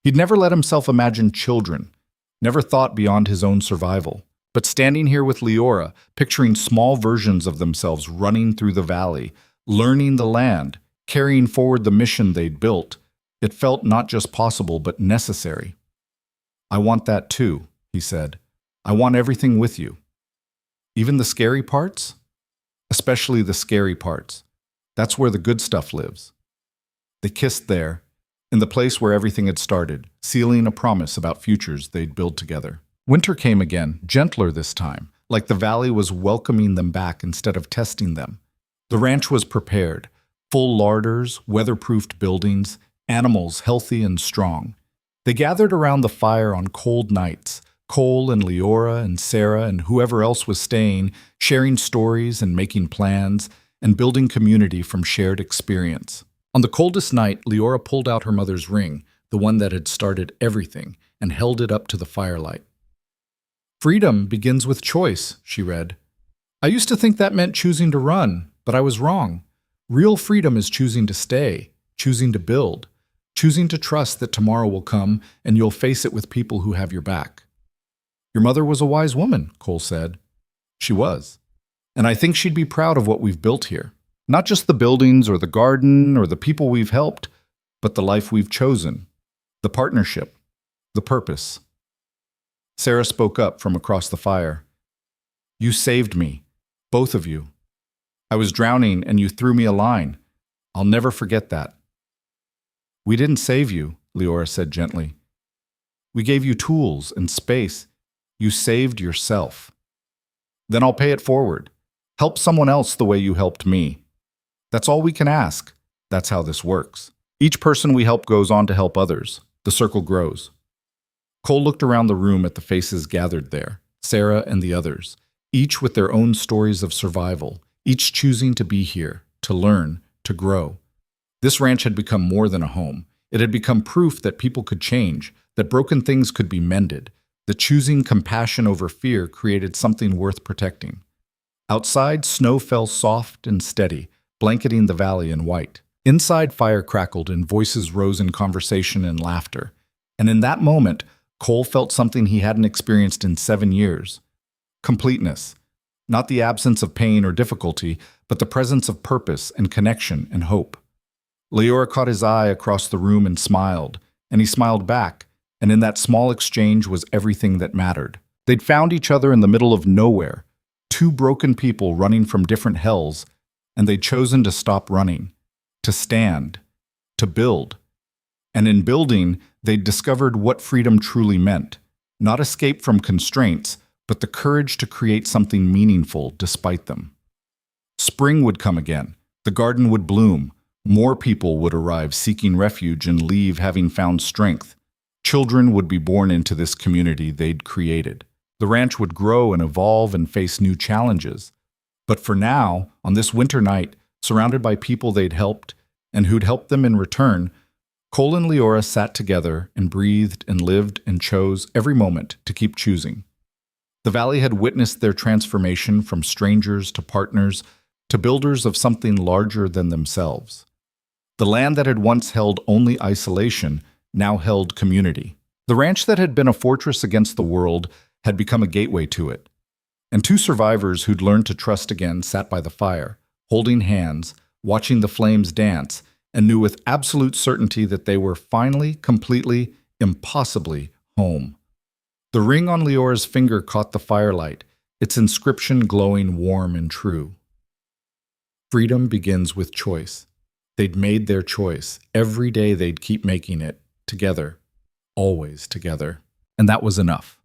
He'd never let himself imagine children, never thought beyond his own survival. But standing here with Leora, picturing small versions of themselves running through the valley, learning the land, carrying forward the mission they'd built, it felt not just possible but necessary. "I want that too," he said. "I want everything with you. Even the scary parts? Especially the scary parts. That's where the good stuff lives." They kissed there, in the place where everything had started, sealing a promise about futures they'd build together. Winter came again, gentler this time, like the valley was welcoming them back instead of testing them. The ranch was prepared, full larders, weatherproofed buildings, animals healthy and strong. They gathered around the fire on cold nights, Cole and Leora and Sarah and whoever else was staying, sharing stories and making plans, and building community from shared experience. On the coldest night, Leora pulled out her mother's ring, the one that had started everything, and held it up to the firelight. "Freedom begins with choice," she read. "I used to think that meant choosing to run, but I was wrong. Real freedom is choosing to stay, choosing to build, choosing to trust that tomorrow will come and you'll face it with people who have your back." "Your mother was a wise woman," Cole said. "She was. And I think she'd be proud of what we've built here. Not just the buildings or the garden or the people we've helped, but the life we've chosen, the partnership, the purpose." Sarah spoke up from across the fire. "You saved me, both of you. I was drowning and you threw me a line. I'll never forget that." "We didn't save you," Leora said gently. "We gave you tools and space. You saved yourself. Then I'll pay it forward. Help someone else the way you helped me. That's all we can ask. That's how this works. Each person we help goes on to help others. The circle grows." Cole looked around the room at the faces gathered there, Sarah and the others, each with their own stories of survival, each choosing to be here, to learn, to grow. This ranch had become more than a home. It had become proof that people could change, that broken things could be mended, that choosing compassion over fear created something worth protecting. Outside, snow fell soft and steady, blanketing the valley in white. Inside, fire crackled and voices rose in conversation and laughter. And in that moment, Cole felt something he hadn't experienced in 7 years. Completeness. Not the absence of pain or difficulty, but the presence of purpose and connection and hope. Leora caught his eye across the room and he smiled back, and in that small exchange was everything that mattered. They'd found each other in the middle of nowhere, two broken people running from different hells, and they'd chosen to stop running, to stand, to build. And in building, they'd discovered what freedom truly meant. Not escape from constraints, but the courage to create something meaningful despite them. Spring would come again. The garden would bloom. More people would arrive seeking refuge and leave having found strength. Children would be born into this community they'd created. The ranch would grow and evolve and face new challenges. But for now, on this winter night, surrounded by people they'd helped and who'd helped them in return, Cole and Leora sat together and breathed and lived and chose every moment to keep choosing. The valley had witnessed their transformation from strangers to partners to builders of something larger than themselves. The land that had once held only isolation now held community. The ranch that had been a fortress against the world had become a gateway to it. And two survivors who'd learned to trust again sat by the fire, holding hands, watching the flames dance, and knew with absolute certainty that they were finally, completely, impossibly home. The ring on Leora's finger caught the firelight, its inscription glowing warm and true. Freedom begins with choice. They'd made their choice. Every day they'd keep making it, together, always together. And that was enough.